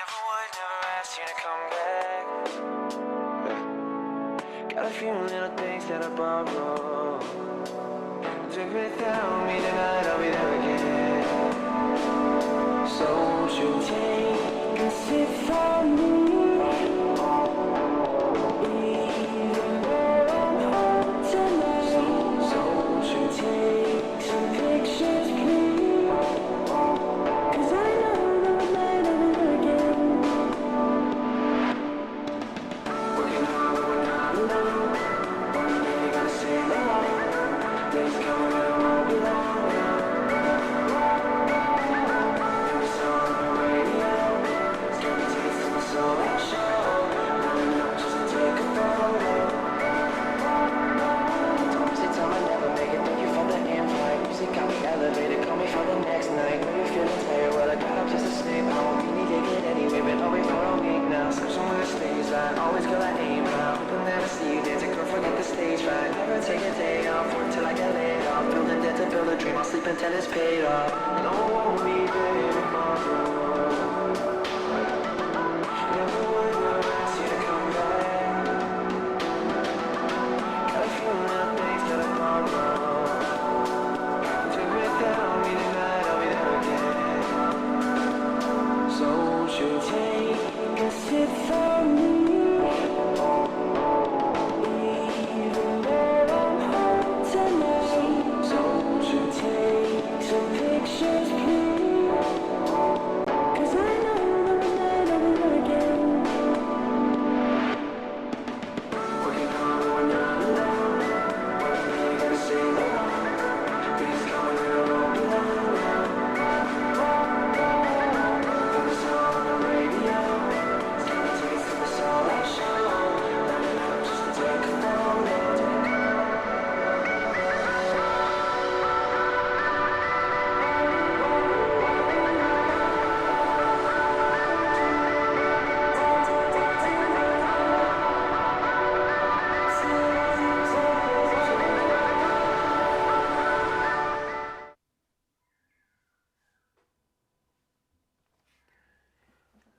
Never would, never asked you to come back. Got a few little things that I borrow. Do without me tonight, I'll be there again. So won't you take a sip from me? Even though I'm home tonight. So won't you take some pictures, please? 'Cause I know that we might have it again. Working hard, but we're not alone. One day you gotta say no. Days coming when it won't be long. Every song on the radio, it's got me tasting my soul and show. Running up just to take a photo. Say time I never make it, thank you for the invite. Music got me elevated, call me for the next night. Know you're feeling tired, well I got up just to sleep. I won't be needing it anyway, been away for a week now. Searching with the stage light, always girl I aim high. Hoping that I see you dancing, girl forget the stage right. Never take a day off, work till I get laid off. Building debt to build a dream, I'll sleep until it's paid off. No one won't be there tomorrow. Never would, never ask you to come back. Got a few little things that I borrow. Do without me tonight, I'll be there again. So won't you take a sip from me? Even though I'm home tonight. So won't you take some pictures, please? 'Cause I know that we might have it again. Working hard, but we're not alone. One day you gotta say no. Days coming when it won't be long. Every song on the radio, it's got me tasting the soul and show. Lining up just to take a photo.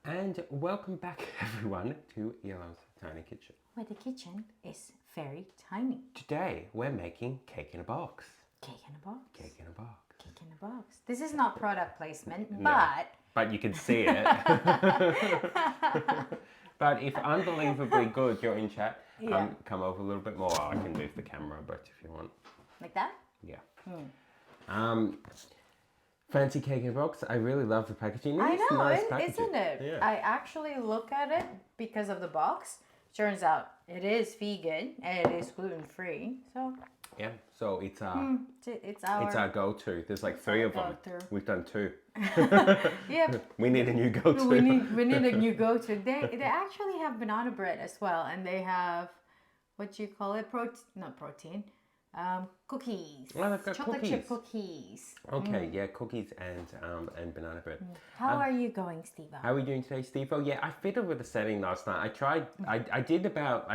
And welcome back everyone to Yellow's Tiny Kitchen. Where the kitchen is very tiny. Today we're making cake in a box. Cake in a box. Cake in a box. Cake in a box. This is not product placement, No. but But you can see it. But if unbelievably good, you're in chat. Yeah. Come over a little bit more. I can move the camera a bit if you want. like that. Yeah. Fancy cake in a box. I really love the packaging. I It's know, nice packaging. isn't it? Yeah. I actually look at it because of the box. Turns out it is vegan and it is gluten free. So Yeah. So it's our it's our go-to. There's like 3 of them. go-to. We've done 2. yeah. We need a new go-to. we need a new go-to. They actually have banana bread as well, and they have what you call it, not protein, cookies. Oh, they've got chocolate cookies. chip cookies. Okay, yeah, cookies and banana bread. How are you going, Steve? How are we doing today, Steve? Oh yeah, I fiddled with the setting last night. I tried. I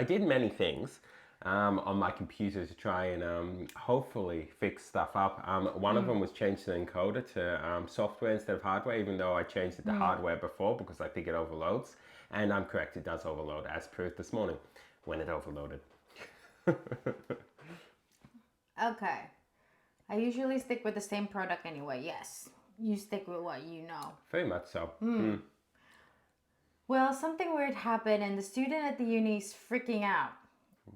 did many things on my computer to try and hopefully fix stuff up. One of them was change the encoder to software instead of hardware, even though I changed it to hardware before because I think it overloads. And I'm correct, it does overload, as proved this morning when it overloaded. Okay. I usually stick with the same product anyway. Yes. You stick with what you know. Very much so. Well, something weird happened and the student at the uni is freaking out.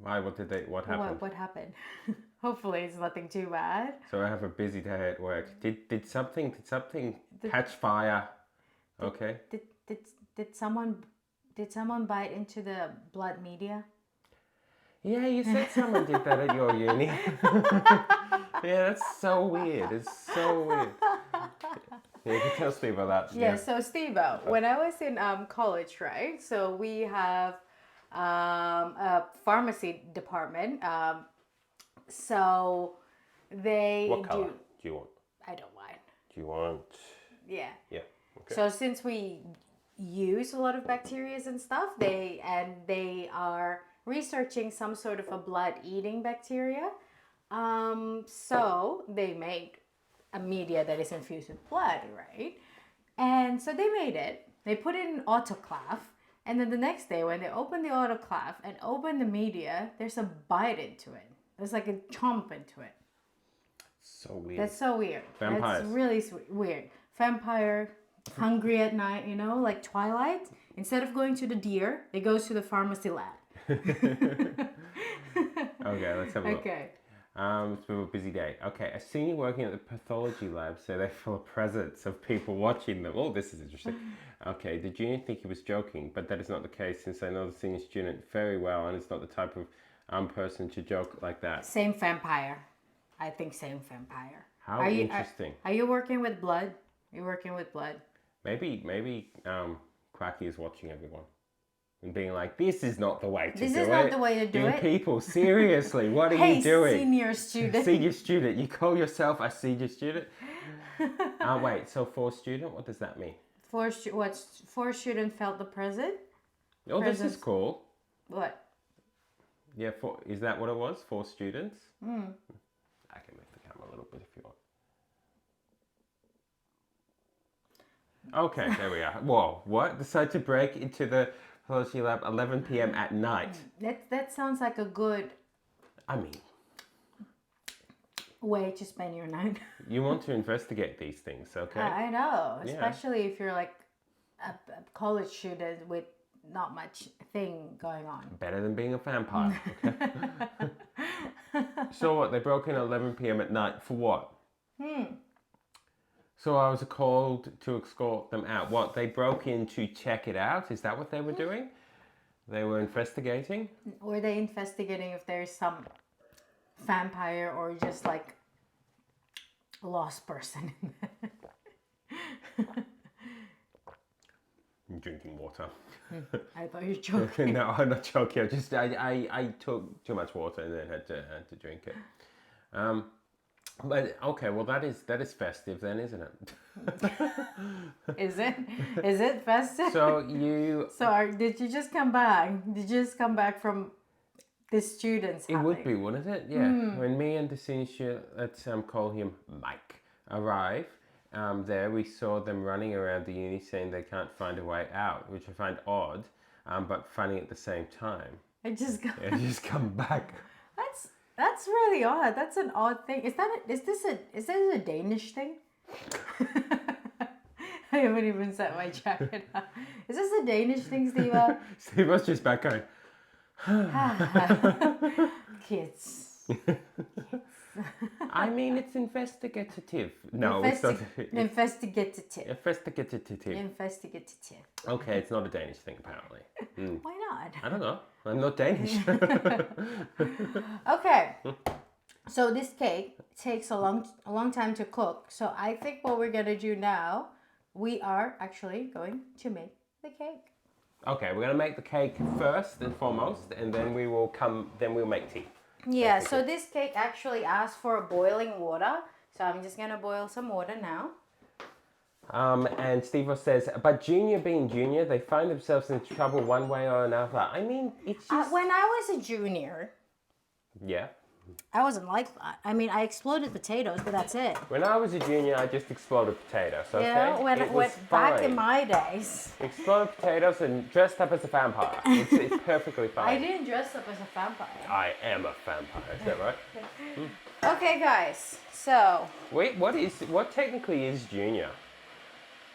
Why? What happened? What happened? Hopefully it's nothing too bad. So I have a busy day at work. Did something catch fire? Okay. Did someone bite into the blood media? Yeah, you said someone did that at your uni. Yeah, that's so weird. It's so weird. Yeah, you can tell Steve about that. Yeah, so Steve, when I was in college, right? So we have a pharmacy department. So they What color do you want? I don't mind. Do you want? Yeah. Yeah. Okay. So since we use a lot of bacteria and stuff, they are researching some sort of a blood-eating bacteria. So they made a media that is infused with blood, right? And so they made it. They put it in autoclave. And then the next day, when they open the autoclave and open the media, there's a bite into it. There's like a chomp into it. So weird. That's so weird. Vampires. That's really weird. Vampire, hungry at night, like Twilight. Instead of going to the deer, it goes to the pharmacy lab. Okay, let's have a look. Okay. It's been a busy day. Okay, a senior working at the pathology lab said they feel a presence of people watching them. Oh, this is interesting. Okay, the junior think he was joking, but that is not the case since I know the senior student very well and it's not the type of person to joke like that. Same vampire. I think same vampire. How interesting. Are you working with blood? You're working with blood. Maybe Quacky is watching everyone. And being like, this is not the way to do it. This is not the way to do You it. people, seriously, what are you doing? Hey, senior student. Senior student. You call yourself a senior student? Wait, so for student, what does that mean? Four students felt the present. Oh, this is Presence. cool. What? Yeah, is that what it was? 4 students? I can make the camera a little bit if you want. Okay, there we are. Whoa, what? Decide to break into the pathology lab 11 p.m. at night. That sounds like a good I mean, way to spend your night. you want to investigate these things, okay? I know, Yeah. especially if you're like a college student with not much thing going on. Better than being a vampire, okay? So what? They broke in at 11 p.m. at night for what? So I was called to escort them out. What? They broke in to check it out? Is that what they were doing? They were investigating? Were they investigating if there's some vampire or just like a lost person in there? I'm drinking water. I thought you were joking. No, I'm not joking. I took too much water and then had to drink it. But okay, well that is festive then, isn't it? Is it? Is it festive? So you. Did you just come back? Did you just come back from the students? It would be, wouldn't it? Yeah. When me and the senior student, let's call him Mike, arrive. There we saw them running around the uni saying they can't find a way out, which I find odd, but funny at the same time. I just got. Yeah, just come back. That's really odd. That's an odd thing. Is this a Danish thing? I haven't even set my jacket on. Is this a Danish thing, Steve? Steve was just back going. Kids. I mean, it's investigative. No, it's not. Investigative. Investigative. Okay, it's not a Danish thing, apparently. Why not? I don't know. I'm not Danish. Okay. So this cake takes a long time to cook. So I think what we're gonna do now, we are actually going to make the cake. Okay, we're gonna make the cake first and foremost, and then we'll make tea. Yeah, so this cake actually asks for boiling water. So I'm just gonna boil some water now. And Steve says, but Junior being Junior, they find themselves in trouble one way or another. I mean, it's just... When I was a junior, Yeah. I wasn't like that. I mean, I exploded potatoes, but that's it. When I was a junior, I just exploded potatoes, okay? You know, when back in my days. Exploded potatoes and dressed up as a vampire. It's perfectly fine. I didn't dress up as a vampire. I am a vampire, is that right? Okay, guys, so... Wait, what technically is junior?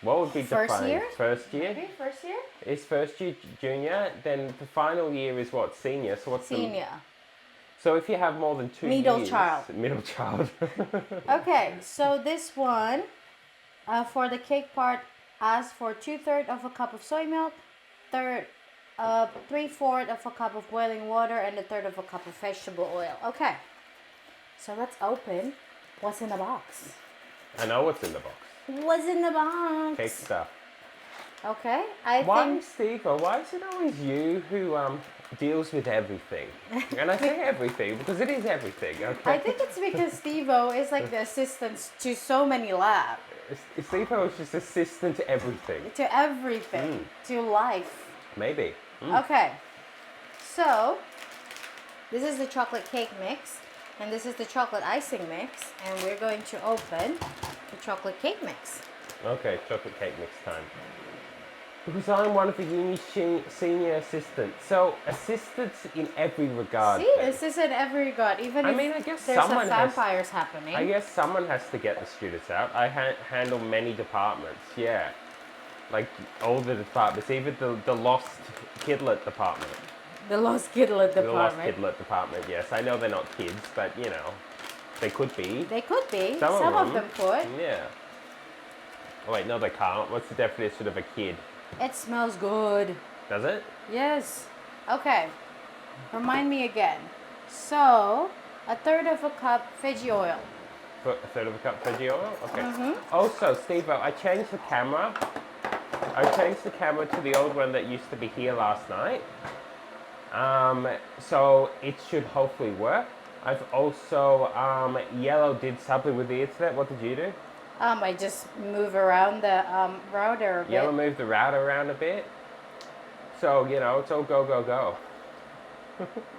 What would be First defined? year? First year? Maybe first year? Is first year junior? Then the final year is what? Senior. So what's Senior. So if you have more than 2 Middle years... child. Middle child. Okay, so this one, for the cake part, asks for 2/3 of a cup of soy milk, 3/4 of a cup of boiling water, and 1/3 of a cup of vegetable oil. Okay, so let's open what's in the box. I know what's in the box. What's in the box? Cake stuff. Okay, Steve, why is it always you who deals with everything? And I say everything because it is everything, okay? I think it's because Steve-O is like the assistant to so many labs. Steve is just assistant to everything. To everything. To life. Maybe. Okay, so this is the chocolate cake mix, and this is the chocolate icing mix, and we're going to open the chocolate cake mix. Okay, chocolate cake mix time. Because I'm one of the senior assistants. So assistants in every regard. See, then. this is in every regard. Even I if mean, I guess there's a someone has- vampires happening. I guess someone has to get the students out. I handle many departments, yeah. Like all the departments, even the lost kidlet department. The lost kidlet The lost department. kidlet department, yes. I know they're not kids, but you know, they could be. They could be. Some of Some of them. them could. Yeah. Oh, wait, no, they can't. What's the definition of a kid? It smells good. Does it? Yes. Okay. Remind me again. So, a third of a cup Fiji oil. For a third of a cup Fiji oil? Okay. Also, Steve-O, I changed the camera. I changed the camera to the old one that used to be here last night. So it should hopefully work. I've also, Yellow did something with the internet. What did you do? I just move around the router a bit. Yellow moved the router around a bit. So, you know, it's all go, go, go.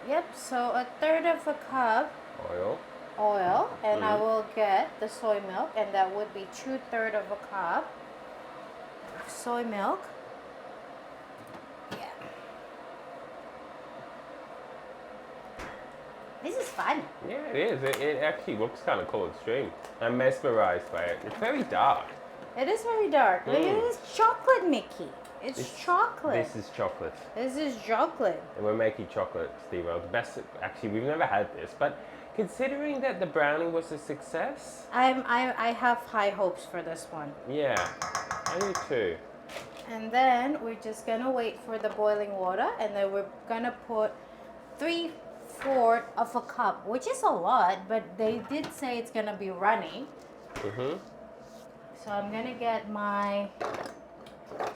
Yep, so a third of a cup Oil. oil, and I will get the soy milk, and that would be 2/3 of a cup soy milk. Yeah. This is fun. Yeah, it is. It actually looks kind of cool and stream. I'm mesmerized by it. It's very dark. It is very dark. Look at this chocolate, Mickey. It's chocolate. This is chocolate. This is chocolate. And we're making chocolate, Steve-O. The best, actually, we've never had this, but considering that the brownie was a success, I have high hopes for this one. yeah, I do too. And then we're just gonna wait for the boiling water, and then we're gonna put 3/4 of a cup, which is a lot, but they did say it's gonna be runny. So I'm gonna get my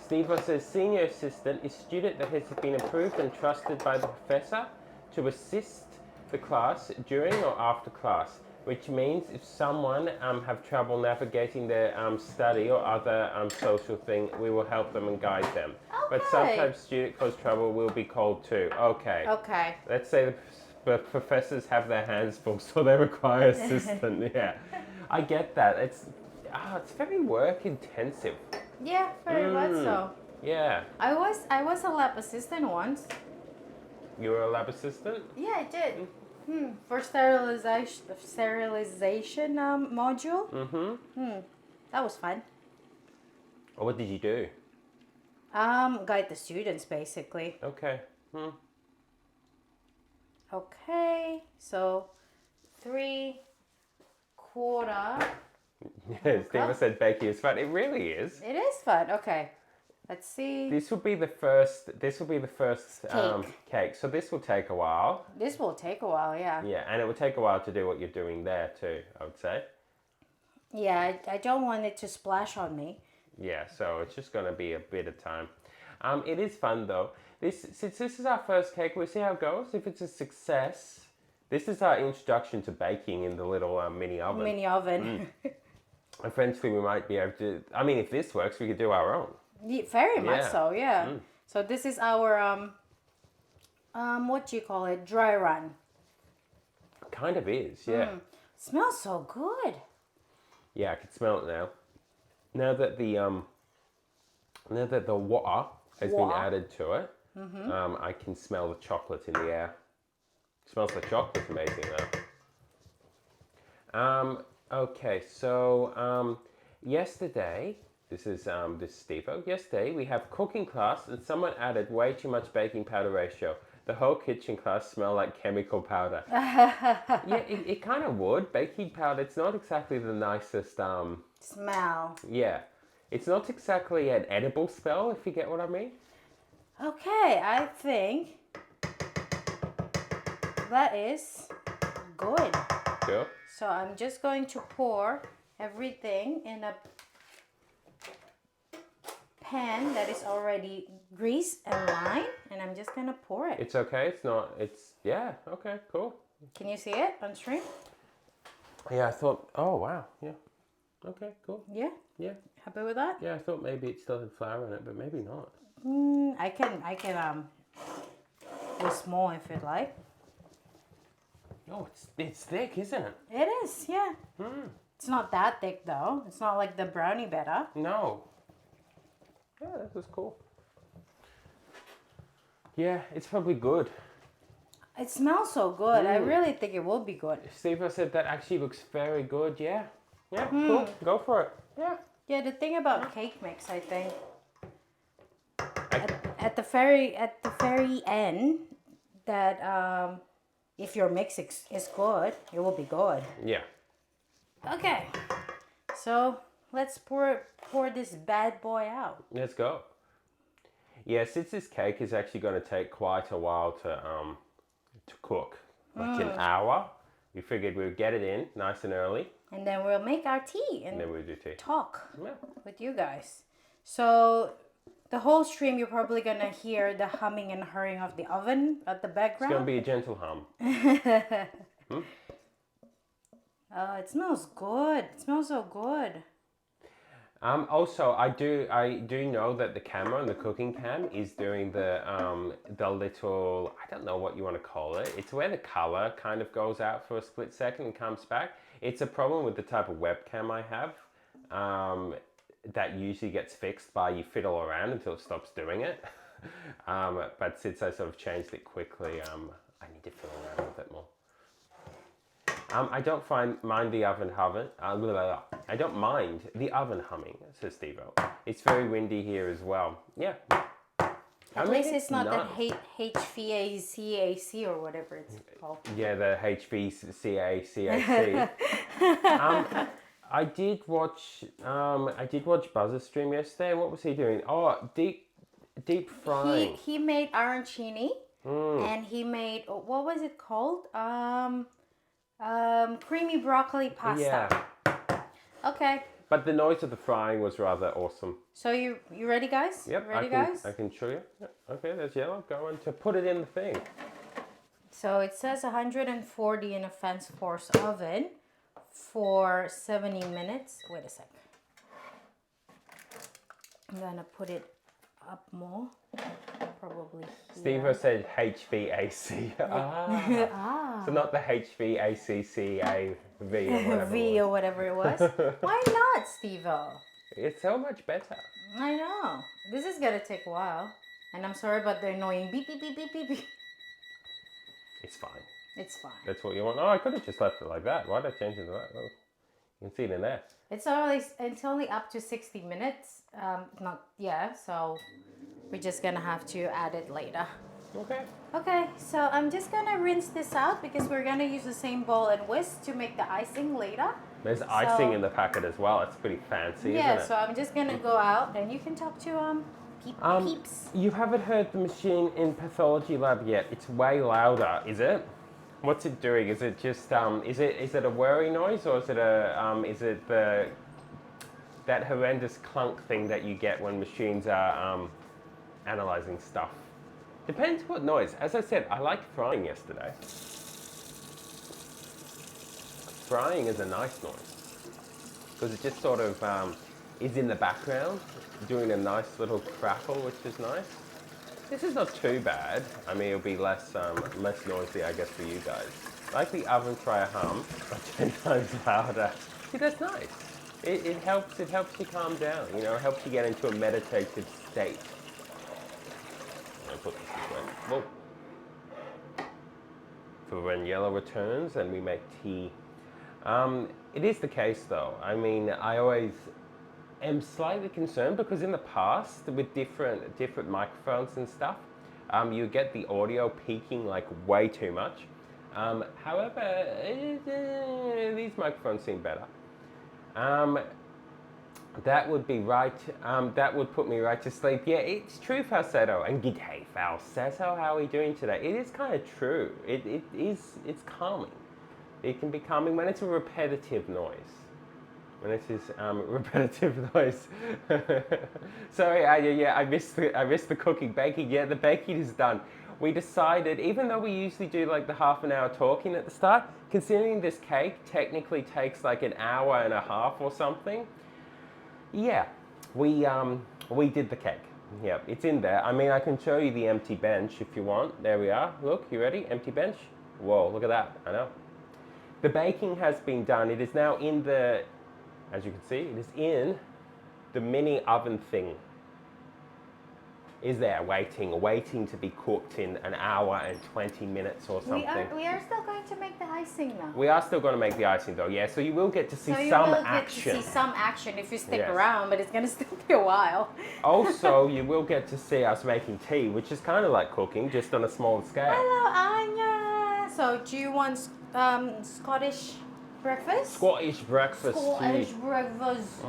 Steve-O says, senior assistant is student that has been approved and trusted by the professor to assist the class during or after class, which means if someone have trouble navigating their study or other social thing, we will help them and guide them. But Okay. sometimes student cause trouble will be called too. Okay. okay. Let's say the professors have their hands full, so they require assistant. Yeah, I get that. It's very work intensive. Yeah, very much so. Yeah. I was a lab assistant once. You were a lab assistant? Yeah, I did. For sterilization module. That was fun. Or what did you do? Guide the students basically. Okay. Okay, so 3/4. Yeah, Steve said baking is fun. It really is. It is fun. Okay, let's see. This will be the first. Cake. Cake. So this will take a while. This will take a while, yeah. Yeah, and it will take a while to do what you're doing there too. I would say. Yeah, I don't want it to splash on me. Yeah, so it's just gonna be a bit of time. It is fun though. Since this is our first cake, we'll see how it goes. If it's a success, this is our introduction to baking in the little mini oven. Mini oven. Eventually, we might be able to. I mean, if this works, we could do our own. Yeah, very much Yeah. so, yeah. So this is our what do you call it? Dry run. Kind of is, yeah. Smells so good. Yeah, I can smell it now. Now that the water has been Water. added to it, I can smell the chocolate in the air. Smells like chocolate, amazing though. Okay, so yesterday, this is Steve-O. Yesterday we have cooking class, and someone added way too much baking powder ratio. The whole kitchen class smelled like chemical powder. Yeah, it kind of would. Baking powder, it's not exactly the nicest. Smell. Yeah, it's not exactly an edible smell, if you get what I mean. Okay, I think that is good. Sure. So I'm just going to pour everything in a pan that is already greased and lined, and I'm just gonna pour it. It's okay. It's not. It's yeah. Okay. Cool. Can you see it on stream? Yeah, I thought. Oh wow. Yeah. Okay. Cool. Yeah. Yeah. Happy with that? Yeah, I thought maybe it still had flour in it, but maybe not. I can go small if you'd like. Oh, it's thick, isn't it? It is, yeah. It's not that thick though. It's not like the brownie batter. No. Yeah, this is cool. Yeah, it's probably good. It smells so good. I really think it will be good. Steve said that actually looks very good. Yeah. Yeah, cool. Go for it. Yeah. Yeah, the thing about cake mix, I think, I, at the very end, that if your mix is good, it will be good. yeah. Okay, so let's pour this bad boy out. Let's go. Yeah, since this cake is actually going to take quite a while to cook, like an hour, we figured we'd get it in nice and early, And then we'll make our tea and and then we'll do tea. talk Yeah. with you guys. So the whole stream, you're probably gonna hear the humming and hurrying of the oven at the It's background. going to be a gentle hum. Oh, it smells good. It smells so good. Also, I do know that the camera and the cooking cam is doing the little, I don't know what you want to call it. It's where the color kind of goes out for a split second and comes back. It's a problem with the type of webcam I have. That usually gets fixed by you fiddle around until it stops doing it. But since I sort of changed it quickly, I need to fiddle around with it more. I don't mind the oven humming. I don't mind the oven humming, says Steve-O. It's very windy here as well. Yeah. At least it's not the HVAC or whatever it's called. Yeah, the HVAC. I did watch Buzz's stream yesterday. What was he doing? Oh, deep frying. He made arancini and he made, what was it called? Creamy broccoli pasta. Yeah. Okay. But the noise of the frying was rather awesome. So you ready, guys? Yep. Ready, guys? I can show you. Yep. Okay, there's yellow. Go on to put it in the thing. So it says 140 in a fence force oven for 70 minutes. Wait a sec. I'm gonna put it up more. Probably here. Steve said HVAC. So not the HVACCAV or whatever. V or whatever it was. Why not, Steve-O? It's so much better. I know. This is gonna take a while. And I'm sorry about the annoying beep, beep, beep, beep, beep, beep. It's fine. It's fine. That's what you want. Oh, I could have just left it like that. Why did I change it to that? Look, you can see it in there. It's only up to 60 minutes. So we're just gonna have to add it later. Okay. Okay, so I'm just gonna rinse this out because we're gonna use the same bowl and whisk to make the icing later. There's icing in the packet as well. It's pretty fancy, isn't it? So I'm just gonna go out and you can talk to peeps. You haven't heard the machine in Pathology Lab yet. It's way louder, is it? What's it doing? Is it just is it a whirry noise, or is it that horrendous clunk thing that you get when machines are analyzing stuff? Depends what noise. As I said, I liked frying yesterday. Frying is a nice noise because it just sort of is in the background doing a nice little crackle, which is nice. This is not too bad. I mean, it'll be less noisy, I guess, for you guys. Like the oven fryer hum, but 10 times louder. See, that's nice. It helps you calm down. You know, it helps you get into a meditative state. I'll put this this way. Whoa. For when yellow returns and we make tea. It is the case though. I mean, I always am slightly concerned because in the past with different microphones and stuff, you get the audio peaking like way too much. However, these microphones seem better. That would be right. That would put me right to sleep. Yeah, it's true, Falsetto. And g'day, Falsetto. How are we doing today? It is kind of true. It's calming. It can be calming when it's a repetitive noise. When it is repetitive noise. Sorry, I missed the cooking, baking. Yeah, the baking is done. We decided, even though we usually do like the half an hour talking at the start, considering this cake technically takes like an hour and a half or something. Yeah, we did the cake. Yeah, it's in there. I mean, I can show you the empty bench if you want. There we are. Look, you ready? Empty bench. Whoa, look at that. I know. The baking has been done. It is now in the, as you can see, it is in the mini oven thing. is there waiting to be cooked in an hour and 20 minutes or something. We are still going to make the icing now. We are still going to make the icing though, yeah. So you will get to see So you some will get action. to see some action if you stick Yes. around, but it's gonna still be a while. Also, you will get to see us making tea, which is kind of like cooking, just on a smaller scale. Hello, Anya. So do you want Scottish breakfast? Scottish breakfast Scottish tea. breakfast.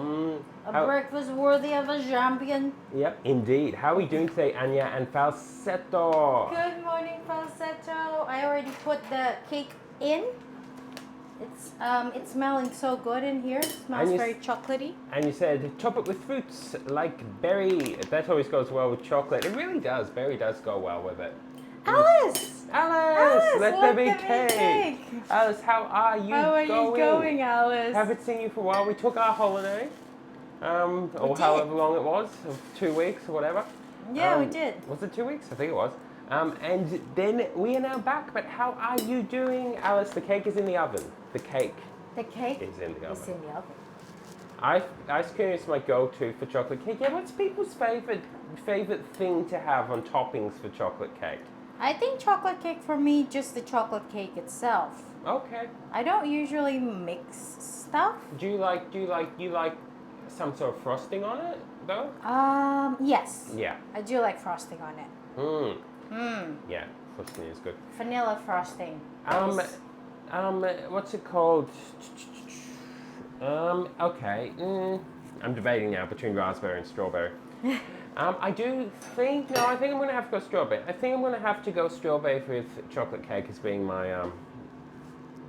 A How- breakfast worthy of a champion. Yep, indeed. How are we doing today, Anya and Falsetto? Good morning, falsetto. I already put the cake in. It's smelling so good in here. It smells And you very chocolatey. And you said chop it with fruits like berry. That always goes well with chocolate. It really does. Berry does go well with it. Alice! Alice, let there be cake. cake. Alice, how are you How are going? you going, Alice? Haven't seen you for a while. We took our holiday, or did. however long it was, 2 weeks or whatever. Yeah, we did. Was it 2 weeks? I think it was. And then we are now back. But how are you doing, Alice? The cake is in the oven. The cake The cake is in the is oven. in the oven. Ice cream is my go-to for chocolate cake. Yeah, what's people's favorite thing to have on toppings for chocolate cake? I think chocolate cake for me, just the chocolate cake itself. Okay. I don't usually mix stuff. Do you like some sort of frosting on it though? Yes. Yeah. I do like frosting on it. Yeah, frosting is good. Vanilla frosting. What's it called? Okay. I'm debating now between raspberry and strawberry. I think I'm going to have to go strawberry. I think I'm going to have to go strawberry with chocolate cake as being my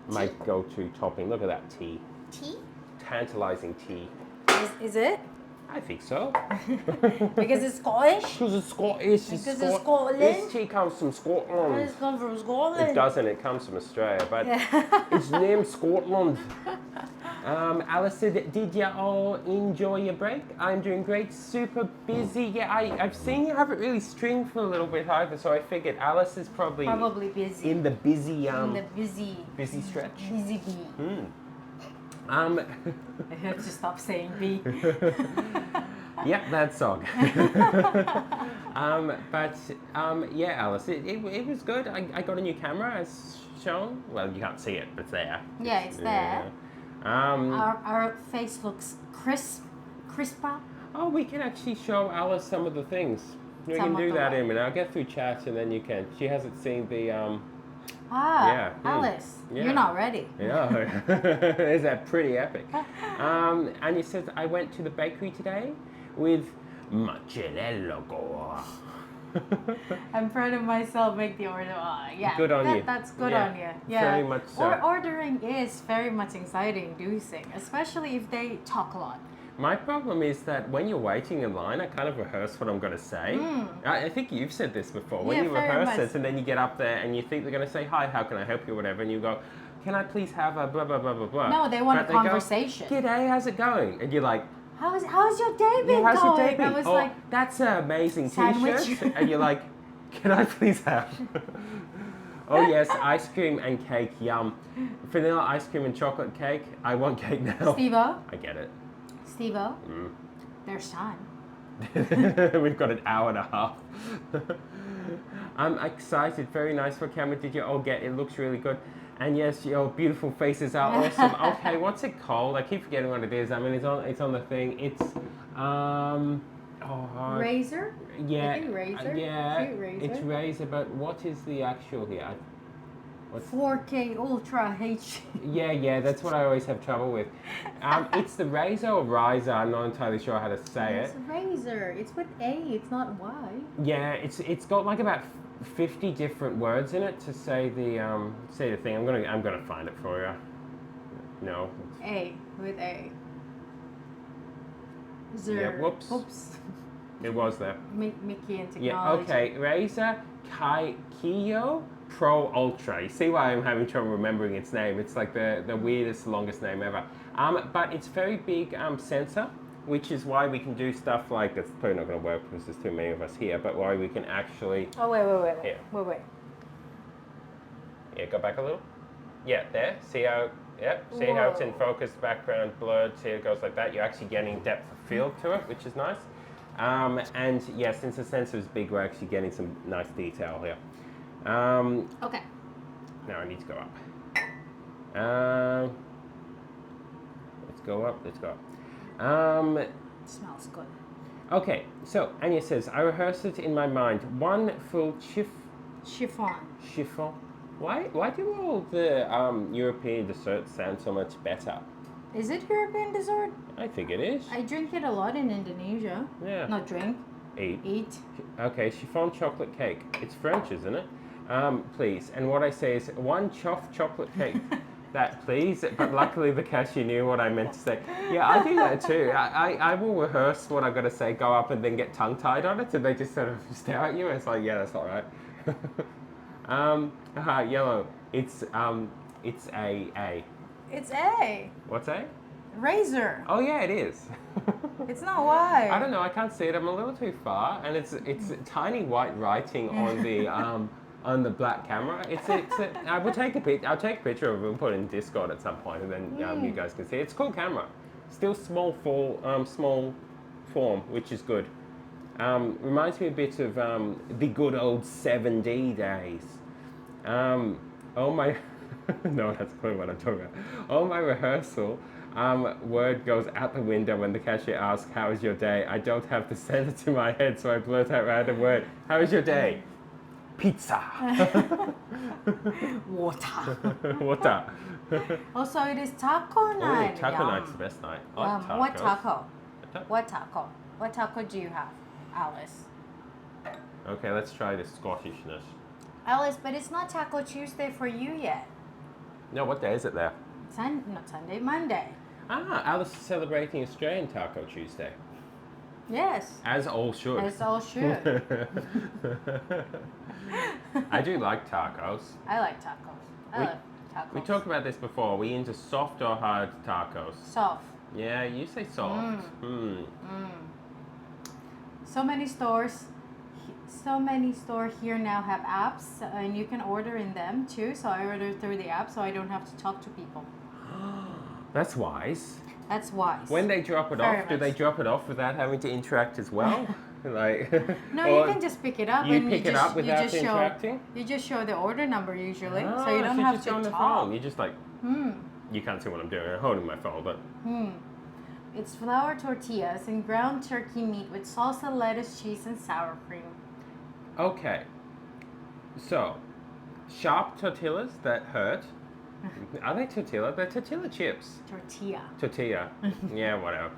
my go-to topping. Look at that tea. Tea? Tantalizing tea. Is it? I think so. Because it's Scottish? Because it's Scottish. Because it's Scotland? This tea comes from Scotland. It's come from Scotland. It doesn't. It comes from Australia, but it's named Scotland. Alice said, did you all enjoy your break? I'm doing great. Super busy. Yeah, I've seen you haven't really streamed for a little bit either, so I figured Alice is probably busy. in the busy busy stretch. Busy bee. I have to stop saying bee. Yeah, that song. Yeah, Alice, it was good. I got a new camera as shown. Well, you can't see it, but it's there. Yeah, it's there. Yeah. Our face looks crisper. Oh, we can actually show Alice some of the things. We Some can of do the that what? in a minute. I'll get through chat and then you can. She hasn't seen the Yeah. Alice, Yeah. you're not ready. Yeah, is that pretty epic? And it says, I went to the bakery today with mozzarella. I'm proud of myself. Make the order. Yeah, Good on you. That's good Yeah, on you. Yeah, very much so. Ordering is very much anxiety inducing, especially if they talk a lot. My problem is that when you're waiting in line, I kind of rehearse what I'm going to say. I think you've said this before. When Yeah, you very rehearse much. it and then you get up there and you think they're going to say, hi, how can I help you, whatever, and you go, can I please have a blah, blah, blah, blah, blah. No, they want But a conversation. Go, G'day, how's it going? And you're like, How's your day been yeah, how's your going? day been? I was Oh, like, that's an amazing Sandwich. t-shirt. And you're like, can I please have? Oh yes, ice cream and cake, yum. Vanilla ice cream and chocolate cake. I want cake now. Steve-O, I get it. Steve-O, there's time. We've got an hour and a half. I'm excited. Very nice for camera. Did you all get it? Looks really good. And yes, your beautiful faces are awesome. Okay, what's it called? I keep forgetting what it is. I mean, it's on the thing. It's Razor? yeah, I think Razor? yeah, Cute Razor. it's Razor. But what is the actual here? 4K Ultra HD. Yeah, that's what I always have trouble with. It's the Razor or Riser. I'm not entirely sure how to say It's it. Razor. It's with A. It's not Y. Yeah, it's got like about 50 different words in it to say the thing. I'm gonna find it for you. No. A with A. Zer. Yeah, whoops. Oops. It was there. Mickey and technology. Yeah. Okay. Razer Kiyo Pro Ultra. You see why I'm having trouble remembering its name? It's like the weirdest, longest name ever. But it's very big sensor, which is why we can do stuff like, it's probably not going to work because there's too many of us here, but why we can actually, Oh, wait. Here. Wait. yeah, go back a little. Yeah, there. See how, yep. See how it's in Whoa. focus, background blurred. See it goes like that. You're actually getting depth of field to it, which is nice. And yeah, since the sensor is big, we're actually getting some nice detail here. Okay. Now I need to go up. Um, let's go up, let's go up. It smells good. Okay, so Anya says, I rehearsed it in my mind. One full Chiffon. chiffon. Why do all the European desserts sound so much better? Is it European dessert? I think it is. I drink it a lot in Indonesia. Yeah. Not drink, Eat. eat. Okay, chiffon chocolate cake. It's French, isn't it? Please. And what I say is one chocolate cake. That please, but luckily the cashier knew what I meant to say. Yeah, I do that too. I will rehearse what I've got to say, go up and then get tongue-tied on it, and they just sort of stare at you and it's like, yeah, that's all right. Yellow. It's A. It's A. What's A? Razor. Oh yeah, it is. It's not Y. I don't know, I can't see it. I'm a little too far, and it's tiny white writing on the black camera. I will take a picture. I'll take a picture of it and put it in Discord at some point, and then you guys can see it. It's a cool camera. Still small form, which is good. Reminds me a bit of the good old 7D days. Oh my, no one has a clue what I'm talking about. Oh my rehearsal. Word goes out the window when the cashier asks, "How was your day?" I don't have the sentence to my head, so I blurt out random word. How was your day? Pizza. Water. Water. Also, it is taco night. Oh, taco Yum. night's the best night. I like tacos. What taco? What taco? What taco do you have, Alice? Okay, let's try the Scottishness. Alice, but it's not Taco Tuesday for you yet. No, what day is it there? Not Sunday, Monday. Alice is celebrating Australian Taco Tuesday. Yes. As all should. As all should. I do like tacos. I like tacos. I love tacos. We talked about this before. Are we into soft or hard tacos? Soft. Yeah, you say soft. So many stores here now have apps, and you can order in them too. So I order through the app, so I don't have to talk to people. That's wise. That's wise. When they drop it Very off, do they wise. drop it off without having to interact as well? Like, No, or you can just pick it up. you and pick you it just, up without you just interacting? You just show the order number usually, Ah, so you don't so have just to go on the talk. phone. You just like, you can't see what I'm doing. I'm holding my phone, but It's flour tortillas and ground turkey meat with salsa, lettuce, cheese, and sour cream. okay. So, sharp tortillas that hurt. Are they tortilla? They're tortilla chips. Tortilla. Yeah, whatever.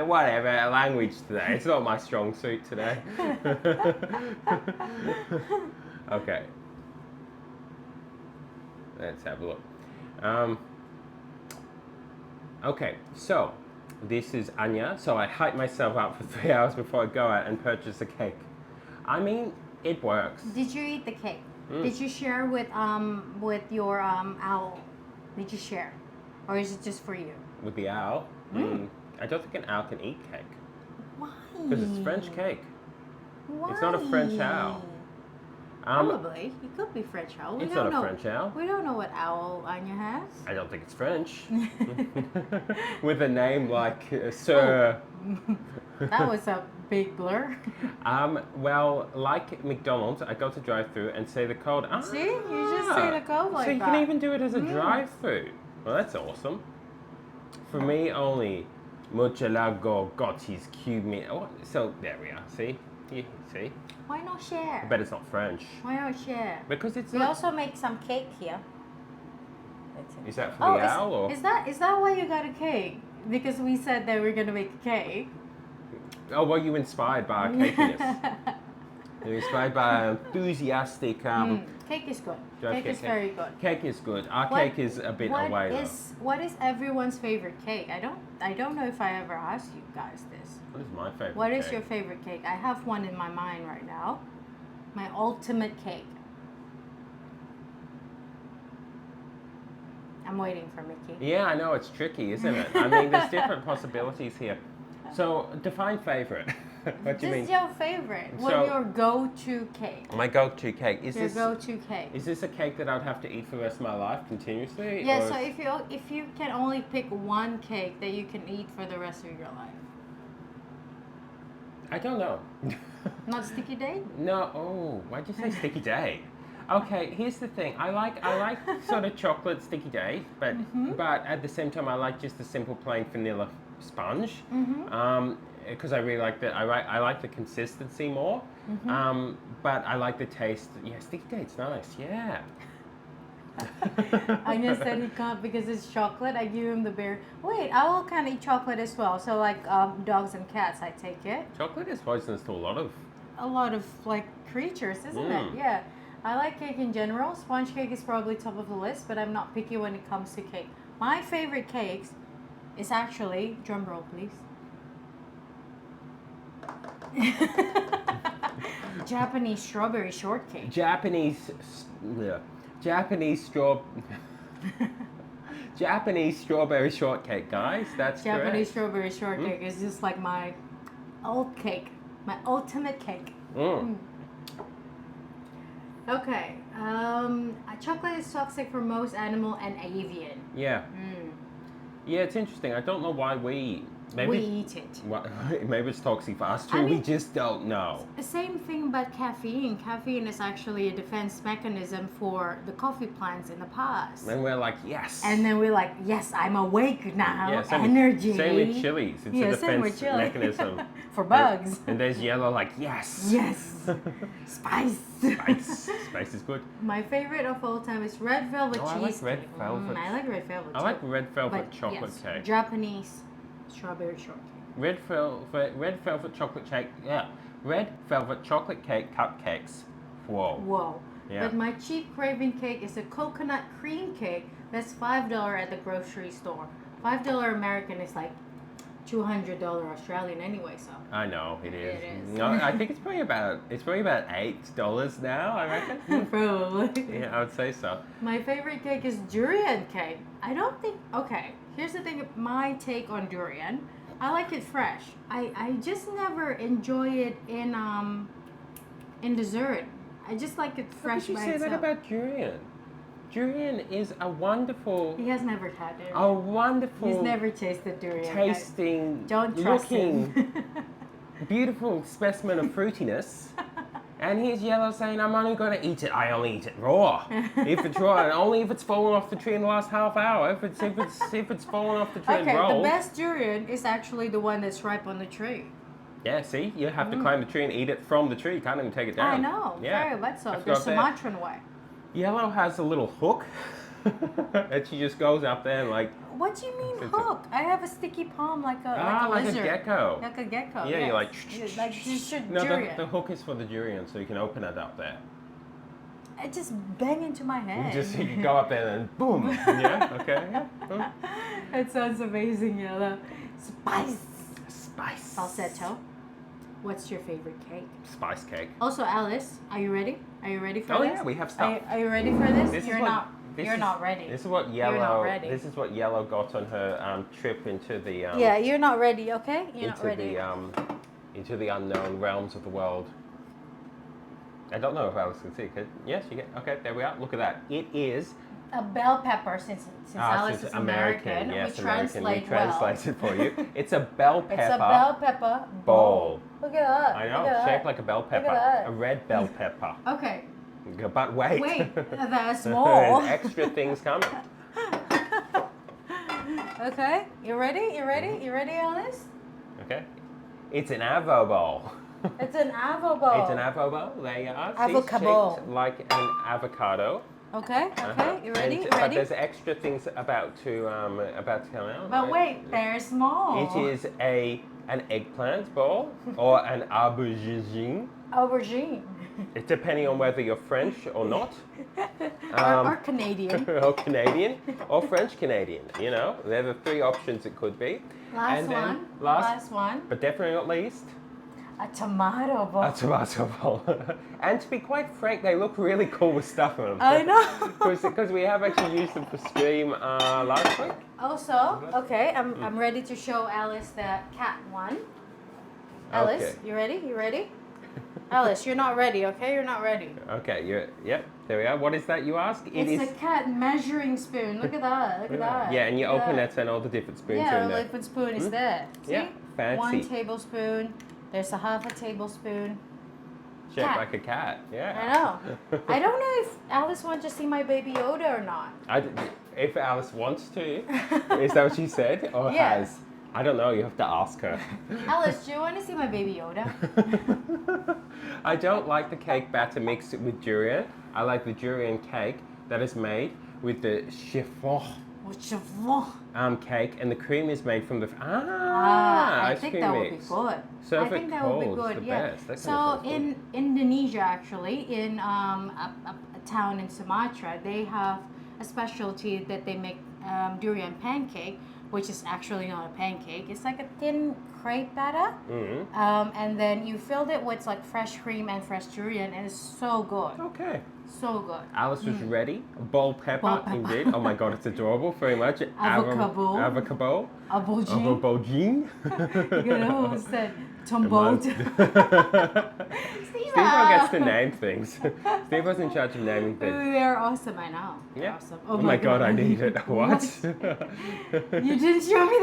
Whatever. Language today. It's not my strong suit today. Okay. Let's have a look. Okay, so this is Anya. So I hype myself up for 3 hours before I go out and purchase a cake. I mean, it works. Did you eat the cake? Did you share with your owl? Did you share, or is it just for you? With the owl? I don't think an owl can eat cake. Why? Because it's French cake. Why? It's not a French owl. Probably. It could be French owl. It's not a French owl. We don't know what owl Anya has. I don't think it's French. With a name like Sir. That was a big blur. Well, like McDonald's, I go to drive-through and say the code. See? You just say the code like so you that. can even do it as a drive-through. Well, that's awesome. For me, only Muchalago got his cube meat. Oh, so there we are. See? See? Why not share? I bet it's not French. Why not share? Because it's We not... also make some cake here. Is that for the owl or? Is that why you got a cake? Because we said that we're gonna make a cake. Oh, well, you inspired by our cakiness. You're inspired by our enthusiastic... Cake is good. Drive Cake is very good. Cake is good. Our cake is a bit away though. What is everyone's favorite cake? I don't know if I ever asked you guys this. What is my favorite What is cake? your favorite cake? I have one in my mind right now. My ultimate cake. I'm waiting for Mickey. Yeah, I know, it's tricky, isn't it? I mean, there's different possibilities here. So, define favorite. What do you mean? This is your favorite. What's So- your go-to cake? My go-to cake. Your go-to cake. Is this a cake that I'd have to eat for the rest of my life continuously? Yeah, or so if you can only pick one cake that you can eat for the rest of your life. I don't know. Not sticky date? No. Oh, why'd you say sticky date? Okay, here's the thing. I like sort of chocolate sticky date, but at the same time I like just the simple plain vanilla sponge. Because I really like I like the consistency more. But I like the taste. Yeah, sticky date's nice. Yeah. Anya said he can't because it's chocolate. I give him the bear. Wait, I will kind of eat chocolate as well. So like dogs and cats, I take it. Chocolate is poisonous to a lot of Like creatures, isn't it? Yeah. I like cake in general. Sponge cake is probably top of the list, but I'm not picky when it comes to cake. My favorite cakes is actually, drum roll please. Japanese strawberry shortcake. Japanese strawberry shortcake, guys. That's Japanese correct. strawberry shortcake is just like my old cake, my ultimate cake. Okay, chocolate is toxic for most animal and avian. Yeah. Yeah, it's interesting. I don't know why we eat it. Maybe it's toxic for us too. I mean, we just don't know. The same thing about caffeine. Caffeine is actually a defense mechanism for the coffee plants in the past. And we're like, yes. And then we're like, yes, I'm awake now. Yeah, Energy. Same with chilies. It's a same with defense chili. mechanism. For bugs. And there's yellow, like, yes. Yes. Spice. Spice is good. My favorite of all time is red velvet I cheesecake. like red velvet. I like red velvet. I like red velvet But chocolate yes, cake. Japanese strawberry shortcake. Red velvet chocolate cake. Yeah. Red velvet chocolate cake cupcakes. Whoa. Whoa. Yeah. But my cheap craving cake is a coconut cream cake that's $5 at the grocery store. $5 American is like $200 Australian anyway, so. I know it is. It is. No, I think it's probably about $8 now. I reckon. Probably. Yeah, I would say so. My favorite cake is durian cake. I don't think. Okay, here's the thing. My take on durian. I like it fresh. I just never enjoy it in dessert. I just like it fresh How by could you say itself. that about durian? Durian is a wonderful, He has never had it. a wonderful He's never tasted durian. guys. tasting, Don't trust looking, him. beautiful specimen of fruitiness. And here's Yellow saying, I'm only going to eat it. I only eat it raw. If it's raw, and only if it's fallen off the tree in the last half hour. If it's fallen off the tree and Okay, rolled. the best durian is actually the one that's ripe on the tree. Yeah, see, you have to climb the tree and eat it from the tree. You can't even take it down. I know. Yeah. Very much so. Have to The go up there. Sumatran way. Yellow has a little hook, and she just goes up there and like. What do you mean It's hook? I have a sticky palm like a Like a lizard. gecko. Like a gecko. Yeah, yes. you're like. Yeah, like just should No, durian. the hook is for the durian, so you can open it up there. It just bang into my head. You can go up there and boom. Yeah. Okay. Yeah. It sounds amazing, Yellow. Spice. Spice. Falsetto. What's your favorite cake? Spice cake. Also, Alice, are you ready? Are you ready for Oh this? yeah, we have stuff. Are you ready for this? This is You're what- not. this You're is- not ready. This is what You're not Yellow. ready. This is what Yellow got on her trip into the. Yeah, you're not ready. Okay, you're not into ready. into the unknown realms of the world. I don't know if Alice can see. Yes, you get. Okay, there we are. Look at that. It is. A bell pepper, since Alice since is American, Yes, we American. translate We translate it for you. It's a bell pepper. It's a bell pepper bowl. Look at that. I know, Look at shaped that. like a bell Look pepper. at that. A red bell pepper. Okay. But wait. Wait, that's small. There's extra things coming. Okay, you ready? You ready? You ready, Alice? Okay. It's an avo bowl. It's an avo bowl. It's an avo bowl. There you are. See, Avocado. shaped like an avocado. Okay, okay, you ready? And- You But ready? there's extra things about to come out. But wait, they're small. It is an eggplant bowl or an aubergine. Aubergine. It's depending on whether you're French or not. Or Canadian. Or Canadian or French Canadian. You know, they're the three options it could be. Last And then one. last- Last one. But definitely not least, A tomato bowl. a tomato bowl. And to be quite frank, they look really cool with stuff on them. I know. Because we have actually used them for stream last week. Also, okay, I'm ready to show Alice the cat one. Alice, Okay. you ready? You ready? Alice, you're not ready, okay? You're not ready. Okay, yep, there we are. What is that you ask? It's a cat measuring spoon. Look at that. Look at that. Yeah, and you Look at open that. it and all the different spoons are Yeah, in the there. liquid spoon is there. See? Yeah, fancy. 1 tablespoon, There's a half a tablespoon. Shaped Cat. like a cat. Yeah. I know. I don't know if Alice wants to see my baby Yoda or not. If Alice wants to, is that what she said? Or Yeah. has? I don't know, you have to ask her. Alice, do you want to see my baby Yoda? I don't like the cake batter mixed with durian. I like the durian cake that is made with the chiffon cake, and the cream is made from the I ice think cream that would be mix. good. Serve I think it that would be cold, good. it's the Yeah. best. That So kind of sounds good. in Indonesia, actually, in a town in Sumatra, they have a specialty that they make durian pancake, which is actually not a pancake. It's like a thin crepe batter, and then you filled it with like fresh cream and fresh durian, and it's so good. Okay. So good. Alice was ready. Bell pepper, Bell pepper. indeed. Oh my god, it's adorable. Very much. Avocado. Avocado. Abojing. Avobojing. You know who said Tumboat? Steve gets to name things. Steve was in charge of naming things. They're awesome, I know. They're Yeah. awesome. Oh my god, I need it. What? You didn't show me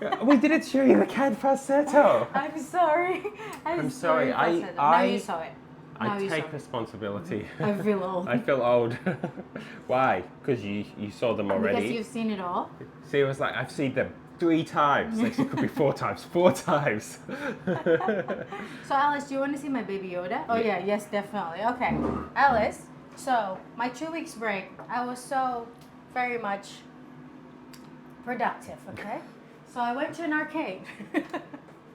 that. We didn't show you the cat falsetto. I'm sorry. I'm sorry. Now you saw it. Now I you take saw it. responsibility. I feel old. I feel old. Why? Because you saw them already. Because you've seen it all. See, it was like, I've seen them 3 times. Actually, it could be 4 times. 4 times. So Alice, do you want to see my baby Yoda? Oh yeah, yes, definitely. Okay, Alice. So my 2 weeks break, I was so very much productive. Okay, so I went to an arcade.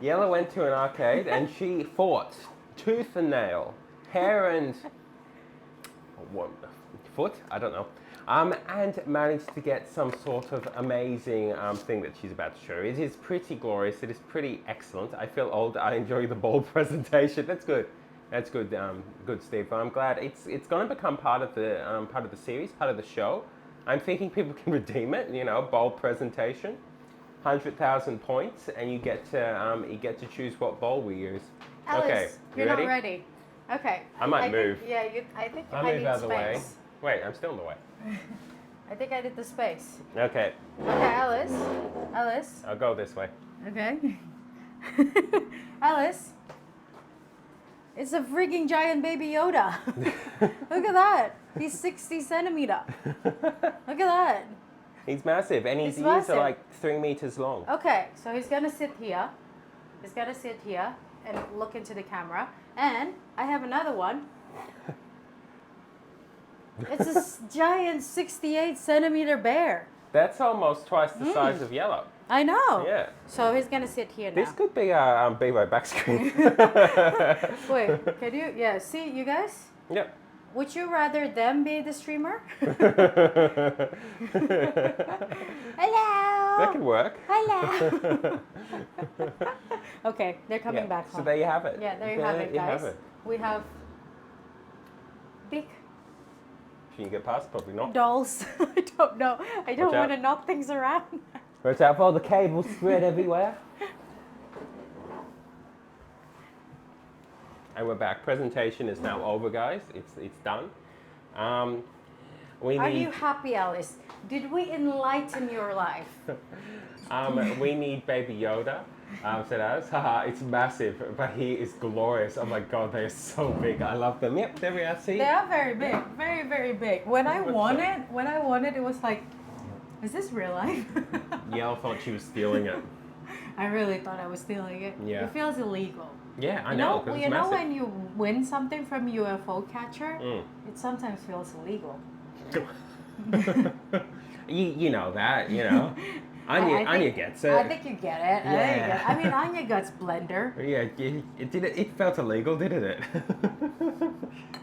Yella went to an arcade and she fought tooth and nail, hair and what, foot? I don't know. And managed to get some sort of amazing thing that she's about to show. It is pretty glorious. It is pretty excellent. I feel old. I enjoy the bold presentation. That's good. That's good. Good, Steve. I'm glad it's going to become part of the series, part of the show. I'm thinking people can redeem it. You know, bold presentation, 100,000 points, and you get to choose what bowl we use. Alice, Okay, you're ready? not ready. Okay. I might move. I think I'll I move need out of the way. space. Wait, I'm still in the way. I think I did the space. Okay, Okay, Alice. Alice. I'll go this way. Okay. Alice. It's a freaking giant baby Yoda. Look at that. He's 60 centimeter. Look at that. He's massive, and his He's ears massive. are like 3 meters long. Okay, so he's gonna sit here. He's gonna sit here and look into the camera. And I have another one. It's a giant 68 centimeter bear. That's almost twice the size of Yellow. I know. Yeah. So he's gonna sit here now. This could be be my back screen. Wait, can you? Yeah, see, you guys? Yep. Would you rather them be the streamer? Hello. That could work. Hello. Okay, they're coming Yeah, back so home. there you have it. Yeah, there you have it, you guys. have it. We have big Can you get past? Probably not. dolls. I don't know. I don't Watch out. want to knock things around. Watch out for all the cables spread everywhere. And we're back. Presentation is now over, guys. It's done. We Are need you happy, Alice? Did we enlighten your life? we need Baby Yoda. Said Alice, haha, it's massive, but he is glorious. Oh my god, they're so big. I love them. Yep, there we are. See? They are very big, very, very big. When I won it, it was like, is this real life? Yell thought she was stealing it. I really thought I was stealing it. Yeah. It feels illegal. Yeah, I know. 'cause You it's know massive. when you win something from UFO catcher, Mm. it sometimes feels illegal. you know that, you know. Anya gets it. I think you get it. Yeah. I mean, Anya gets blender. Yeah, it felt illegal, didn't it?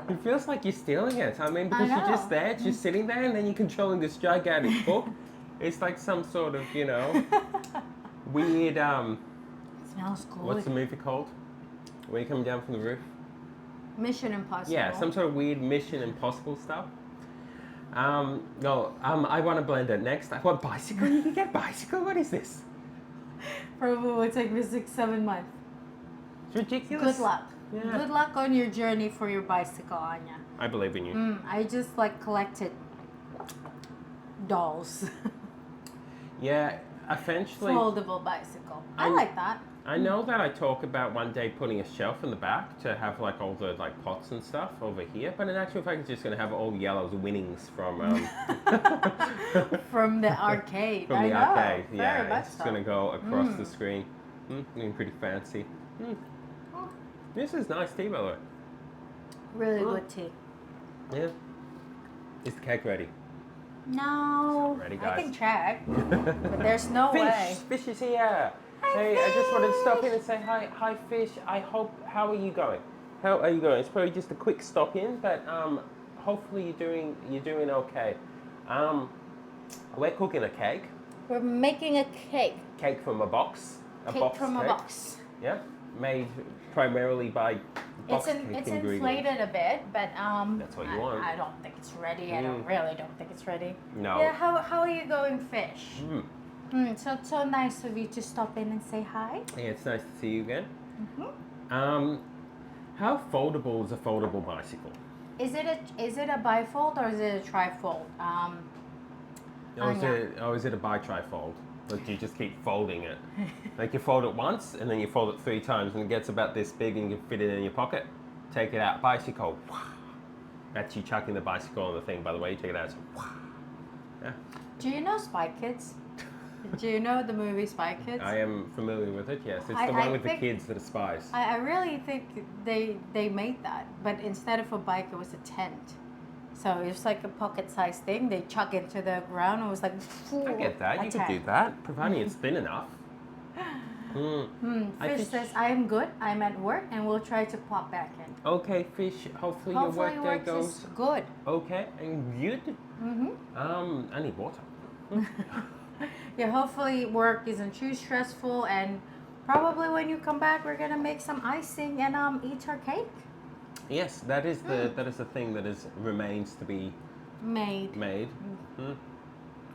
It feels like you're stealing it. I mean, because you're just know. there, just sitting there, and then you're controlling this gigantic book. It's like some sort of, you know, weird, It smells good. what's the movie called? When you come down from the roof? Mission Impossible. Yeah, some sort of weird Mission Impossible stuff. I want a blender. Next, I want bicycle. You can get bicycle? What is this? Probably will take me 6-7 months. It's ridiculous. Good luck. Yeah. Good luck on your journey for your bicycle, Anya. I believe in you. I just like collected dolls. Yeah, eventually. Foldable bicycle. I I'm- like that. I know that I talk about one day putting a shelf in the back to have like all the like pots and stuff over here, but in actual fact, it's just going to have all Yellow's winnings from From the arcade. from I the know. arcade. Very Yeah, much it's so. going to go across the screen. Looking pretty fancy. Oh, This is nice tea, by the way. really good tea. Yeah. Is the cake ready? No, Ready, I guys. can check, but there's no way. Fish is here. Hi, Hey, I just wanted to stop Fish. in and say hi, Fish. How are you going? How are you going? It's probably just a quick stop in, but hopefully you're doing okay. We're cooking a cake. We're making a cake. Cake from a box. Cake from a box. Yeah, made primarily by box cake It's ingredients. inflated a bit, but That's what you want. I don't think it's ready. I don't think it's ready. No. Yeah, how are you going, Fish? Mm. So nice of you to stop in and say hi. Yeah, it's nice to see you again. Mm-hmm. How foldable is a foldable bicycle? Is it a bifold or is it a trifold? Is it a bi-trifold? Like, do you just keep folding it? Like, you fold it once, and then you fold it 3 times, and it gets about this big, and you can fit it in your pocket. Take it out, bicycle. That's you chucking the bicycle on the thing, by the way. You take it out, it's yeah. Do you know Spy Kids? Do you know the movie Spy Kids? I am familiar with it, yes. It's I the one with the think- kids that are spies. I really think they made that, but instead of a bike, it was a tent. So it was like a pocket-sized thing. They chuck it to the ground. And it was like, I get that. You can do that, providing it's thin enough. Fish says, I am good. I'm at work, and we'll try to pop back in. Okay, Fish. Hopefully your Hopefully work day works is goes good. okay and good. I need water. Yeah, hopefully work isn't too stressful, and probably when you come back, we're gonna make some icing and eat our cake. Yes, that is the thing that remains to be Made.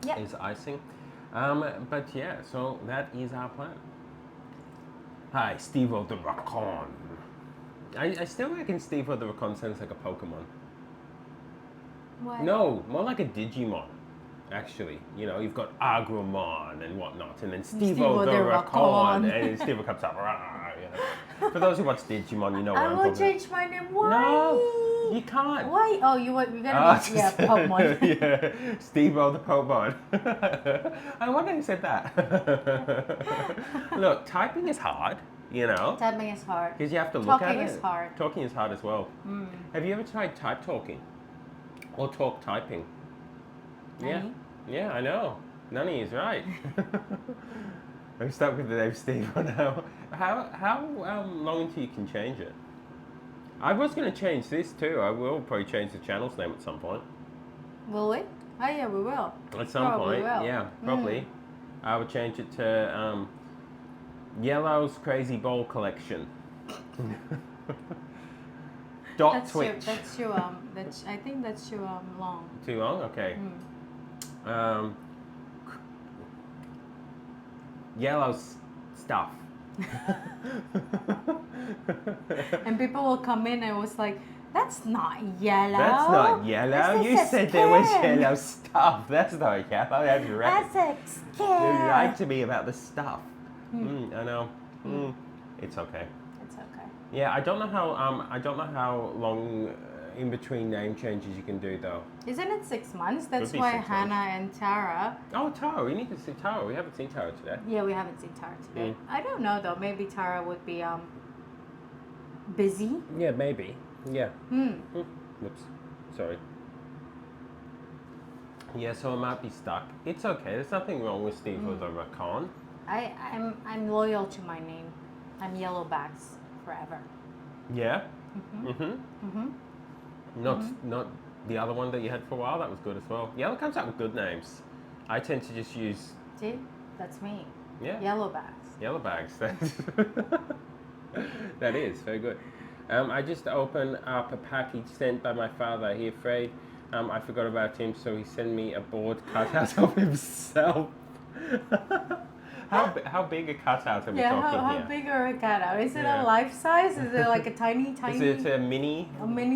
Yep. Is icing. But yeah, so that is our plan. Hi, Steve-O the Raccoon. I still reckon Steve-O the Raccoon sounds like a Pokemon. What? No, more like a Digimon. Actually, you know, you've got Agumon and whatnot, and then Steve-O the Raccoon, and then Steve-O comes up. Rah, you know. For those who watch Digimon, you know what I I'm will talking change my name. Why? No, you can't. Why? Oh, you're gonna be Pokemon. Yeah, Steve-O the Pokemon. I wonder who said that. Look, typing is hard, you know. Typing is hard. Because you have to look at it. Talking is hard. Talking is hard as well. Have you ever tried type talking? Or talk typing? Yeah. Nani? Yeah, I know. Nani is right. I'm stuck with the name Steve for now. How long until you can change it? I was going to change this too. I will probably change the channel's name at some point. Will we? Oh yeah, we will. At some Probably point, will. yeah, probably. I would change it to Yellow's Crazy Ball Collection. Twitch. I think that's too long. Too long? Okay. Yellow's stuff. And people will come in and was like, that's not yellow. That's not yellow. This You is said there was skin. yellow stuff. That's not yellow. That's red. That's a You skin. lied to me about the stuff. I know. It's okay. It's okay. Yeah, I don't know how long in between name changes you can do though. Isn't it 6 months? That's be why 6 months. Hannah and Tara. Oh, Tara, we need to see Tara. We haven't seen Tara today. Yeah, we haven't seen Tara today. I don't know though. Maybe Tara would be busy. Yeah, maybe. Yeah. Whoops. Sorry. Yeah, so I might be stuck. It's okay. There's nothing wrong with Steve or the Raccoon. I'm loyal to my name. I'm Yellowbacks forever. Yeah. Not the other one that you had for a while. That was good as well. Yellow comes up with good names. I tend to just use See, that's me. yeah Yellowbacks. yellow bags. That is very good. I just opened up a package sent by my father. He afraid I forgot about him, so he sent me a board cutout of himself. How big a cutout are we talking how here? big are a cutout? Is it Yeah. a life size? Is it like a tiny? Is it a mini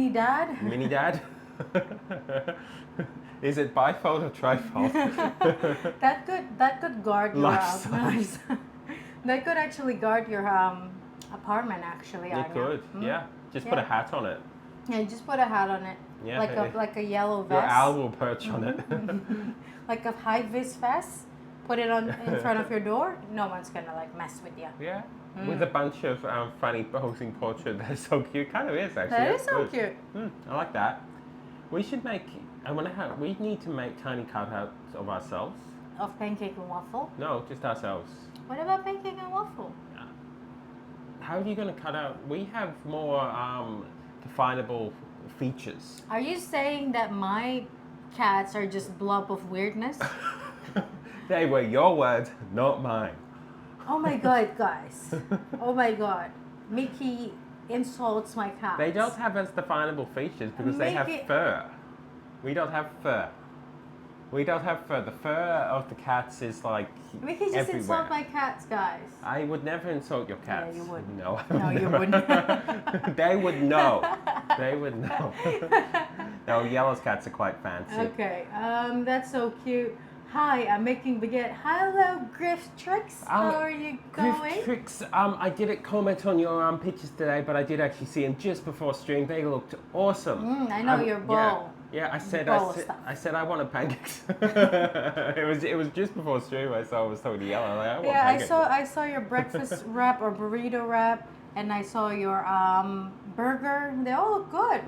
dad? mini dad? Is it bifold or trifold? that could guard your Life size. They could actually guard your apartment actually. You Anya. could, yeah. Just put a Yeah. hat on it. Yeah, you just put a hat on it. Yeah. Like a yellow vest. Your owl will perch on it. Like a high vis vest. Put it on in front of your door. No one's gonna like mess with you. Yeah. With a bunch of funny posing portrait. That's so cute. Kind of is actually. That That's is so good. cute. I like that. We should make. We need to make tiny cutouts of ourselves. Of pancake and waffle. No, just ourselves. What about pancake and waffle? How are you going to cut out? We have more definable features. Are you saying that my cats are just blob of weirdness? They were your words, not mine. Oh my god, guys. Oh my god. Mickey insults my cats. They don't have as definable features because they have Mickey- fur. We don't have fur. We don't have fur. The fur of the cats is like Mickey just everywhere. insult my cats, guys. I would never insult your Yeah, cats. you would. No, I No, would you never. wouldn't. They would know. They would know. No, Yellow's cats are quite fancy. Okay, that's so cute. Hi, I'm making baguette. Hello, Griff Tricks. How are you going? Griff Tricks, I didn't comment on your pictures today, but I did actually see them just before stream. They looked awesome. I know your bowl. Yeah, I said bowl of stuff. I said I wanted pancakes. it was just before stream. I was talking to Yellow. Like, I want Yeah, pancakes. I saw your breakfast wrap or burrito wrap, and I saw your burger. They all look good.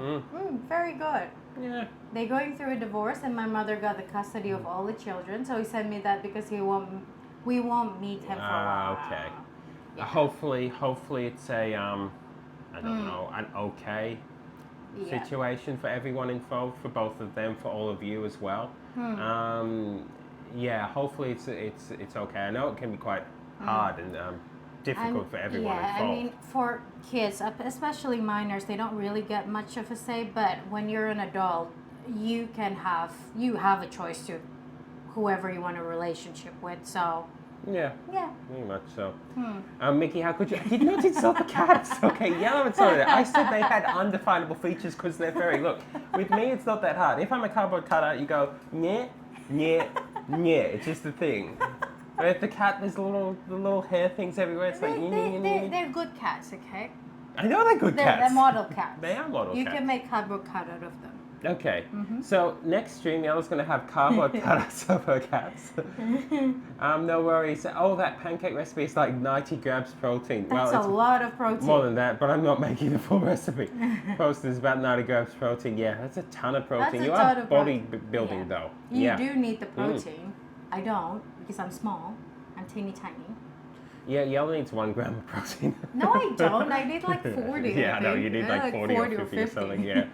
Very good. Yeah. They're going through a divorce, and my mother got the custody of all the children. So he sent me that because we won't meet him for a while. Okay. Yeah. Hopefully it's a I don't know, an okay Yeah. situation for everyone involved, for both of them, for all of you as well. Yeah, hopefully it's okay. I know it can be quite hard and difficult for everyone Yeah, involved. I mean, for kids, especially minors, they don't really get much of a say. But when you're an adult, you have a choice to whoever you want a relationship with. So Yeah, yeah. very much so. Mickey, how could you? Did not insult the cats. Okay, Yellow insulted it. I said they had undefinable features because they're furry. Look, with me, it's not that hard. If I'm a cardboard cutout, you go, nyeh, nyeh, nyeh. It's just a thing. But if the cat, there's the little hair things everywhere. It's like, nyeh, nyeh, nyeh. They're good cats, okay? I know they're good They're cats. model cats. They are model You cats. can make cardboard cutout of them. Okay, so next stream, Yellow's going to have cardboard cutouts of her cats. No worries. Oh, that pancake recipe is like 90 grams protein. That's well, a it's lot of protein. more than that, but I'm not making the full recipe. Posted is about 90 grams protein. Yeah, that's a ton of protein. That's a You ton are of bodybuilding Yeah. though. You Yeah. do need the protein. I don't because I'm small. I'm teeny tiny. Yeah, Yellow needs 1 gram of protein. No, I don't. I need like 40. Yeah, I no, think. you need Yeah, like 40 or 50 or something, yeah.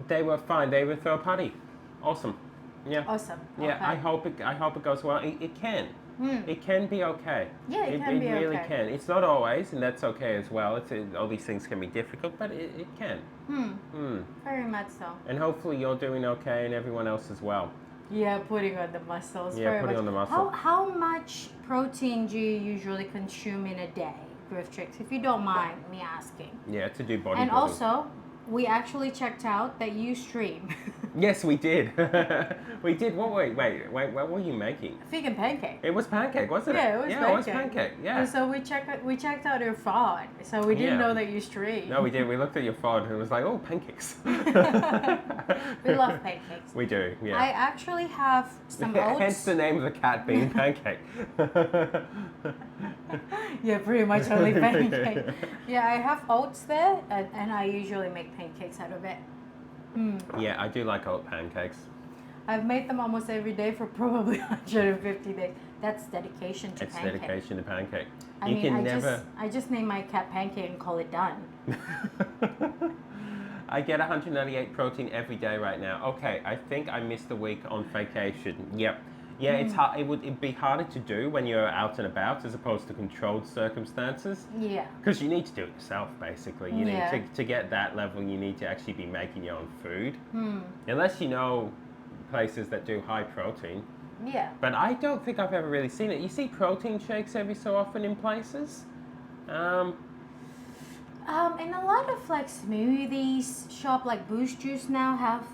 They were fine. They were throw a party. Awesome. Yeah. Awesome. Yeah, Okay. I hope it goes well. It can. It can be okay. Yeah, it can be It really okay. can. It's not always, and that's okay as well. All these things can be difficult, but it can. Very much so. And hopefully you're doing okay, and everyone else as well. Yeah, putting on the muscles. Yeah, very putting much. on the muscle. How much protein do you usually consume in a day, Griff Tricks? If you don't mind me asking. Yeah, to do bodybuilding. And also, we actually checked out that you stream Yes, we did. We did. Wait, what were you making? vegan pancake. It was pancake, wasn't it? Yeah, it was Yeah, it was pancake. pancake. Yeah. And so we checked out your phone, so we didn't Yeah. know that you stream. No, we did. We looked at your phone and it was like, oh, pancakes. We love pancakes. We do, yeah. I actually have some Hence oats. the name of the cat being Pancake. Yeah, pretty much only pancake. Yeah, I have oats there, and I usually make pancakes out of it. Yeah, I do like oat pancakes. I've made them almost every day for probably 150 days. That's dedication to It's pancake. dedication to pancake. I You mean, can never. I just name my cat Pancake and call it done. I get 198 protein every day right now. Okay, I think I missed a week on vacation. Yep. Yeah, it's hard. It'd be harder to do when you're out and about as opposed to controlled circumstances. Yeah. Because you need to do it yourself, basically. You Yeah. need to get that level. You need to actually be making your own food, unless you know places that do high protein. Yeah. But I don't think I've ever really seen it. You see protein shakes every so often in places. And a lot of like smoothies shop like Boost Juice now have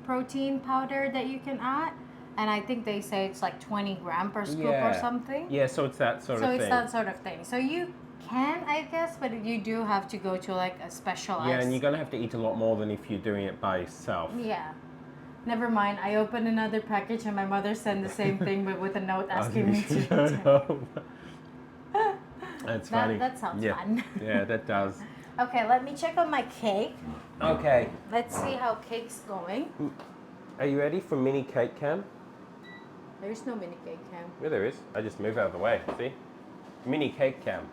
protein powder that you can add. and I think they say it's like 20 gram per scoop or Yeah. something. Yeah, so it's that sort So of it's thing. that sort of thing. So you can, I guess, but you do have to go to like a specialized. Yeah, and you're gonna have to eat a lot more than if you're doing it by yourself. Yeah. Never mind. I opened another package and my mother sent the same thing, but with a note asking me to. That's funny. That sounds yeah. fun. Yeah, that does. Okay, let me check on my cake. Okay. Let's see how cake's going. Are you ready for mini cake cam? There's no mini cake cam. Yeah, there is. I just move out of the way. See? Mini cake cam.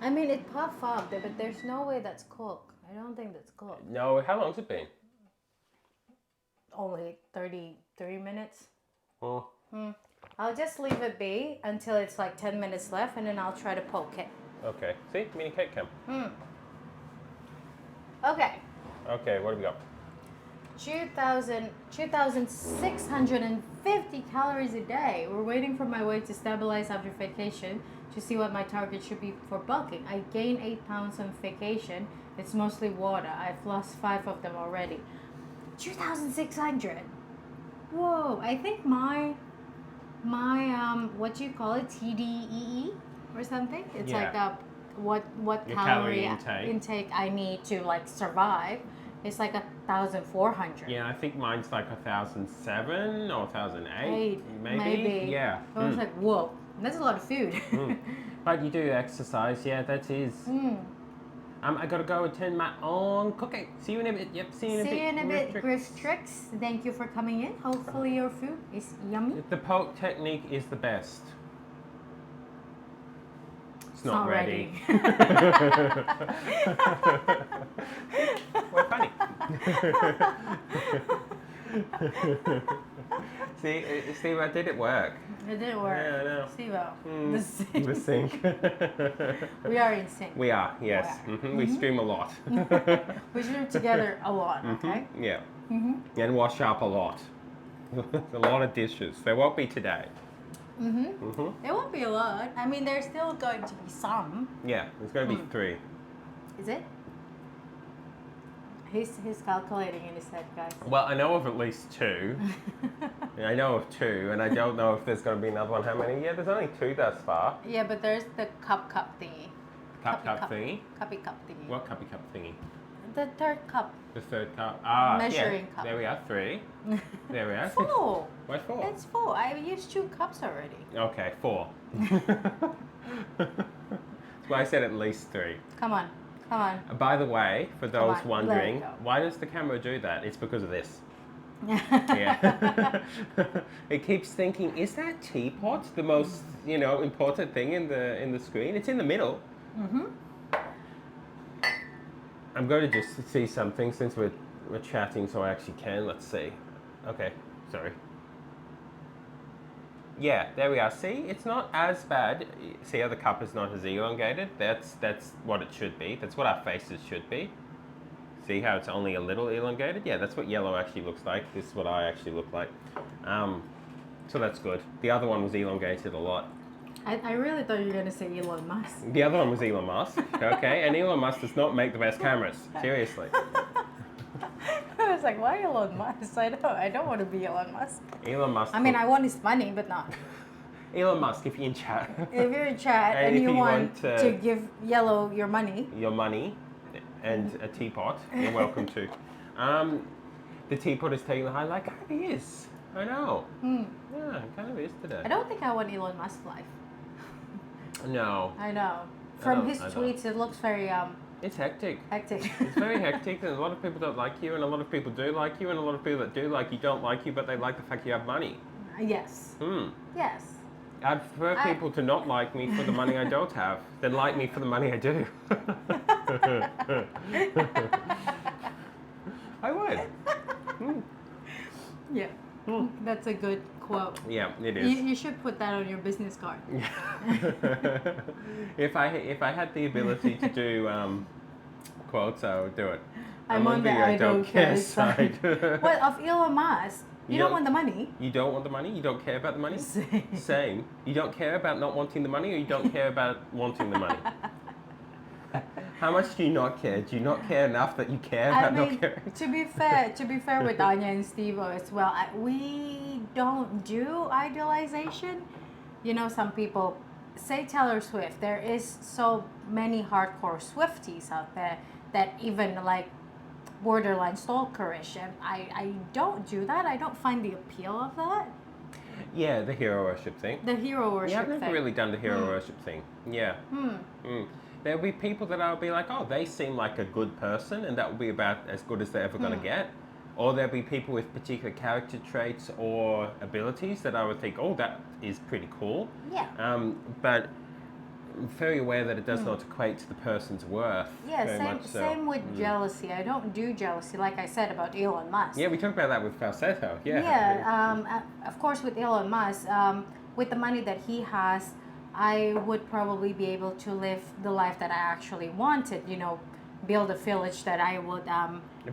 I mean, it puffed up, but there's no way that's cooked. I don't think that's cooked. No, how long's it been? Only 33 minutes. Oh. I'll just leave it be until it's like 10 minutes left, and then I'll try to poke it. Okay. See? Mini cake cam. Okay. Okay, what have we got? 2,650 calories a day. We're waiting for my weight to stabilize after vacation to see what my target should be for bulking. I gained 8 pounds on vacation. It's mostly water. I've lost 5 of them already. 2,600. Whoa! I think my what do you call it? TDEE or something? It's Yeah. like what Your calorie calorie intake. I need to like survive. It's like 1,400. Yeah, I think mine's like 1,007 or 1,008. Maybe. Yeah. I was like, whoa, that's a lot of food. But you do exercise, yeah, that is. I gotta go attend my own cooking. See you in a bit. Yep, see you in a bit. See you in a bit, Restricts. Gristrix. Thank you for coming in. Hopefully your food is yummy. The poke technique is the best. It's not ready. We're funny. See, Steve, I did it work. It didn't work. Yeah, I know. Steve-O. The sync. We are in sync. We are, yes. We stream a lot. We stream together a lot, okay? Yeah. And wash up a lot. A lot of dishes. There won't be today. There won't be a lot. I mean, there's still going to be some. Yeah, there's going to be 3. Is it? He's calculating in his head, guys. Well, I know of at least 2. I know of 2, and I don't know if there's going to be another one. How many? Yeah, there's only 2 thus far. Yeah, but there's the cup thingy. Cup thingy? Cuppy cup thingy. What cup thingy? The third cup. The third cup. Measuring yeah. cup. There we are, 3. There we are. 4. Why 4? It's 4. I used 2 cups already. Okay, 4. That's why I said at least 3. Come on. By the way, for those on, wondering, let it go. why does the camera do that? It's because of this. Yeah. It keeps thinking, is that teapot the most, important thing in the screen? It's in the middle. I'm going to just see something since we're chatting, so I actually can. Let's see. Okay, sorry. Yeah, there we are. See, it's not as bad. See how the cup is not as elongated? That's what it should be. That's what our faces should be. See how it's only a little elongated? Yeah, that's what yellow actually looks like. This is what I actually look like. So that's good. The other one was elongated a lot. I really thought you were going to say Elon Musk. The other one was Elon Musk, okay? And Elon Musk does not make the best cameras. Seriously. I was like, why Elon Musk? I don't want to be Elon Musk. Elon Musk. I mean, I want his money, but not. Elon Musk, if you're in chat. If you're in chat And and if you you want want, to give Yellow your money. Your money and a teapot, you're welcome to. The teapot is taking the high, like it is. I know. Yeah, it kind of is today. I don't think I want Elon Musk's life. No. I know. From his I don't. tweets, it looks very It's hectic. hectic. It's very hectic, and a lot of people don't like you, and a lot of people do like you, and a lot of people that do like you don't like you, but they like the fact you have money. Yes. Yes. I'd prefer people to not like me for the money I don't have than like me for the money I do. I would. Yeah. That's a good quote. Yeah, it is. You should put that on your business card. If I had the ability to do quotes, I would do it. I'm on the I don't care side. Well, of Elon Musk, you don't want the money. You don't want the money? You don't care about the money? Same. Same. You don't care about not wanting the money, or you don't care about wanting the money? How much do you not care? Do you not care enough that you care I about mean, not caring? to be fair with Anya and Steve as well, we don't do idealization. You know, some people say Taylor Swift. There is so many hardcore Swifties out there that even like borderline stalkerish, and I don't do that. I don't find the appeal of that. Yeah, the hero worship thing. The hero worship Yeah, I've never thing. really done the hero worship thing. Yeah. There'll be people that I'll be like, oh, they seem like a good person, and that will be about as good as they're ever going to get. Or there'll be people with particular character traits or abilities that I would think, oh, that is pretty cool. Yeah. But I'm very aware that it does not equate to the person's worth. Yeah, very same much so. same with jealousy. I don't do jealousy, like I said about Elon Musk. Yeah, we talked about that with Falsetto. Yeah. Yeah, of course, with Elon Musk, with the money that he has, I would probably be able to live the life that I actually wanted. You know, build a village that I would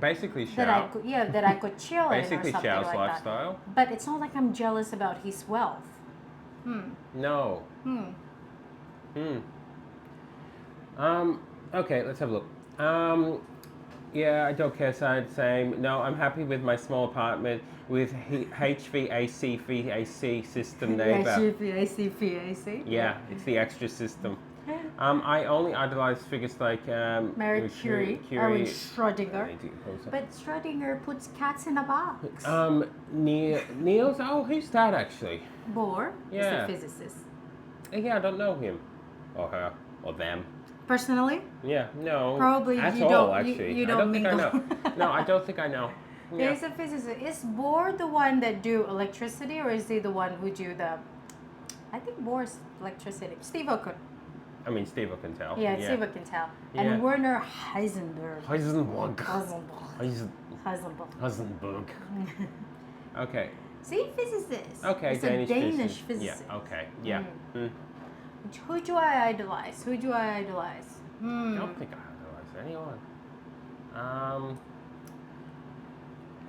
Basically, that I Shao. could that I could chill in or Basically, something Shao's like lifestyle. that. But it's not like I'm jealous about his wealth. No. Okay, let's have a look. Yeah, I don't care, same. No, I'm happy with my small apartment with HVAC VAC system neighbor. HVAC. Yeah, it's the extra system. I only idolize figures like Marie Curie, Erwin Schrödinger. But Schrödinger puts cats in a box. Niels, oh, who's that actually? Bohr Yeah. is a physicist. Yeah, I don't know him. Or her. Or them. Personally? Yeah, no. Probably at you all, don't- actually. you I don't don't think I know. mingle. No, I don't think I know. Yeah. He's a physicist. Is Bohr the one that do electricity, or is he the one who do the? I think Bohr's electricity. Steve could. I mean, Steve can tell. Yeah, Steve can tell. Yeah. And Werner Heisenberg. Heisenberg. Heisenberg. Heisenberg. Heisenberg. Okay. See, physicist. Okay, It's a Danish physicist. physicist. Yeah, okay. Yeah. Who do I idolize? Who do I idolize? I don't think I idolize anyone.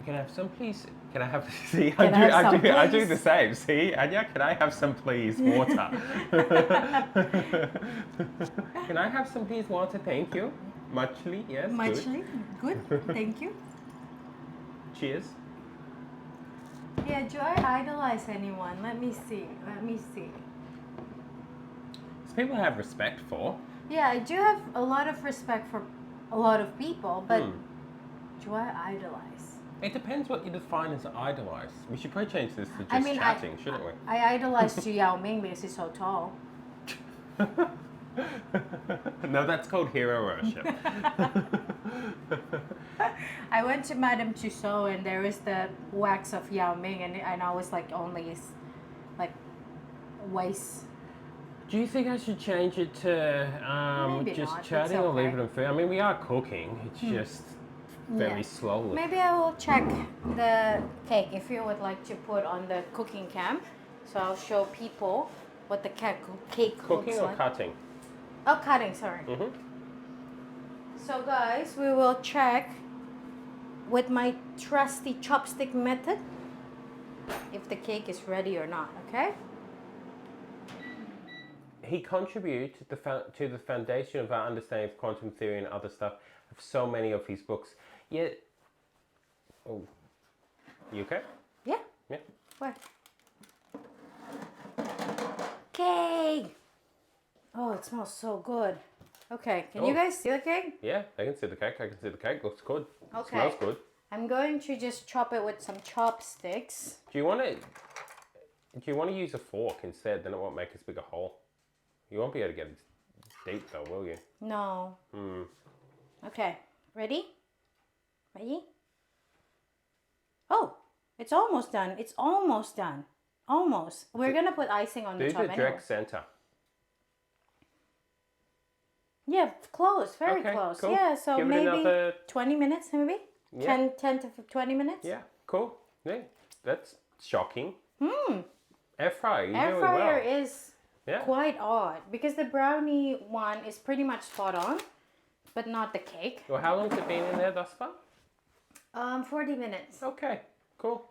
Can I have some, please? Can I have? See, Can I have some, I do please? the same. See, Anya, can I have some, please? Water. Can I have some, please? Water, thank you. Muchly, yes. Muchly. Good. Thank you. Good. Cheers. Yeah, do I idolize anyone? Let me see. It's people I have respect for. Yeah, I do have a lot of respect for a lot of people, but do I idolize? It depends what you define as idolize. We should probably change this to just I mean, chatting, shouldn't we? I idolize Xu Yao Ming because he's so tall. No, that's called hero worship. I went to Madame Tussauds and there is the wax of Yao Ming, and I was like only his like waist. Do you think I should change it to Maybe just not, it's chatting or leave okay. it on food? I mean, we are cooking. It's just very Yeah. slowly. Maybe I will check the cake if you would like to put on the cooking cam. So I'll show people what the cake Cooking looks or like. cutting? Oh, cutting, sorry. Mm-hmm. So guys, we will check with my trusty chopstick method if the cake is ready or not, okay? He contributed to the foundation of our understanding of quantum theory and other stuff of so many of his books. Yet, oh, you okay? Yeah. Yeah. What? Cake! Oh, it smells so good. Okay, can you Oh. guys see the cake? Yeah, I can see the cake. I can see the cake. Looks good. Okay. Smells good. I'm going to just chop it with some chopsticks. Do you want to use a fork instead? Then it won't make as big a hole. You won't be able to get it deep though, will you? No. Okay, ready? Ready? Oh, it's almost done. It's almost done. Almost. We're gonna put icing on the Do top the anyway. direct center. Yeah, close. Very Okay, close. cool. Yeah, so Give it maybe another- 20 minutes, maybe? Yeah. 10 to 20 minutes? Yeah, cool. Yeah, that's shocking. Air fryer, you're Air doing fryer well. is Yeah. quite odd because the brownie one is pretty much spot on, but not the cake. Well, how long's it been in there thus far? 40 minutes. Okay, cool.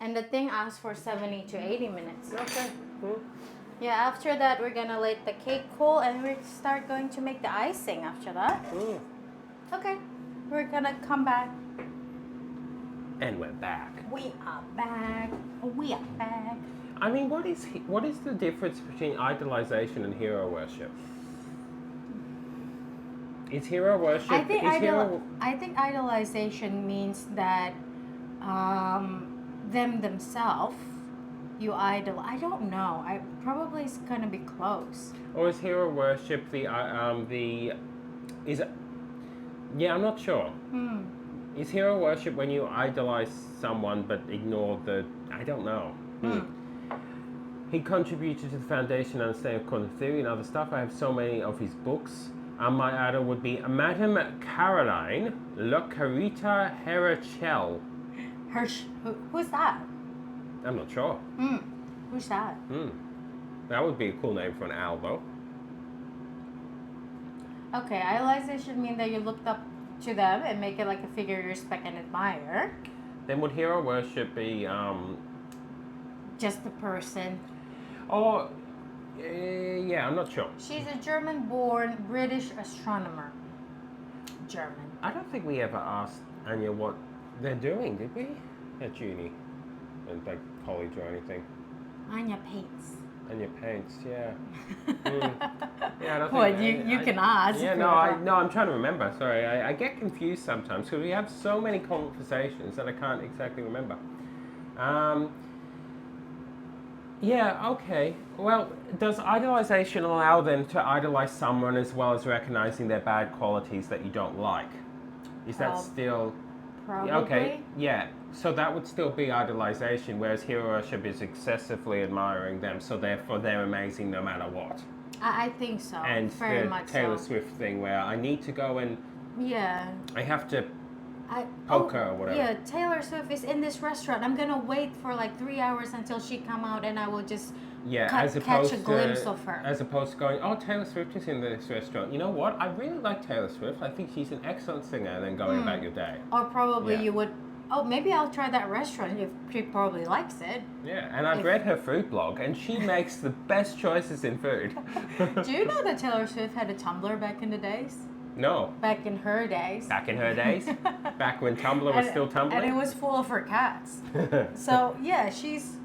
And the thing asks for 70 to 80 minutes. Okay. Yeah, after that, we're gonna let the cake cool and we start going to make the icing after that. Okay, we're gonna come back. And we're back. We are back. We are back. I mean, what is the difference between idolization and hero worship? Is hero worship? I think hero... I think idolization means that them themselves you idol. I don't know. I probably it's gonna be close. Or is hero worship is it? Yeah, I'm not sure. Is hero worship when you idolize someone but ignore the? I don't know. He contributed to the foundation and understanding of quantum theory and other stuff. I have so many of his books. My idol would be Madame Caroline Le Carita Herachel. Who's that? I'm not sure. Who's that? That would be a cool name for an owl, though. Okay, idolization means that you looked up to them and make it like a figure you respect and admire. Then would hero worship be just the person? Oh, yeah, I'm not sure. She's a German-born British astronomer. German. I don't think we ever asked Anya what they're doing, did we? At uni, and like college or anything. Anya paints. Anya paints, yeah. Yeah, I don't What think you can ask. Yeah, I'm trying to remember. Sorry, I get confused sometimes because we have so many conversations that I can't exactly remember. Yeah, okay. Well, does idolization allow them to idolize someone as well as recognizing their bad qualities that you don't like? Is that still... Probably. Okay, yeah. So that would still be idolization, whereas hero worship is excessively admiring them, so therefore they're amazing no matter what. I think so. And very the much Taylor so. Swift thing where I need to go and... Yeah. I have to poke her or whatever. Yeah, Taylor Swift is in this restaurant. I'm gonna wait for like 3 hours until she come out and I will just catch a glimpse of her. As opposed to going, oh, Taylor Swift is in this restaurant. You know what? I really like Taylor Swift. I think she's an excellent singer, and then going about your day. Or probably you would, oh, maybe I'll try that restaurant if she probably likes it. Yeah, and I've read her food blog, and she makes the best choices in food. Do you know that Taylor Swift had a Tumblr back in the days? No. Back in her days. Back in her days? Back when Tumblr was still Tumblr? And it was full of her cats. So, yeah, she's...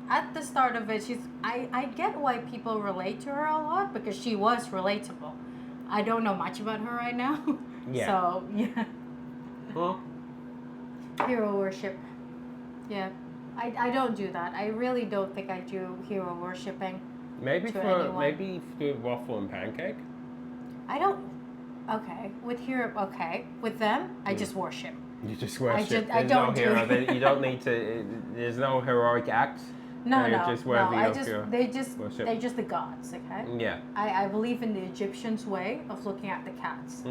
At the start of it, I get why people relate to her a lot because she was relatable. I don't know much about her right now. Yeah. So, yeah. Well, Hero worship. Yeah. I don't do that. I really don't think I do hero worshipping. maybe anyone. for waffle and pancake. I don't... Okay. With hero... Okay. With them, I just worship. You just worship. I There's don't no do hero. it. You don't need to. There's no heroic acts. No, You're no, just worthy no. of your worship. They're just the gods, okay? Yeah. I believe in the Egyptians' way of looking at the cats.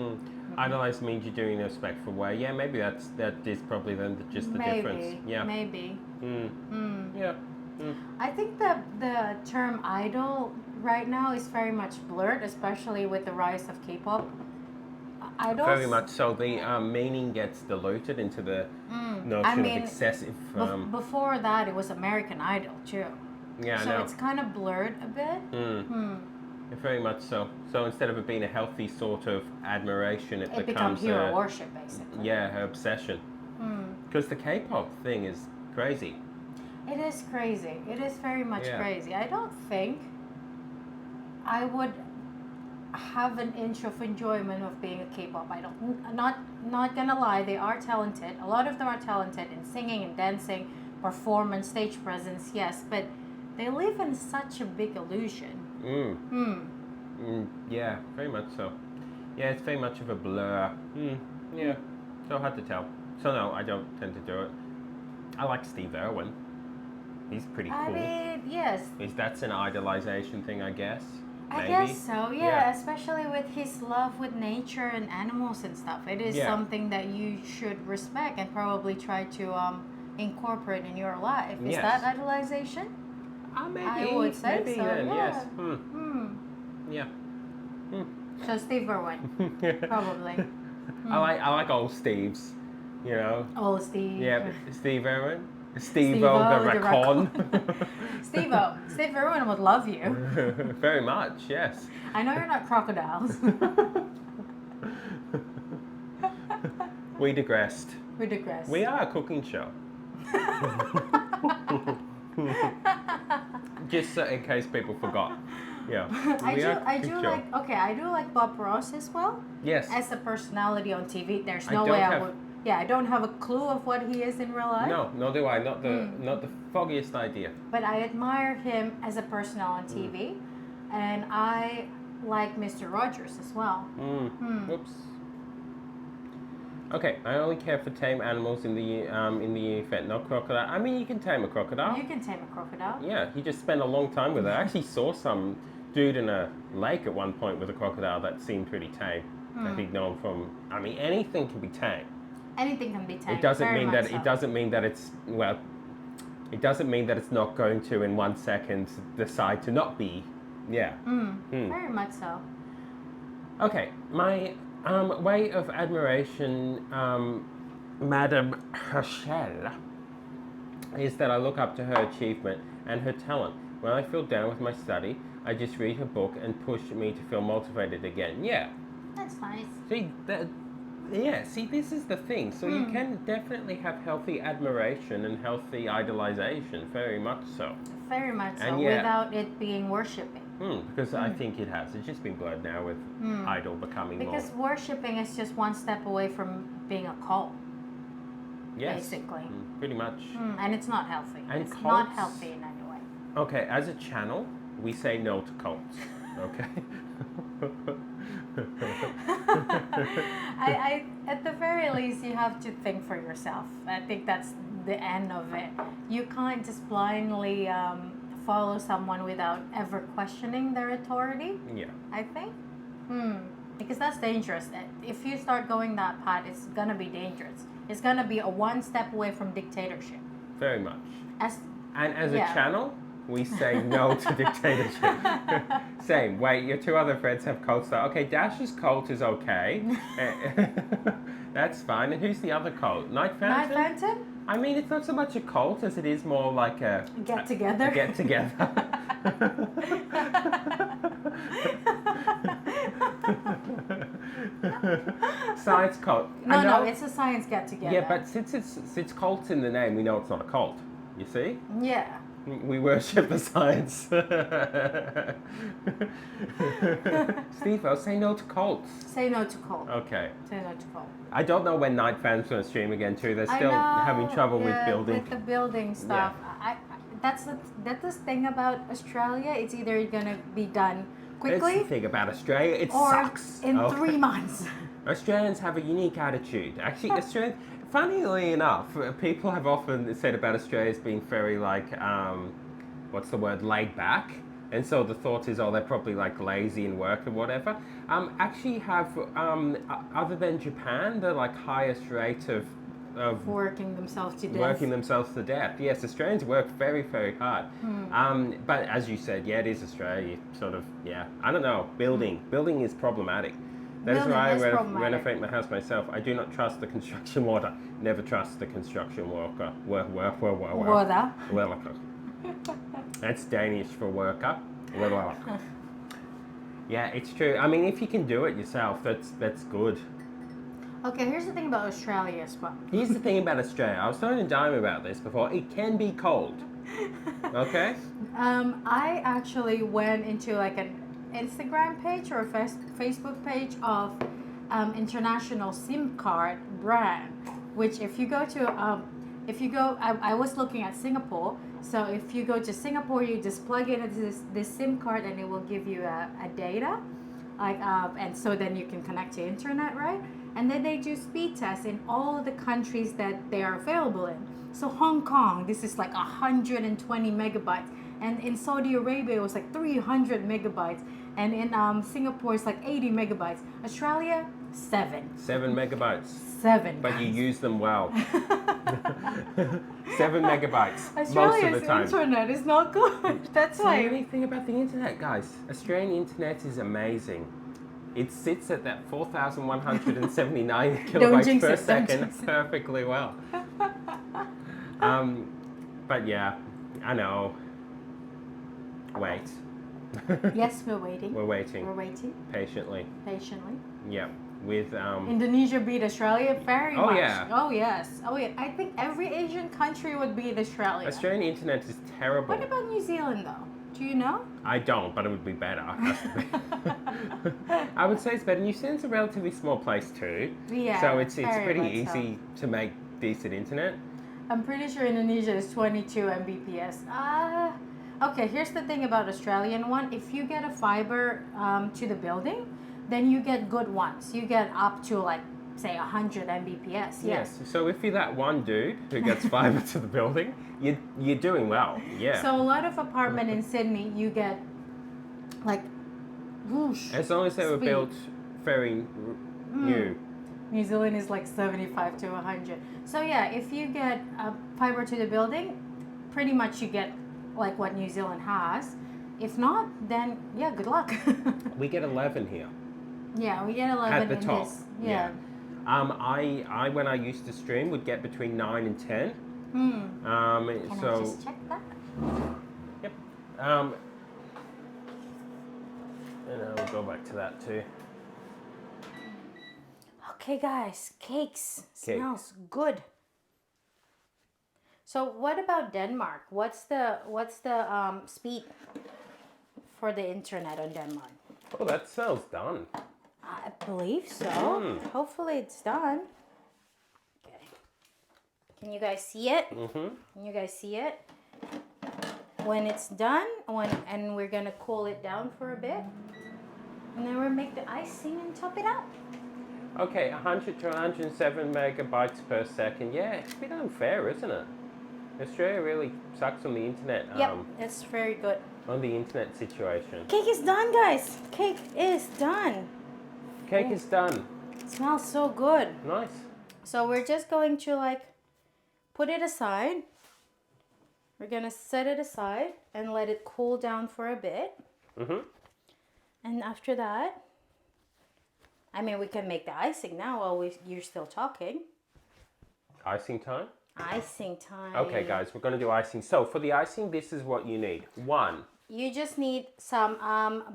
Idolize means you're doing in a respectful way. Yeah, maybe that is probably then just the difference. Yeah. Maybe. Yeah. I think that the term idol right now is very much blurred, especially with the rise of K-pop. Idols. Very much so. The meaning gets diluted into the notion of excessive. Before that, it was American Idol too. Yeah, so it's kind of blurred a bit. Very much so. So instead of it being a healthy sort of admiration, it becomes hero worship, basically. Yeah, obsession. Because the K-pop thing is crazy. It is crazy. It is very much crazy. I don't think I would have an inch of enjoyment of being a K-pop idol. Not gonna lie, they are talented. A lot of them are talented in singing and dancing, performance, stage presence, yes, but they live in such a big illusion. Yeah, very much so. Yeah, it's very much of a blur. Yeah, so hard to tell. So no, I don't tend to do it. I like Steve Irwin. He's pretty cool. I mean, yes. That's an idolization thing, I guess. I guess so, yeah, especially with his love with nature and animals and stuff. It is something that you should respect and probably try to incorporate in your life. Is that idolization? Maybe. I would say maybe so, then, yeah. Yes. Yeah. So Steve Irwin, probably. I like old Steves, you know. Old Steve. Yeah, Steve Irwin. Steve-O the raccoon. Steve-O. Steve Irwin would love you. Very much, yes. I know you're not crocodiles. We digressed. We digress. We are a cooking show. Just so, in case people forgot. Yeah. I We are a I cooking do show. like, okay, I do like Bob Ross as well. Yes. As a personality on TV, there's I no don't way I have- would. Yeah, I don't have a clue of what he is in real life. No, nor do I. Not the foggiest idea. But I admire him as a person on TV, and I like Mr. Rogers as well. Whoops. Okay, I only care for tame animals in the event, not crocodile. I mean, you can tame a crocodile. You can tame a crocodile. Yeah, you just spend a long time with it. I actually saw some dude in a lake at one point with a crocodile that seemed pretty tame. I think known from. I mean, anything can be tame. Anything can be tamed. It doesn't very mean much that so. it doesn't mean that it's well. It doesn't mean that it's not going to in 1 second decide to not be. Yeah. Very much so. Okay, my way of admiration, Madame Herschel, is that I look up to her achievement and her talent. When I feel down with my study, I just read her book and push me to feel motivated again. Yeah. That's nice. See, see, this is the thing. So you can definitely have healthy admiration and healthy idolization, very much so. Very much so. And yeah. Without it being worshipping. Because I think it has. It's just been blurred now with idol becoming Because more. worshipping is just one step away from being a cult, Yes. basically. Pretty much. And it's not healthy. And it's not cults- healthy in any way. Okay, as a channel, we say no to cults. Okay. I at the very least you have to think for yourself. I think that's the end of it. You can't just blindly follow someone without ever questioning their authority. Yeah. I think, because that's dangerous. If you start going that path, it's gonna be dangerous. It's gonna be a one step away from dictatorship. Very much. And as Yeah. a channel, we say no to dictatorship. Same. Wait, your two other friends have cults though. Okay, Dash's cult is okay. That's fine. And who's the other cult? Night Night Phantom? Phantom, I mean, it's not so much a cult as it is more like a get together. get together. Science cult. I know- No, it's a science get together. Yeah, but since cult's in the name, we know it's not a cult. You see? Yeah. We worship the science. Steve, I'll say no to cults. Say no to cult. Okay. Say no to cult. I don't know when Night Phantom's going to stream again too. They're I still know, having trouble with yeah, building. with the building stuff. That's the thing about Australia. It's either gonna be done That's the quickly thing about Australia. It or sucks. in Oh. 3 months. Australians have a unique attitude. Actually, Australians, funnily enough, people have often said about Australia as being very like, what's the word, laid back. And so the thought is, oh, they're probably like lazy in work or whatever. Actually have, other than Japan, the like highest rate of Working themselves to death. working themselves to death. Yes, Australians work very, very hard. But as you said, yeah, it is Australia. Sort of, yeah. I don't know. Building is problematic. That is Building why I is problematic. renovate my house myself. I do not trust the construction worker. Never trust the construction worker. Worker. Worker. That's Danish for worker. Worker. Yeah, it's true. I mean, if you can do it yourself, that's good. Okay, here's the thing about Australia as well. Here's the thing about Australia. I was talking to Dime about this before. It can be cold. Okay? I actually went into like an Instagram page or a Facebook page of international SIM card brand, which if you go to I was looking at Singapore. So if you go to Singapore, you just plug in this SIM card and it will give you a data, like and so then you can connect to internet, right? And then they do speed tests in all of the countries that they are available in. So Hong Kong, this is like 120 megabytes, and in Saudi Arabia it was like 300 megabytes, and in Singapore it's like 80 megabytes. Australia, 7. 7 megabytes. 7. But you guys. use them well. 7 megabytes most of Australia's the time. internet is not good. That's See, why. anything about the internet, guys. Australian internet is amazing. It sits at that 4,179 kilobytes jinx per it, don't second jinx it. perfectly well. But yeah, I know. Wait. Yes, we're waiting. We're waiting We're waiting patiently. patiently. Yeah, with Indonesia beat Australia very Oh, much. yeah. Oh yes. Oh yeah. I think every Asian country would beat Australia. Australian internet is terrible. What about New Zealand though? Do you know? I don't, but it would be better. Has to be. I would say it's better. New Zealand's a relatively small place too, Yeah. so it's very pretty much so. easy to make decent internet. I'm pretty sure Indonesia is 22 Mbps. Okay, here's the thing about Australian one. If you get a fiber to the building, then you get good ones. You get up to like, say, 100 Mbps. Yes. So if you're that one dude who gets fiber to the building, you're doing well. Yeah. So a lot of apartment in Sydney, you get like, whoosh. As long as they were speed. built very new. New Zealand is like 75 to 100. So yeah, if you get fiber to the building, pretty much you get like what New Zealand has. If not, then yeah, good luck. We get 11 here. Yeah, we get 11 At the in top. this. Yeah. I when I used to stream would get between 9 and 10. Can I So just check that? yep. And I'll go back to that too. Okay, guys, cakes Cake. smells good. So what about Denmark? What's the speed for the internet on Denmark? Oh, that smells done. I believe so. Hopefully it's done. Okay. Can you guys see it? Can you guys see it? When it's done, and we're gonna cool it down for a bit, and then we'll make the icing and top it up. Okay, 100 to 107 megabytes per second. Yeah, it's a bit unfair, isn't it? Australia really sucks on the internet. Yep, that's very good. On the internet situation. Cake is done, guys. Cake is done. Cake is done. It smells so good. Nice. So we're just going to like put it aside. We're gonna set it aside and let it cool down for a bit. And after that, I mean, we can make the icing now while you're still talking. Icing time? Icing time. Okay, guys, we're going to do icing. So, for the icing, this is what you need. 1. You just need some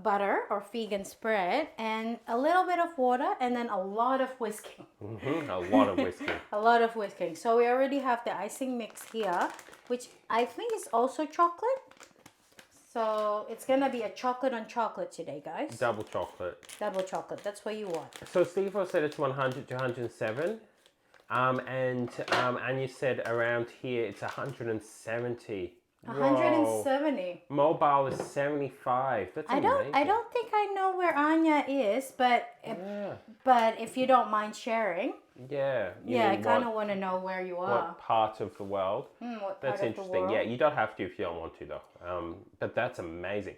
butter or vegan spread and a little bit of water and then a lot of whisking. A lot of whiskey. A lot of whisking. So we already have the icing mix here, which I think is also chocolate. So it's gonna be a chocolate on chocolate today, guys. Double chocolate. Double chocolate. That's what you want. So Steve said it's 100 to 107. And Anya said around here it's 170. 170. Whoa. Mobile is 75. That's amazing. I don't think I know where Anya is, but if you don't mind sharing. Yeah. Yeah, I kind of want to know where you are. What part of the world? What part That's of interesting. the world? Yeah, you don't have to if you don't want to though. But that's amazing.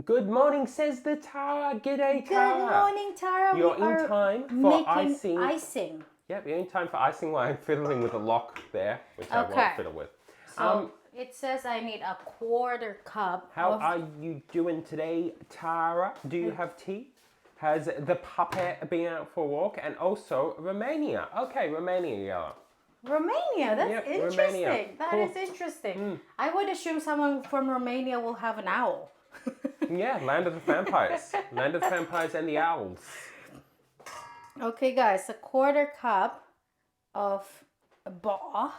Good morning, says the Tara. G'day, Tara. Good morning, Tara. You're We are in time for making icing. Yep, you're in time for icing while I'm fiddling with a lock there, which I won't fiddle with. So it says I need a quarter cup. How are you doing today, Tara? Do you have tea? Has the puppet been out for a walk? And also Romania. Okay, Romania. Romania, that's Yep, interesting. Romania. That Cool. is interesting. I would assume someone from Romania will have an owl. Yeah, land of the vampires. Land of the vampires and the owls. Okay, guys, a quarter cup of ball.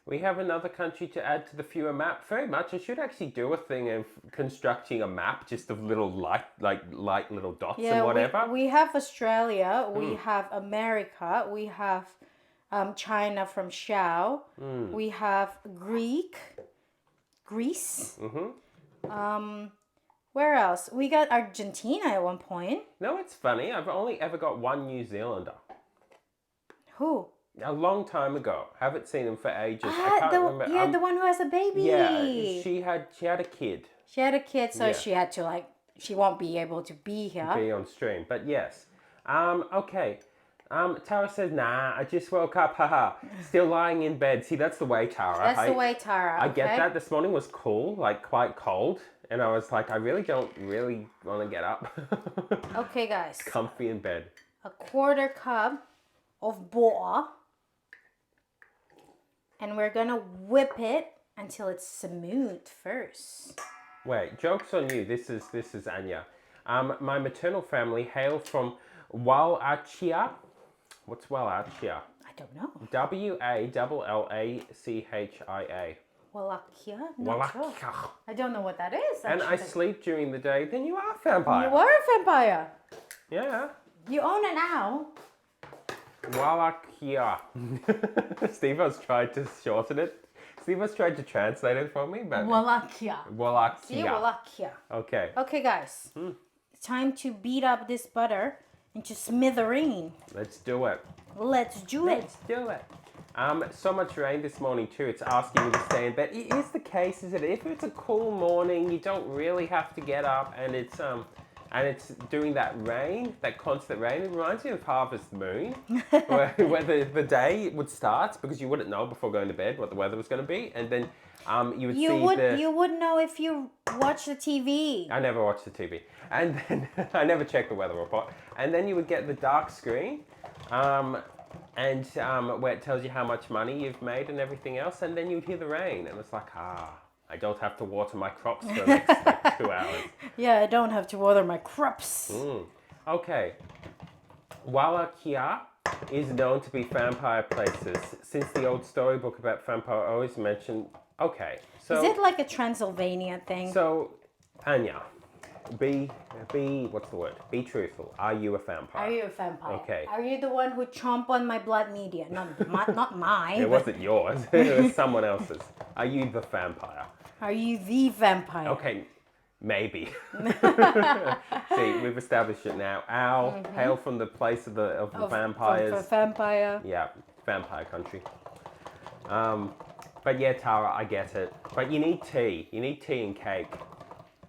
We have another country to add to the viewer map. Very much. I should actually do a thing of constructing a map just of little light little dots and whatever. We have Australia, we have America, we have China from Xiao, we have Greece. Where else? We got Argentina at one point. No, it's funny. I've only ever got one New Zealander. Who? A long time ago. Haven't seen him for ages. I can't remember. Yeah, the one who has a baby. Yeah, she had a kid. She had a kid, so Yeah. she had to she won't be able to be here. Be on stream, but yes. Okay. Tara says, nah, I just woke up, haha. Still lying in bed. See, that's the way, Tara. That's the way, Tara. I get that. This morning was cool, like quite cold. And I was like, I really don't want to get up. Okay, guys. Comfy in bed. A quarter cup of butter. And we're gonna whip it until it's smooth first. Wait, joke's on you. This is Anya. My maternal family hail from Wallachia. What's Wallachia? I don't know. Wallachia. Wallachia? Not sure. Wallachia. I don't know what that is. And I actually. sleep during the day, then you are a vampire. You are a vampire. Yeah. You own an owl. Wallachia. Steve has tried to shorten it. Steve has tried to translate it for me, but Wallachia. Wallachia. See, Wallachia. Okay. Okay, guys. It's time to beat up this butter into smithereen. Let's do it. Let's do it. Let's do it. So much rain this morning too. It's asking me to stay in bed. It is the case, is it? If it's a cool morning, you don't really have to get up, and it's doing that rain, that constant rain. It reminds me of Harvest Moon, where the day would start because you wouldn't know before going to bed what the weather was going to be, and then you would see You would know if you watch the TV. I never watched the TV, and then I never checked the weather report, and then you would get the dark screen. And where it tells you how much money you've made and everything else, and then you'd hear the rain, and it's like, I don't have to water my crops for the next 2 hours. Yeah, I don't have to water my crops. Okay. Wallachia is known to be vampire places. Since the old storybook about vampire always mentioned. Okay, so Is it like a Transylvania thing? so Anya, be what's the word? Be truthful. Are you a vampire? Are you a vampire? Okay. Are you the one who chomp on my blood media? Not mine. It but wasn't yours. It was someone else's. Are you the vampire? Are you the vampire? Okay, maybe. See, we've established it now. Owl, hail from the place of the vampires. For vampire. Yeah, vampire country. But yeah, Tara, I get it. But you need tea. You need tea and cake.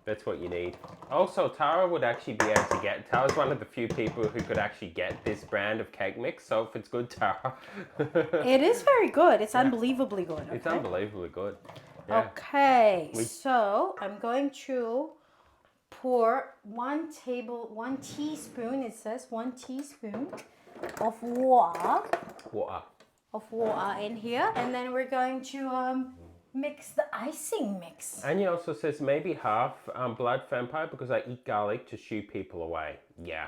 That's what you need. Also, Tara would actually be able to get. Tara's one of the few people who could actually get this brand of cake mix. So if it's good, Tara. It is very good. It's unbelievably good. It's okay? unbelievably good. Yeah. Okay, so I'm going to pour 1 teaspoon, it says 1 teaspoon of water in here. And then we're going to mix the icing mix. Anya also says maybe half blood vampire because I eat garlic to shoo people away. Yeah.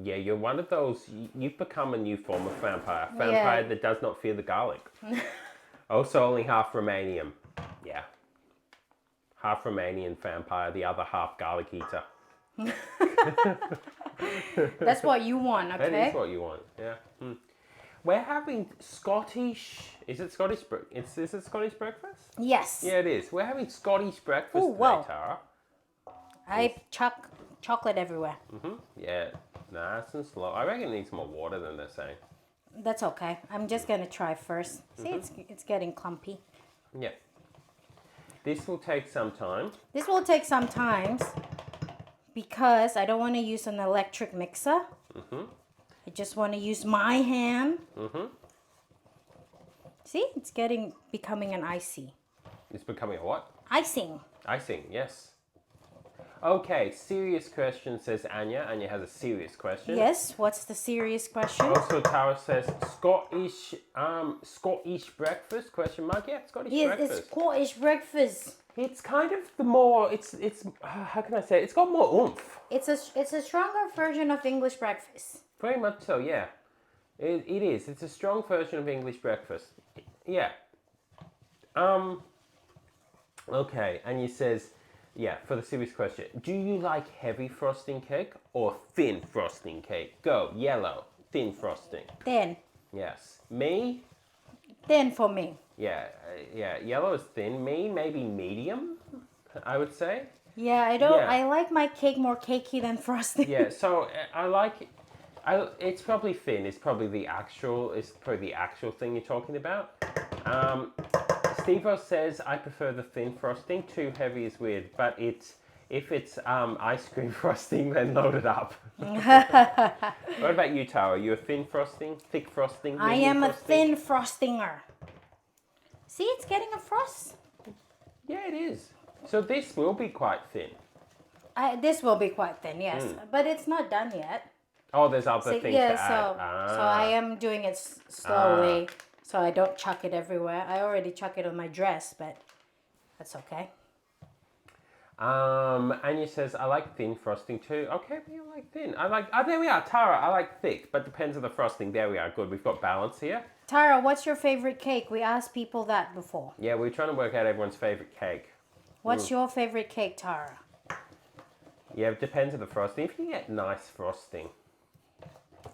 Yeah, you're one of those, you've become a new form of vampire. Vampire that does not fear the garlic. Also only half Romanian. Yeah. Half Romanian vampire, the other half garlic eater. That's what you want, okay? That is what you want, yeah. We're having Scottish, is it Scottish breakfast? Yes. Yeah, it is. We're having Scottish breakfast today, wow. Tara. I chuck chocolate everywhere. Yeah, nice and slow. I reckon it needs more water than they're saying. That's okay. I'm just gonna try first. See, it's getting clumpy. Yeah. This will take some time. This will take some time because I don't want to use an electric mixer. I just want to use my hand. See, it's becoming an icy. It's becoming a what? Icing. Icing, yes. Okay, serious question, says Anya. Anya has a serious question. Yes, what's the serious question? Also, Tara says Scottish breakfast? Question mark? Yeah, Scottish Yes, breakfast. it's Scottish breakfast. It's kind of the more. It's how can I say it? It's got more oomph. It's a stronger version of English breakfast. Very much so. Yeah, it is. It's a strong version of English breakfast. Yeah. Okay, Anya says, yeah, for the serious question, do you like heavy frosting cake or thin frosting cake? Go, yellow, thin frosting. Thin. Yes. Me? Thin for me. Yeah, yellow is thin. Me, maybe medium, I would say. Yeah, I don't. Yeah. I like my cake more cakey than frosting. Yeah, so it's probably thin. It's probably the actual thing you're talking about. Steve-O says, I prefer the thin frosting. Too heavy is weird, but if it's ice cream frosting, then load it up. What about you, Tara? Are you a thin frosting, thick frosting? I am a thin frostinger. See, it's getting a frost. Yeah, it is. So this will be quite thin. This will be quite thin, yes, but it's not done yet. Oh, there's other things to add. So I am doing it slowly. so I don't chuck it everywhere. I already chuck it on my dress, but that's okay. Anya says, I like thin frosting too. Okay, but you like thin. There we are, Tara. I like thick, but depends on the frosting. There we are. Good. We've got balance here. Tara, what's your favorite cake? We asked people that before. Yeah, we're trying to work out everyone's favorite cake. What's your favorite cake, Tara? Yeah, it depends on the frosting. If you get nice frosting.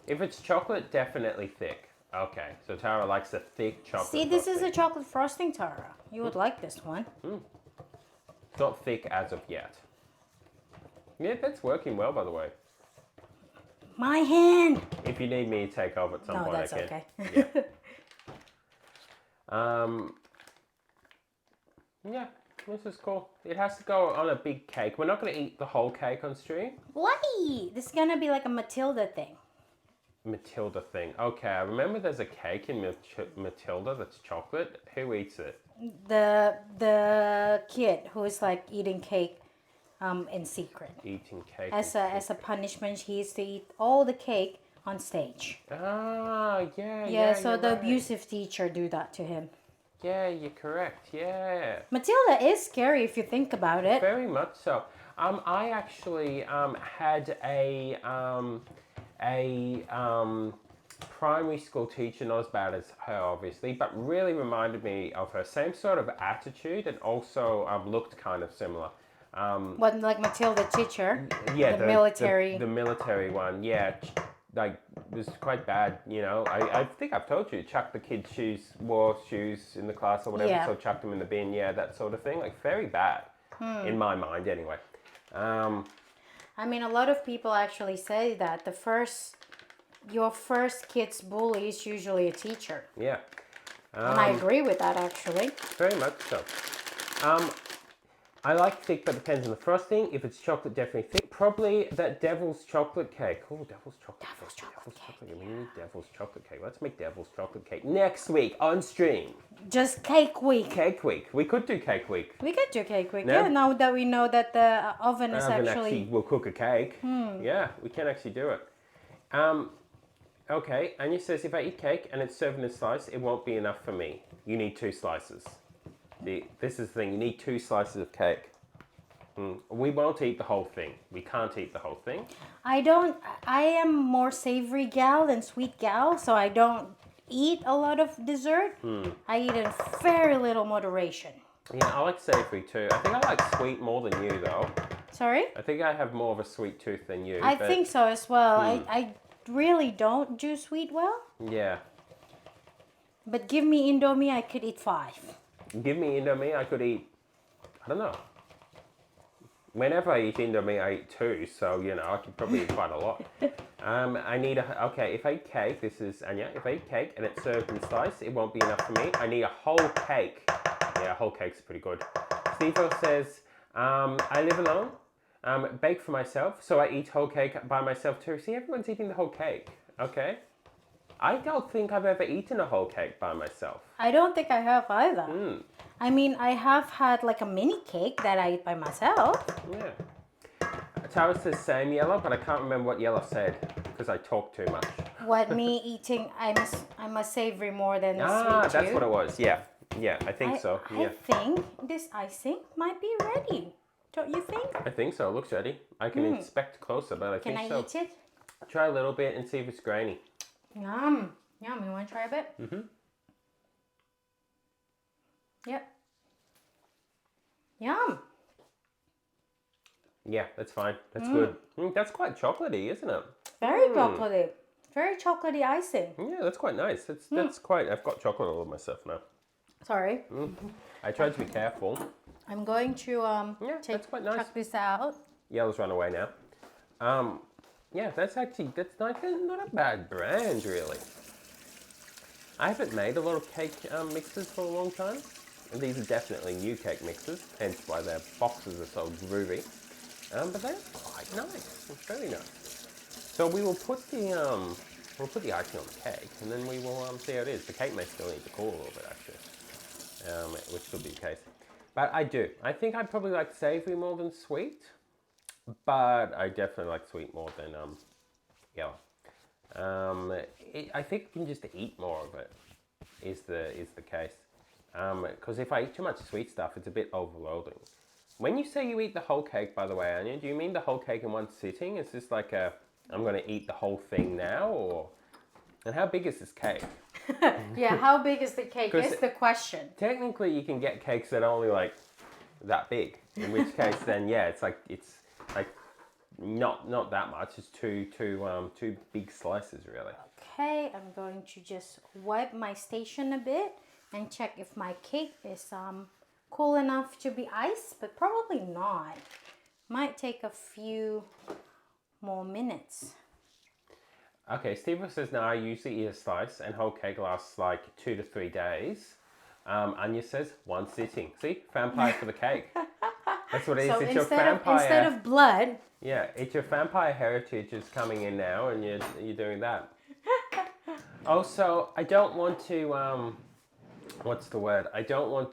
If it's chocolate, definitely thick. Okay, so Tara likes a thick chocolate See, this is frosting. a chocolate frosting, Tara. You would like this one. It's not thick as of yet. Yeah, that's working well, by the way. My hand. If you need me to take over at some No, point, that's I can. okay. Yeah, this is cool. It has to go on a big cake. We're not going to eat the whole cake on stream. Why? This is gonna be like a Matilda thing. Matilda thing. Okay, I remember there's a cake in Matilda that's chocolate. Who eats it? The kid who is like eating cake in secret. Eating cake. As a punishment, he used to eat all the cake on stage. Ah, yeah. Yeah, so you're the right. abusive teacher do that to him. Yeah, you're correct. Yeah. Matilda is scary if you think about it. Very much so. I actually had a primary school teacher, not as bad as her, obviously, but really reminded me of her. Same sort of attitude and also looked kind of similar. What, like Matilda teacher? Yeah, the military. The military one, yeah. Like, was quite bad, you know. I think I've told you, chucked the kids' shoes, wore shoes in the class or whatever, Yeah. so chucked them in the bin, yeah, that sort of thing. Like, very bad, in my mind anyway. I mean, a lot of people actually say that your first kid's bully is usually a teacher. Yeah. And I agree with that, actually. Very much so. I like thick, but depends on the frosting. If it's chocolate, definitely thick. Probably that devil's chocolate cake. Oh, devil's chocolate cake. We need devil's chocolate cake. Let's make devil's chocolate cake next week on stream. Just cake week. Cake week. We could do cake week. We could do cake week. No? Yeah, now that we know that the oven is actually... will cook a cake. Yeah, we can actually do it. Okay, Anya says, if I eat cake and it's served in a slice, it won't be enough for me. You need 2 slices. This is the thing, you need 2 slices of cake. We won't eat the whole thing. We can't eat the whole thing. I am more savory gal than sweet gal, so I don't eat a lot of dessert. I eat in very little moderation. Yeah, I like savory too. I think I like sweet more than you though. Sorry? I think I have more of a sweet tooth than you. I think so as well. I really don't do sweet well. Yeah. But give me Indomie, I could eat 5. Give me Indomie, I could eat, I don't know. Whenever I eat Indomie, I eat 2, so, you know, I could probably eat quite a lot. Okay, if I eat cake, this is Anya, if I eat cake and it's served in slice, it won't be enough for me. I need a whole cake. Yeah, a whole cake's pretty good. Steve says, I live alone, bake for myself, so I eat whole cake by myself too. See, everyone's eating the whole cake, okay? I don't think I've ever eaten a whole cake by myself. I don't think I have either. I mean, I have had like a mini cake that I eat by myself. Yeah. Tara says same yellow, but I can't remember what yellow said because I talk too much. What me eating, I'm a savory more than a sweet that's too. what it was. Yeah, yeah, I think so. Yeah, I think this icing might be ready. Don't you think? I think so. It looks ready. I can inspect closer, but I Can think I so. eat it? Try a little bit and see if it's grainy. Yum. Yum. You want to try a bit? Yep. Yum. Yeah, that's fine. That's good. That's quite chocolatey, isn't it? Very chocolatey. Very chocolatey icing. Yeah, that's quite nice. That's quite. I've got chocolate all over myself now. Sorry. I tried to be careful. I'm going to that's quite nice. chuck this out. Yellow's run away now. Yeah, that's nice. Not a bad brand, really. I haven't made a lot of cake mixes for a long time. And these are definitely new cake mixes, hence why their boxes are so groovy. But they're quite nice. It's very nice. So we will put the icing on the cake, and then we will see how it is. The cake may still need to cool a little bit, actually, which could be the case. But I think I probably like savory more than sweet, but I definitely like sweet more than yellow. I think you can just eat more of it is the case. Because if I eat too much sweet stuff, it's a bit overloading. When you say you eat the whole cake, by the way, Anya, do you mean the whole cake in one sitting? Is this like I'm going to eat the whole thing now, or? And how big is this cake? Yeah, how big is the cake? 'Cause Is the question. Technically, you can get cakes that are only like that big. In which case, then yeah, it's like not that much. It's two big slices, really. Okay, I'm going to just wipe my station a bit and check if my cake is cool enough to be iced, but probably not. Might take a few more minutes. Okay, Steve says, no, I usually eat a slice and whole cake lasts like 2 to 3 days. Anya says, one sitting. See, vampire for the cake. That's what it is. So It's your vampire. instead of blood. Yeah, it's your vampire heritage is coming in now, and you're doing that. Also, I don't want to what's the word? I don't want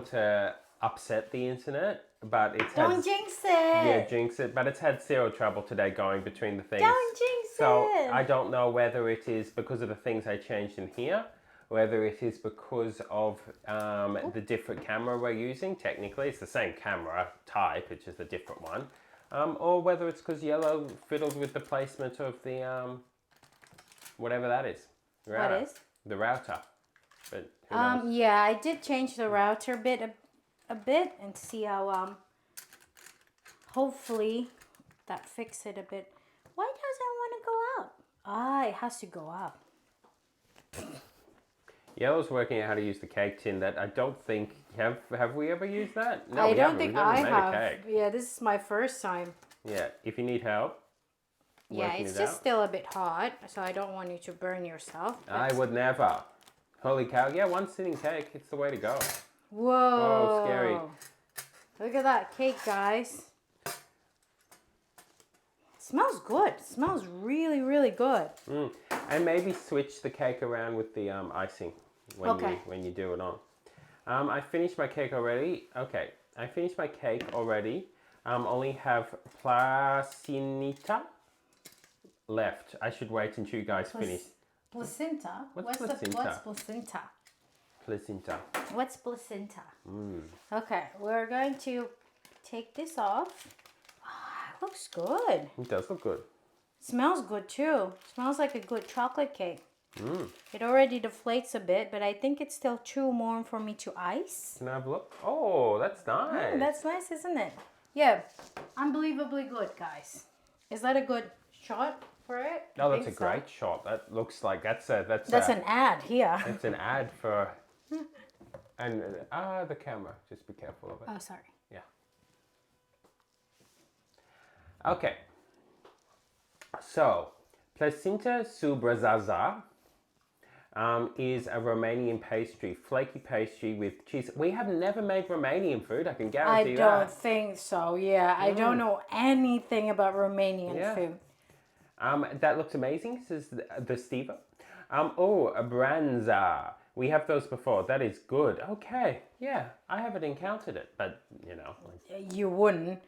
to upset the internet, but it's Don't jinx it. Yeah, jinx it. But it's had zero trouble today going between the things. Don't jinx So it. I don't know whether it is because of the things I changed in here, whether it is because of the different camera we're using. Technically, it's the same camera type, it's just a different one. Or whether it's because yellow fiddled with the placement of the whatever that is. Router. What is? The router. But who knows? Yeah, I did change the router a bit and see how hopefully that fixed it a bit. Why does it want to go up? Ah, it has to go up. Yellow's working out how to use the cake tin. That I don't think have we ever used that? No, I we don't haven't. think We've never I made have. a cake. Yeah, this is my first time. Yeah, if you need help. Yeah, working it's it just out. still a bit hot, so I don't want you to burn yourself. I would never. Holy cow! Yeah, one sitting cake. It's the way to go. Whoa! Oh, scary. Look at that cake, guys. It smells good. It smells really, really good. And maybe switch the cake around with the icing when you do it on. I finished my cake already. Okay, I finished my cake already. Only have placinita left. I should wait until you guys finish. Placenta? What's what's placenta? placenta? Placenta. What's placenta? Okay, we're going to take this off. Ah, it looks good. It does look good. Smells good too. Smells like a good chocolate cake. It already deflates a bit, but I think it's still too warm for me to ice. Can I have a look? Oh, that's nice. That's nice, isn't it? Yeah, unbelievably good, guys. Is that a good shot for it? Oh, I that's a think so. great shot. That looks like that's That's an ad here. It's an ad for and the camera. Just be careful of it. Oh, sorry. Yeah. Okay. So, placenta subrazaza is a Romanian pastry, flaky pastry with cheese. We have never made Romanian food, I can I guarantee don't that. think so. Yeah, I don't know anything about Romanian Yeah. food. That looks amazing, says the Steva. A branza. We have those before. That is good. Okay, yeah, I haven't encountered it, but you know. You wouldn't.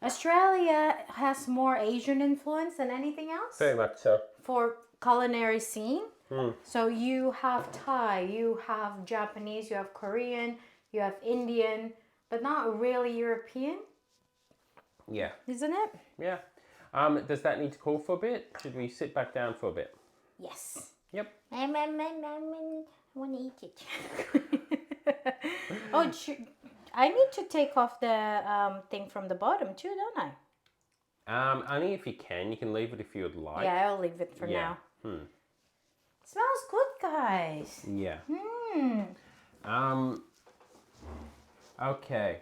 Australia has more Asian influence than anything else Very much so. for culinary scene. So you have Thai, you have Japanese, you have Korean, you have Indian, but not really European, Yeah, isn't it? yeah. Does that need to cool for a bit? Should we sit back down for a bit? Yes. Yep. I want to eat it. Oh, I need to take off the thing from the bottom too, don't I? Only if you can. You can leave it if you would like. Yeah, I'll leave it for Yeah. now. Smells good, guys. Yeah. Hmm. Okay.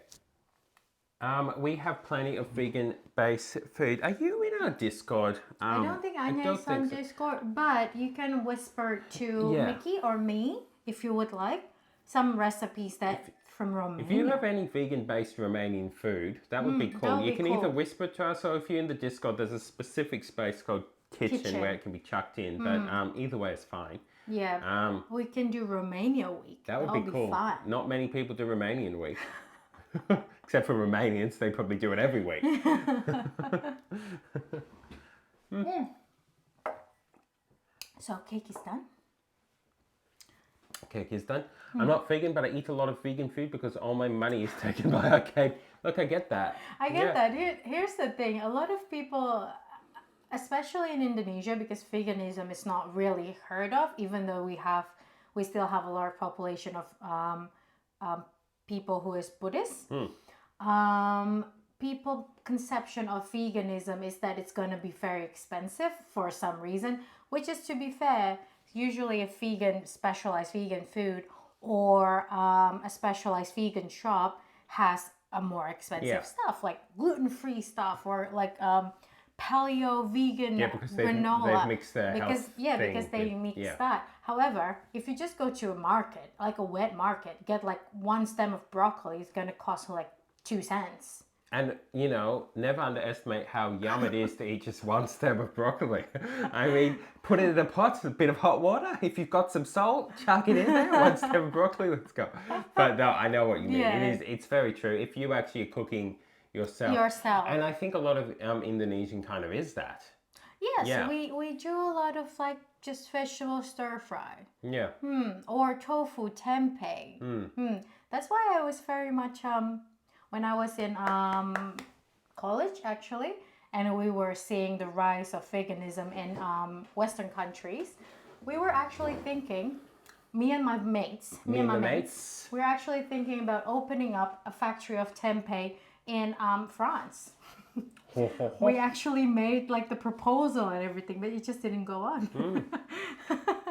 We have plenty of vegan-based food. Are you in our Discord? I don't think Anya is on Discord, but you can whisper to Yeah. Mickey or me if you would like some recipes that from Romania. If you have any vegan-based Romanian food, that would be cool. that would You be can either cool. whisper to us, or if you're in the Discord, there's a specific space called kitchen where it can be chucked in. But either way is fine. Yeah, we can do Romania week. That would That'll be cool. Fun. Not many people do Romanian week. Except for Romanians, they probably do it every week. So cake is done. Cake is done. I'm not vegan, but I eat a lot of vegan food because all my money is taken by our cake. Look, I get that. I get that. Here's the thing. A lot of people, especially in Indonesia, because veganism is not really heard of, even though we still have a large population of people who is Buddhist. People conception of veganism is that it's going to be very expensive for some reason, which is, to be fair, usually a specialized vegan food or a specialized vegan shop has a more expensive stuff, like gluten-free stuff or like paleo vegan because granola. they've mixed their because they mix that. However, if you just go to a market, like a wet market, get like one stem of broccoli, it's going to cost like 2 cents. And, you know, never underestimate how yum it is to eat just one stem of broccoli. I mean, put it in a pot, a bit of hot water. If you've got some salt, chuck it in there. One stem of broccoli, let's go. But no, I know what you mean. Yeah. It's very true. If you actually are cooking yourself. And I think a lot of Indonesian kind of is that. Yes, Yeah. we do a lot of like just vegetable stir fry. Yeah. Or tofu tempeh. That's why I was very much when I was in college actually, and we were seeing the rise of veganism in Western countries, we were actually thinking, me and my mates, we're actually thinking about opening up a factory of tempeh in France. We actually made like the proposal and everything, but it just didn't go on.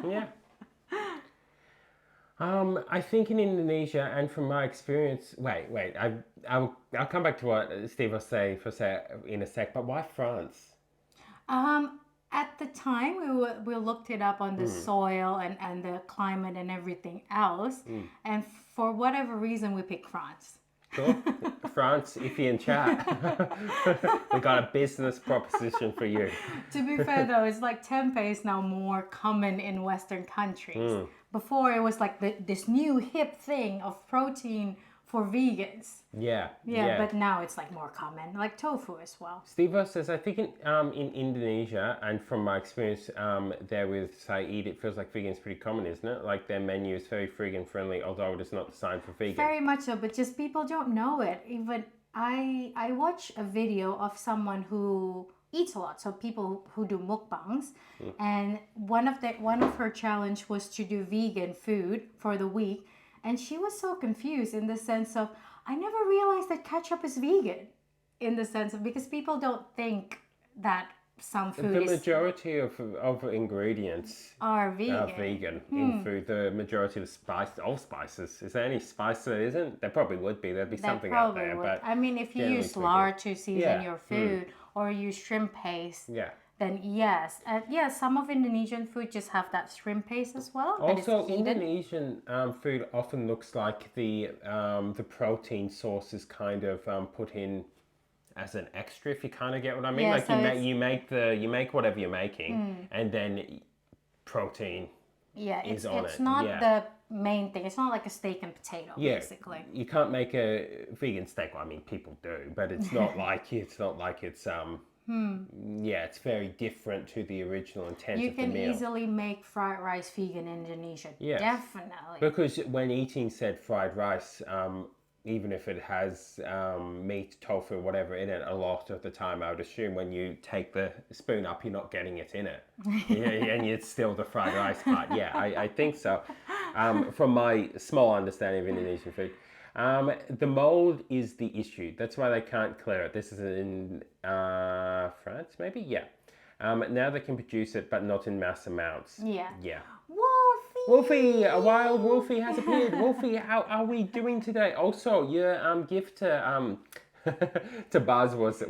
Yeah. I think in Indonesia, and from my experience, I'll come back to what Steve will say in a sec. But why France? At the time, we looked it up on the soil and the climate and everything else, and for whatever reason, we picked France. Sure. France, if you're in chat, we got a business proposition for you. To be fair though, it's like tempeh is now more common in Western countries. Before it was like this new hip thing of protein for vegans. Yeah. But now it's like more common, like tofu as well. Steve says, I think in Indonesia, and from my experience there with Saeed, it feels like vegan is pretty common, isn't it? Like their menu is very vegan friendly, although it is not designed for vegan. Very much so, but just people don't know it. Even I watched a video of someone who eats a lot, so people who do mukbangs, and one of her challenge was to do vegan food for the week, and she was so confused in the sense of, I never realized that ketchup is vegan, in the sense of, because people don't think that some food the majority of ingredients are vegan. in food. The majority of spices. Is there any spice that isn't? There probably would be. There'd be something out there. But I mean, if you use lard to season your food or use shrimp paste, then yes. Some of Indonesian food just have that shrimp paste as well. Also, Indonesian food often looks like the protein source is kind of put in as an extra, if you kind of get what I mean. Like so you make whatever you're making, and then protein is on it. It's not the main thing. It's not like a steak and potato, basically. You can't make a vegan steak. Well, I mean, people do, but it's not like it's it's very different to the original intent of the meal. You can easily make fried rice vegan in Indonesia. Yes. Definitely. Because when eating said fried rice, even if it has meat, tofu, whatever in it, a lot of the time I would assume when you take the spoon up, you're not getting it in it. And it's still the fried rice part. Yeah, I think so. From my small understanding of Indonesian food. The mold is the issue. That's why they can't clear it. This is in France, maybe? Yeah. Now they can produce it, but not in mass amounts. Yeah. Wolfie, a wild Wolfie has appeared. Wolfie, how are we doing today? Also, your gift to to Buzz was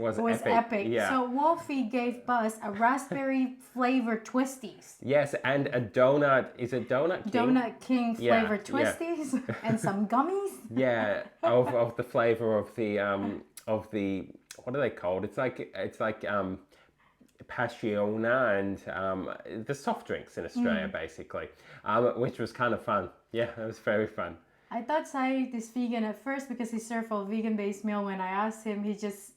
epic. Yeah. So Wolfie gave Buzz a raspberry flavored twisties. Yes, and a donut. Is it Donut King? Donut King flavored twisties and some gummies. Yeah, of the flavor of the what are they called? It's like Passiona and the soft drinks in Australia, basically, which was kind of fun. Yeah, it was very fun. I thought Saeed is vegan at first because he served a vegan-based meal. When I asked him, he just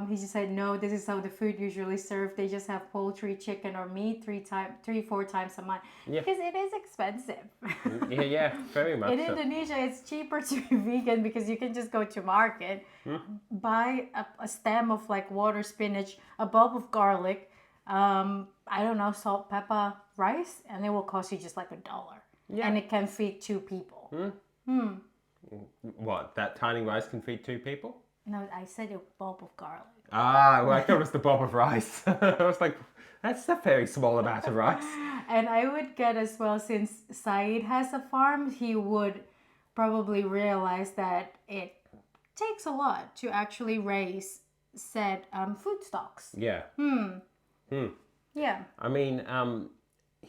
He just said no. This is how the food usually served. They just have poultry, chicken, or meat 4 times a month Yeah. because it is expensive. Yeah, very much In so. Indonesia, it's cheaper to be vegan because you can just go to market, buy a stem of like water spinach, a bulb of garlic, I don't know, salt, pepper, rice, and it will cost you just like $1. Yeah. And it can feed 2 people. What, that tiny rice can feed 2 people? No, I said a bulb of garlic. Ah, well, I thought it was the bob of rice. I was like, that's a very small amount of rice. And I would get as well, since Saeed has a farm, he would probably realize that it takes a lot to actually raise said food stocks. Yeah. Yeah. I mean,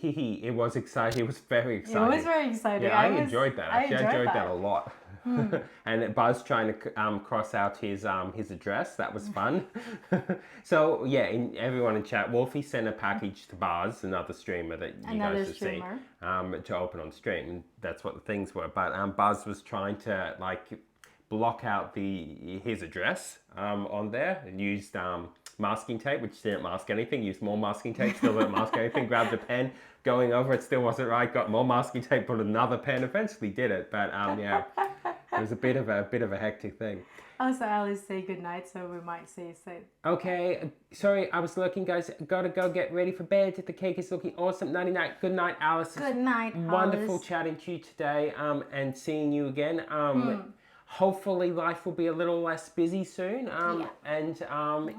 it was exciting. It was very It exciting. was very exciting. Yeah, I enjoyed that. Actually, I enjoyed that a lot. Hmm. And Buzz trying to cross out his address, that was fun. So yeah, everyone in chat, Wolfie sent a package to Buzz, another streamer that you guys have seen, to open on stream. And that's what the things were. But Buzz was trying to like block out his address on there and used masking tape, which didn't mask anything. Used more masking tape, still didn't mask anything. Grabbed a pen, going over it, still wasn't right. Got more masking tape, put another pen. Eventually did it, but yeah, it was a bit of a hectic thing. Also, Alice say goodnight, so we might say. Okay, sorry, I was looking, guys. Gotta go get ready for bed. The cake is looking awesome. Nighty night. Good night, Alice. Good night, Wonderful Alice. chatting to you today. And seeing you again. Hopefully life will be a little less busy soon. And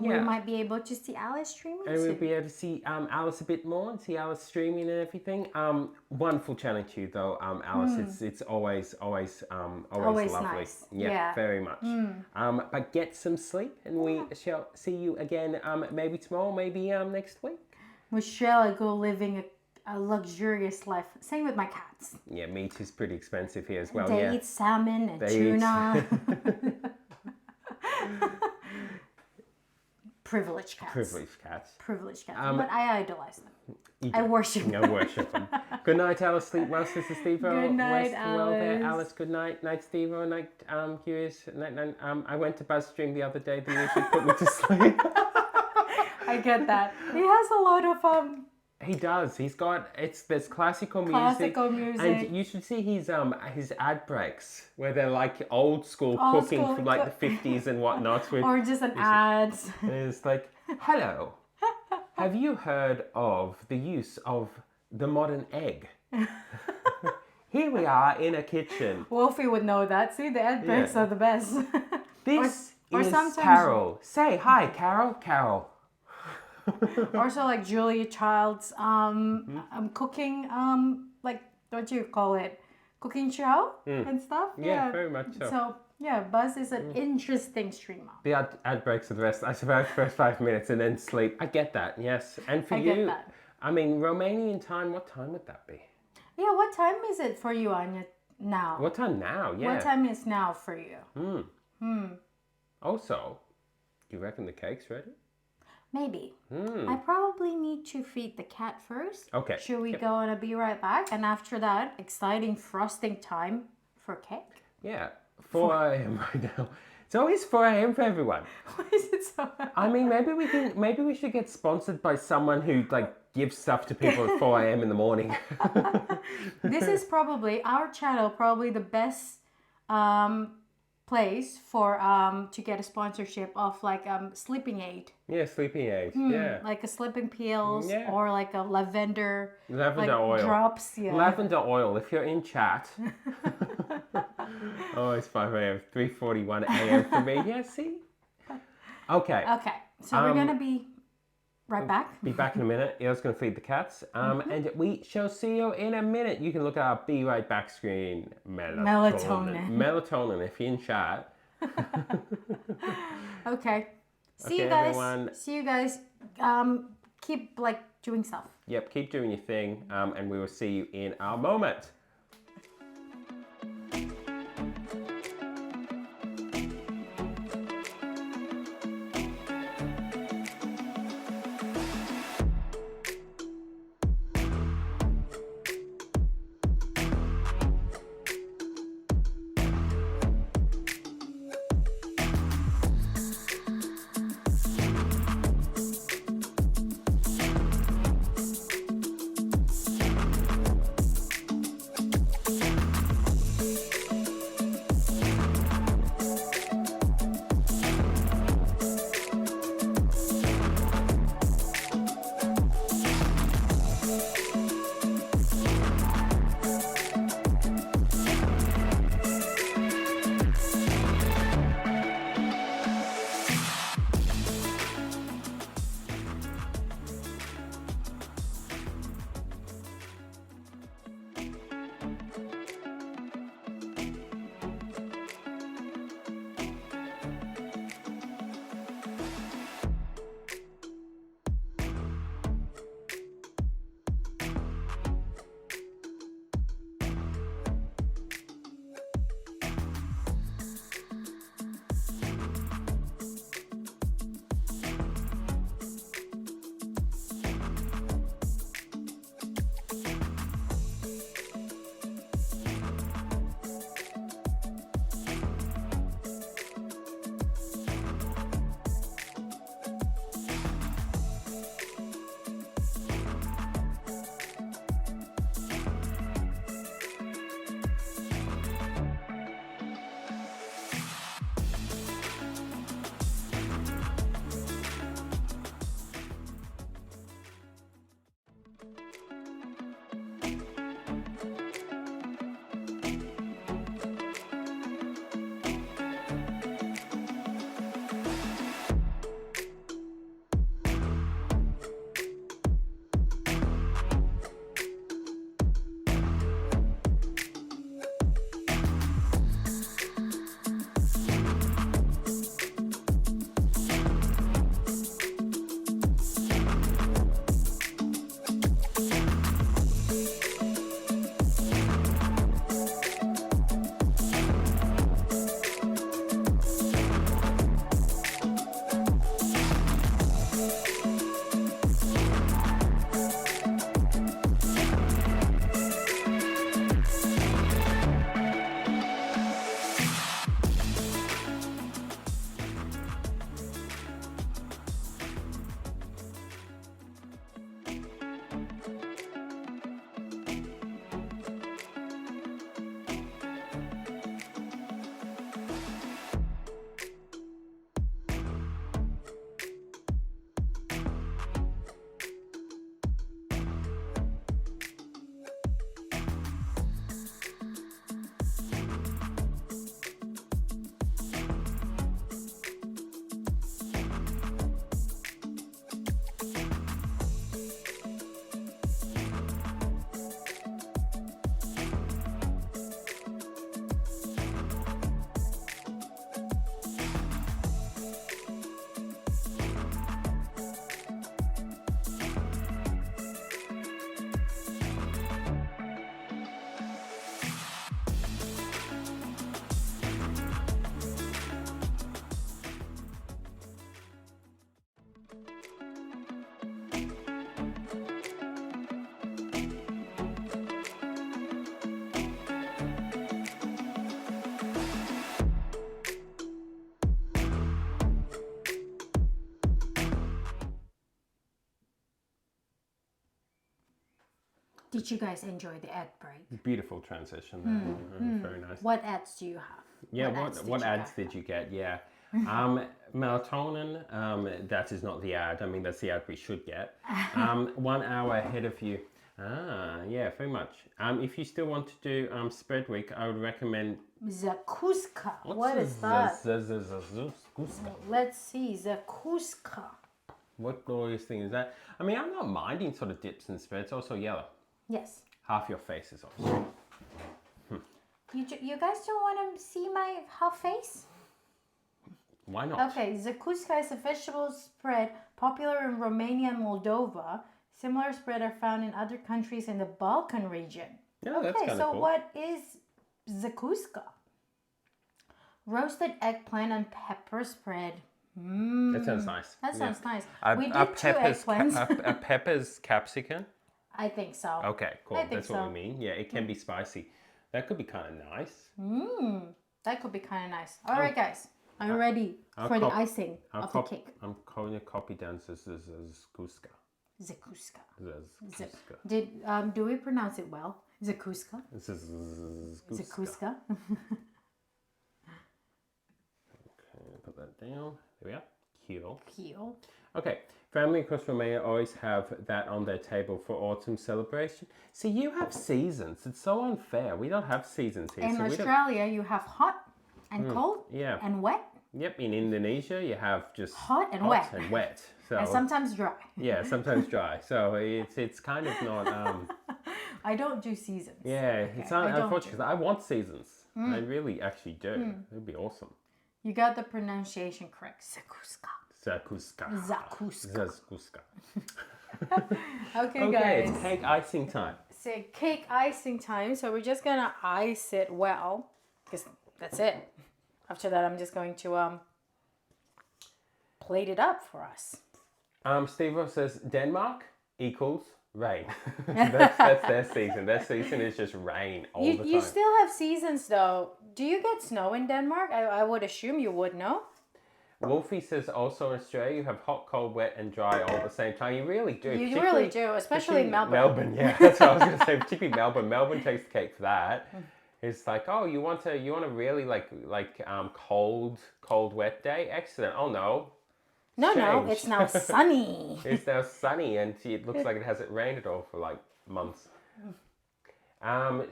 We might be able to see Alice streaming and we'll soon. be able to see Alice a bit more and see Alice streaming and everything. Wonderful chatting to you though, Alice. It's always lovely. nice. Yeah, Yeah. very much. But get some sleep, and we shall see you again. Maybe tomorrow, maybe next week. Michelle, go living a luxurious life. Same with my cats. Yeah, meat is pretty expensive here as well. They eat salmon and They tuna. Privileged cats. Privileged cats. But I idolize them. I worship them. I worship them. Good night, Alice. Sleep well, Sister Steve. Good night, Well there, Alice. Alice. Good night. Night, Steve. Night, Curious. Night. I went to Buzz stream the other day. They usually put me to sleep. I get that. He has a lot of He does. He's got there's classical music. Classical music. And you should see his ad breaks where they're like old school Old cooking school from like the 50s and whatnot. With or just an ads. it's like, hello. Have you heard of the use of the modern egg? Here we are in a kitchen. Wolfie would know that. See, the ad breaks are the best. This or is sometimes- Carol. Say hi, Carol. Carol. Also, like Julia Child's cooking, like what do you call it, cooking show and stuff. Yeah, very much so. So yeah, Buzz is an interesting streamer. The ad breaks are the rest. I survived the first 5 minutes and then sleep. I get that, yes. And for I you, get that. I mean, Romanian time, what time would that be? Yeah, what time is it for you, Anya? Now. What time now? Yeah. What time is now for you? Also, do you reckon the cake's ready? Maybe. I probably need to feed the cat first. Okay. Should we go and be right back? And after that, exciting frosting time for cake. Yeah, 4 a.m. right now. It's always 4 a.m. for everyone. Why is it so? I mean, maybe we should get sponsored by someone who like gives stuff to people at 4 a.m. in the morning. This is probably our channel, probably the best place for to get a sponsorship of like sleeping aid. Yeah, sleeping aid. Yeah. Like a sleeping pills Yeah. or like a lavender Lavender like oil. drops. Yeah. Lavender oil, if you're in chat. Oh, it's 5 a.m. 3:41 a.m. for me. Yeah, see? Okay. Okay. So we're gonna be right back. Be back in a minute. Elle's going to feed the cats. And we shall see you in a minute. You can look at our Be Right Back screen. Melatonin. Melatonin, if you're in chat. Okay. See Okay, you guys. everyone. See you guys. Keep like doing stuff. Yep, keep doing your thing. And we will see you in a moment. Did you guys enjoy the ad break? Beautiful transition there. Very nice. What ads do you have? Yeah, ads what you ads get? did you get? Yeah. Melatonin, that is not the ad. I mean, that's the ad we should get. 1 hour ahead of you. Yeah, very much. If you still want to do spread week, I would recommend... Zakuska. What is that? Zakuska? Let's see. Zakuska. What glorious thing is that? I mean, I'm not minding sort of dips and spreads. Also yellow. Yes. Half your face is off screen. You guys don't want to see my half face? Why not? Okay, zakuska is a vegetable spread popular in Romania and Moldova. Similar spread are found in other countries in the Balkan region. Yeah, that's Okay, kind of so cool. what is zakuska? Roasted eggplant and pepper spread. That sounds nice. That sounds nice. A We did 2 eggplants. a pepper's capsicum? I think so. Okay, cool. I think That's what so. we mean. Yeah, it can be spicy. That could be kind of nice. That could be kind of nice. All right, guys. Are you ready for the icing of the cake? I'm calling it copy dance as Zakuska. Zakuska. Zakuska. Do we pronounce it well? Zakuska. Zakuska. Zakuska. Okay, put that down. There we are. Cool. Keel. Okay, family across Romania always have that on their table for autumn celebration. See, you have seasons. It's so unfair. We don't have seasons here. In so we don't... Australia, you have hot and cold Yeah. and wet. Yep, in Indonesia, you have just Hot and wet. and wet. So And sometimes dry. yeah, sometimes dry. So it's kind of not. I don't do seasons. Yeah, it's not I don't unfortunate. 'Cause I want seasons. I really actually do. It would be awesome. You got the pronunciation correct. Zakuska. Zakuska. Zakuska. Zakuska. Okay, Okay, guys. it's cake icing time. So cake icing time. So we're just gonna ice it well, because that's it. After that, I'm just going to plate it up for us. Steve says Denmark equals rain. that's their season. Their season is just rain all the time. You still have seasons though. Do you get snow in Denmark? I would assume you would, no? Wolfie says also in Australia you have hot, cold, wet and dry all at the same time. You really do. You really do, especially in Melbourne. Melbourne, yeah. That's what I was going to say. Particularly Melbourne. Melbourne takes the cake for that. It's like, oh, you want a really cold, wet day? Excellent. Oh no. No, Change. it's now sunny. It's now sunny and it looks like it hasn't rained at all for like months.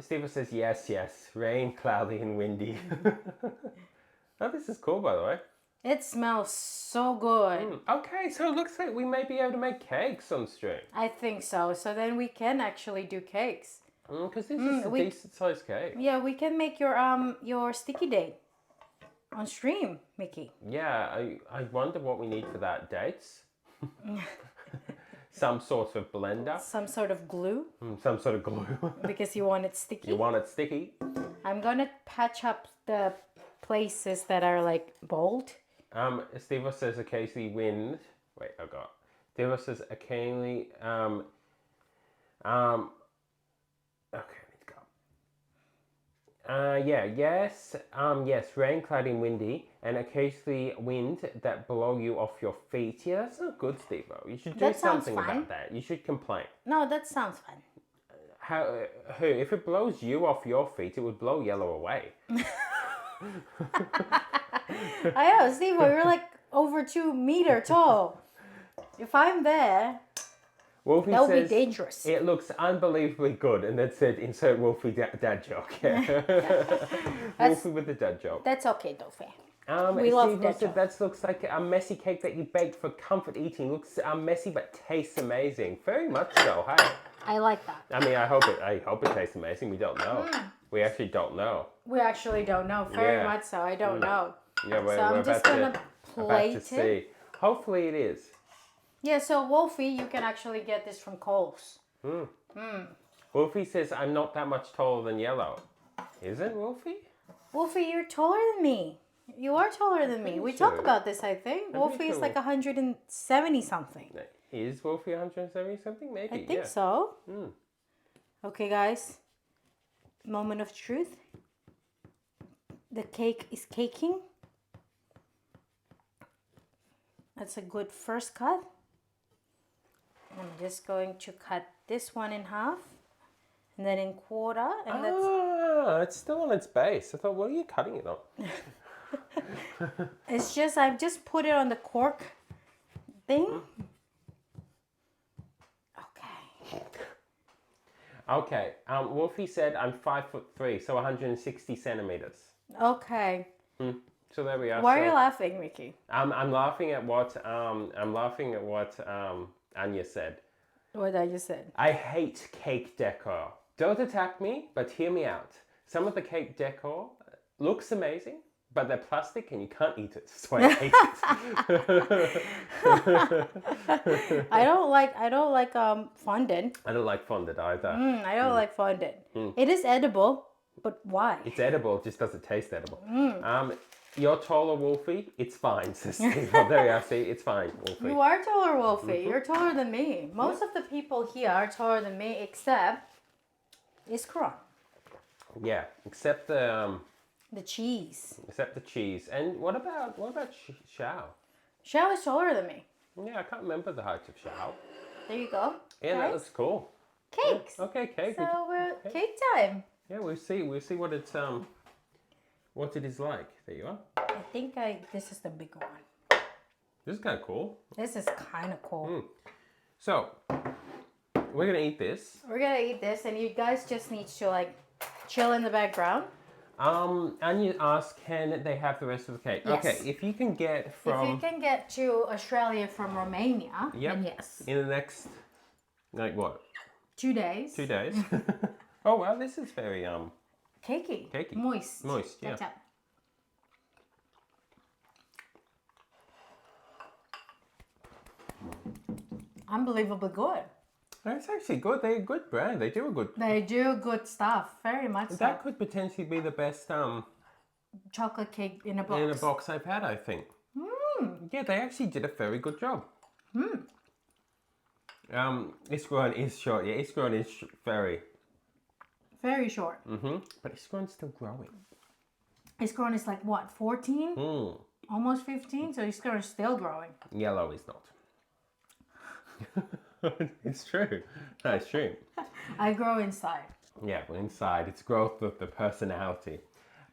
Steve says yes. Rain, cloudy and windy. Oh, this is cool by the way. It smells so good. Okay, so it looks like we may be able to make cakes on stream. I think so. So then we can actually do cakes. Because this is a decent sized cake. Yeah, we can make your sticky date on stream, Mickey. Yeah, I wonder what we need for that. Dates? Some sort of blender. Some sort of glue. Some sort of glue. Because you want it sticky. You want it sticky. I'm gonna patch up the places that are like bold. Steve says occasionally wind. Wait, I got. Steve says occasionally. Okay, let's go. Yes, rain, cloudy, and windy, and occasionally wind that blow you off your feet. Yeah, that's not good, Steve-O. You should do That sounds something fine. about that. You should complain. No, that sounds fun. If it blows you off your feet, it would blow yellow away. I know, Steve, you're like over 2 meters tall. If I'm there, Wolfie that would be says, dangerous. it looks unbelievably good, and that said, insert Wolfie dad joke. Yeah. Wolfie with the dad joke. That's okay, Dolphin. We love dad said that looks like a messy cake that you baked for comfort eating. Looks messy but tastes amazing. Very much so. Hey. I like that. I mean, I hope it tastes amazing. We don't know. We actually don't know. We actually don't know. Very Yeah. much so. I don't know. Yeah, we're I'm just gonna about plate to it. see. Hopefully it is. Yeah, so Wolfie, you can actually get this from Coles. Wolfie says, I'm not that much taller than Yellow. Isn't Wolfie? Wolfie, you're taller than me. You are taller than me. We talked sure. about this, I think. Wolfie is sure. like 170 something. Is Wolfie 170 something? Maybe. I think yeah. so. Okay, guys. Moment of truth. The cake is caking. That's a good first cut. I'm just going to cut this one in half. and then in quarter, and that's It's still on its base. I thought, what are you cutting it on? it's just I've just put it on the cork thing. Okay. Okay. Wolfie said I'm 5'3", so 160 centimeters. Okay. So there we are. Why are So, you laughing, Mickey? I'm laughing at what Anya said. What I just said. I hate cake decor. Don't attack me, but hear me out. Some of the cake decor looks amazing, but they're plastic and you can't eat it. So I hate it. I don't like fondant. I don't like fondant either. I don't like fondant. It is edible, but why? It's edible, it just doesn't taste edible. You're taller, Wolfie. It's fine, says Steve. Oh, there you are. See, it's fine, Wolfie. You are taller, Wolfie. You're taller than me. Most of the people here are taller than me, except Iskron. Yeah, except the cheese. Except the cheese. And what about Shao? Shao is taller than me. Yeah, I can't remember the height of Shao. There you go. Yeah, that Guys. looks cool. Cakes. Yeah. Okay, cake. So we're cake time. Yeah, we'll see what it's what it is like. There you are. I think this is the bigger one. This is kind of cool. This is kind of cool. So we're gonna eat this. We're gonna eat this, and you guys just need to like chill in the background. And you ask, can they have the rest of the cake? Yes. Okay, if you can get from If you can get to Australia from Romania, then yes. in the next, like what? 2 days. 2 days. Oh well, this is very Cakey. Cakey. Moist. Moist, yeah. Tap, tap. Unbelievably good. That's actually good. They're a good brand. They do a good. They do good stuff. Very much so. That could potentially be the best Chocolate cake in a box. in a box I've had. I think. Yeah, they actually did a very good job. Iskron is short. Yeah, Iskron is very. Very short. But Iskron's still growing. Iskron is like what, 14? Almost 15. So Iskron is still growing. Yellow is not. It's true. No, it's true. I grow inside. Yeah, well, inside it's growth of the personality.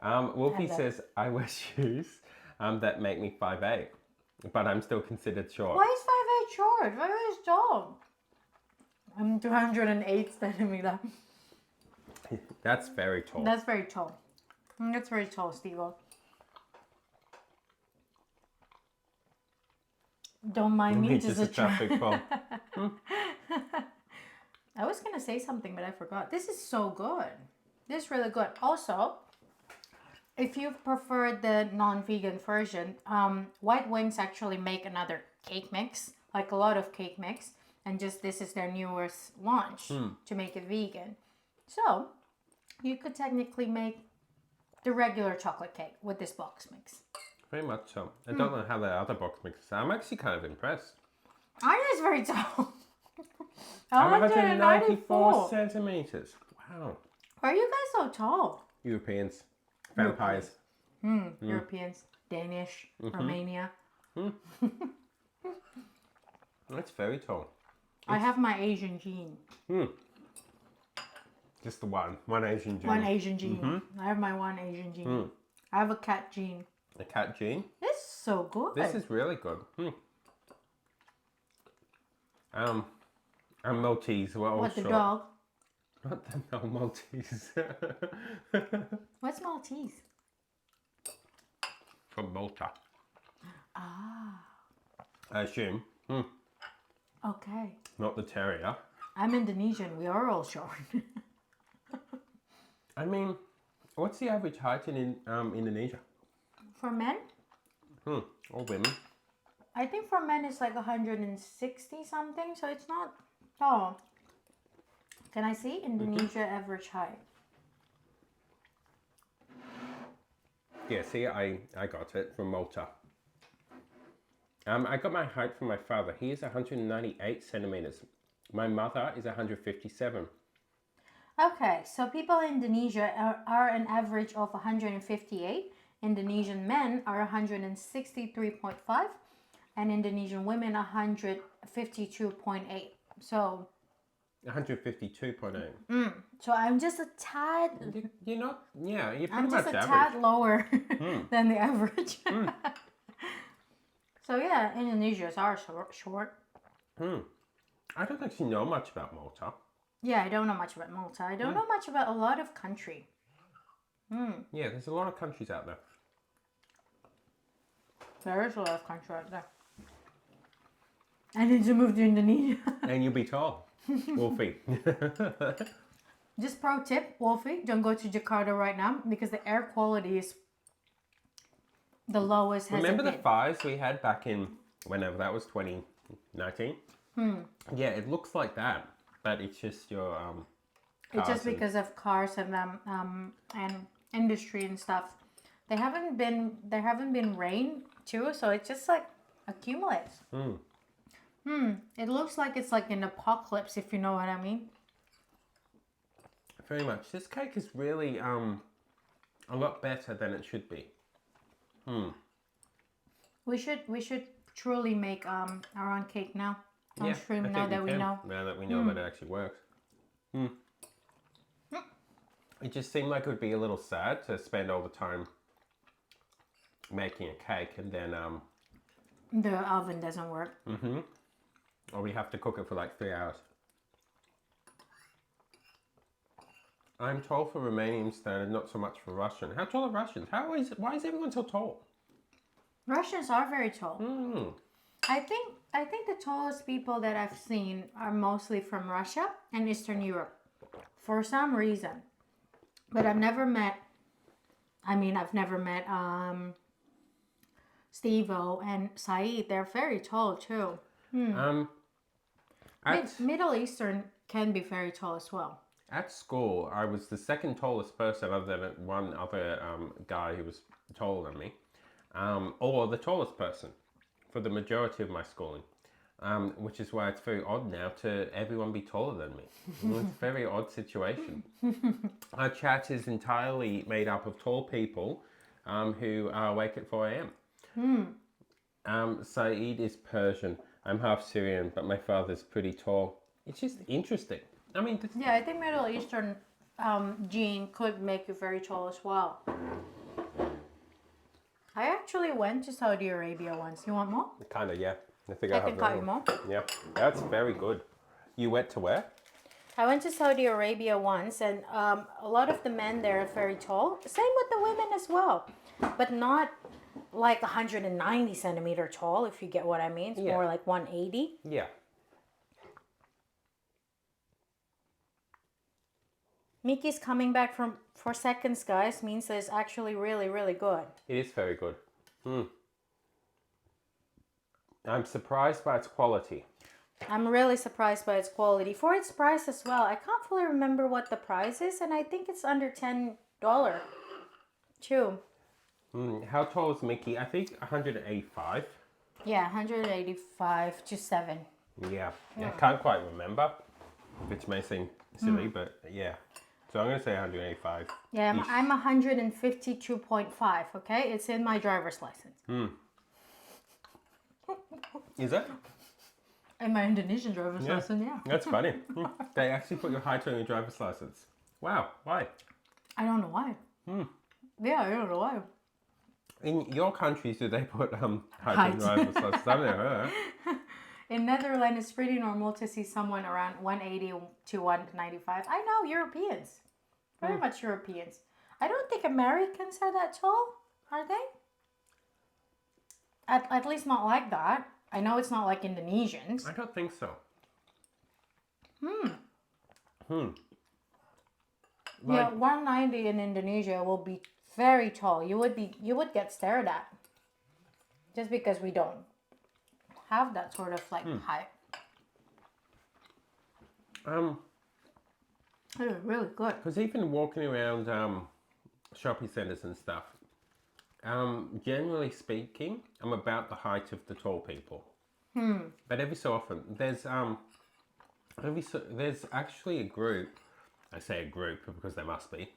Wolfie says I wear shoes that make me 5'8", but I'm still considered short. Why is 5'8" short? 5'8" is tall. I'm 208 centimeter. That's very tall. That's very tall. That's very tall, Steve-O. Don't mind me, just a traffic call. I was gonna say something, but I forgot. This is so good. This is really good. Also, if you prefer the non-vegan version, White Wings actually make another cake mix, like a lot of cake mix, and just this is their newest launch to make it vegan. So, you could technically make the regular chocolate cake with this box mix. Very much so. I don't know how the other box mixes. I'm actually kind of impressed. Anya is very tall. I'm 194 194 centimeters. Wow. Why are you guys so tall? Europeans. Vampires. Europeans, Danish, Romania. That's very tall. I have my Asian gene. Just the one. One Asian gene. One Asian gene. I have my one Asian gene. I have a cat gene. A cat gene. This is so good. This is really good. I'm Maltese. Well, What, the short. dog? What the no Maltese? What's Maltese? From Malta. Ah, I assume. okay. Not the terrier. I'm Indonesian. We are all short. I mean, what's the average height in Indonesia? For men? Or women? I think for men it's like 160 something, so it's not tall. Can I see Indonesia average height? Yeah, see, I got it from Malta. I got my height from my father. He is 198 centimeters. My mother is 157. Okay, so people in Indonesia are an average of 158. Indonesian men are 163.5 and Indonesian women 152.8. So 152.8. So I'm just a tad. You're not. Yeah, you're pretty I'm much just a average. tad lower than the average. So yeah, Indonesia's are short. I don't actually know much about Malta. Yeah, I don't know much about Malta. I don't know much about a lot of country. Yeah, there's a lot of countries out there. There is a lot of country out there. I need to move to Indonesia. And you'll be tall. Wolfie. Just pro tip, Wolfie, don't go to Jakarta right now because the air quality is the lowest has Remember it the been. fires we had back in whenever that was 2019? Yeah, it looks like that, but it's just your It's just cars and- because of cars and industry and stuff. There haven't been rain too, so it just like accumulates. It looks like it's like an apocalypse, if you know what I mean. Very much. This cake is really a lot better than it should be. We should truly make our own cake now on stream I now think that we can, know. now that we know that it actually works. It just seemed like it would be a little sad to spend all the time making a cake and then The oven doesn't work. or we have to cook it for like 3 hours. I'm tall for Romanian standard, not so much for Russian. How tall are Russians? Why is everyone so tall? Russians are very tall. I think the tallest people that I've seen are mostly from Russia and Eastern Europe, for some reason. But I've never met Steve-O and Saeed. They're very tall too. Middle Eastern can be very tall as well. At school, I was the second tallest person other than one other guy who was taller than me. Or the tallest person for the majority of my schooling. Which is why it's very odd now to everyone be taller than me. It's a very odd situation. Our chat is entirely made up of tall people who are awake at 4 a.m. Saeed is Persian. I'm half Syrian, but my father's pretty tall. It's just interesting. I mean, Yeah, I think Middle Eastern gene could make you very tall as well. I actually went to Saudi Arabia once. You want more? kind of, yeah. I think I have can cut you another more. one. Yeah, that's very good. You went to where? I went to Saudi Arabia once, and a lot of the men there are very tall. Same with the women as well, but not like 190 centimeter tall, if you get what I mean. It's Yeah. more like 180. Yeah. Mickey's coming back from 4 seconds, guys, means that it's actually really, really good. It is very good. I'm surprised by its quality. I'm really surprised by its quality. For its price as well. I can't fully remember what the price is, and I think it's under $10 too. How tall is Mickey? I think 185. Yeah, 185 to 7. Yeah. I can't quite remember, which may seem silly, but yeah. So I'm going to say 185. Yeah, I'm 152.5, okay? It's in my driver's license. Is it? In my Indonesian driver's license, yeah. That's funny. They actually put your height on your driver's license. Wow. Why? I don't know why. Yeah, I don't know why. In your countries, do they put height on Height. driver's license? I've never heard. In Netherlands, it's pretty normal to see someone around 180 to 195. I know, Europeans. Very much Europeans. I don't think Americans are that tall, are they? At least not like that. I know it's not like Indonesians. I don't think so. Yeah, 190 in Indonesia will be very tall. You would get stared at. Just because we don't have that sort of like height. It is really good. Because even walking around shopping centres and stuff, generally speaking, I'm about the height of the tall people. But every so often, there's actually a group. I say a group because there must be.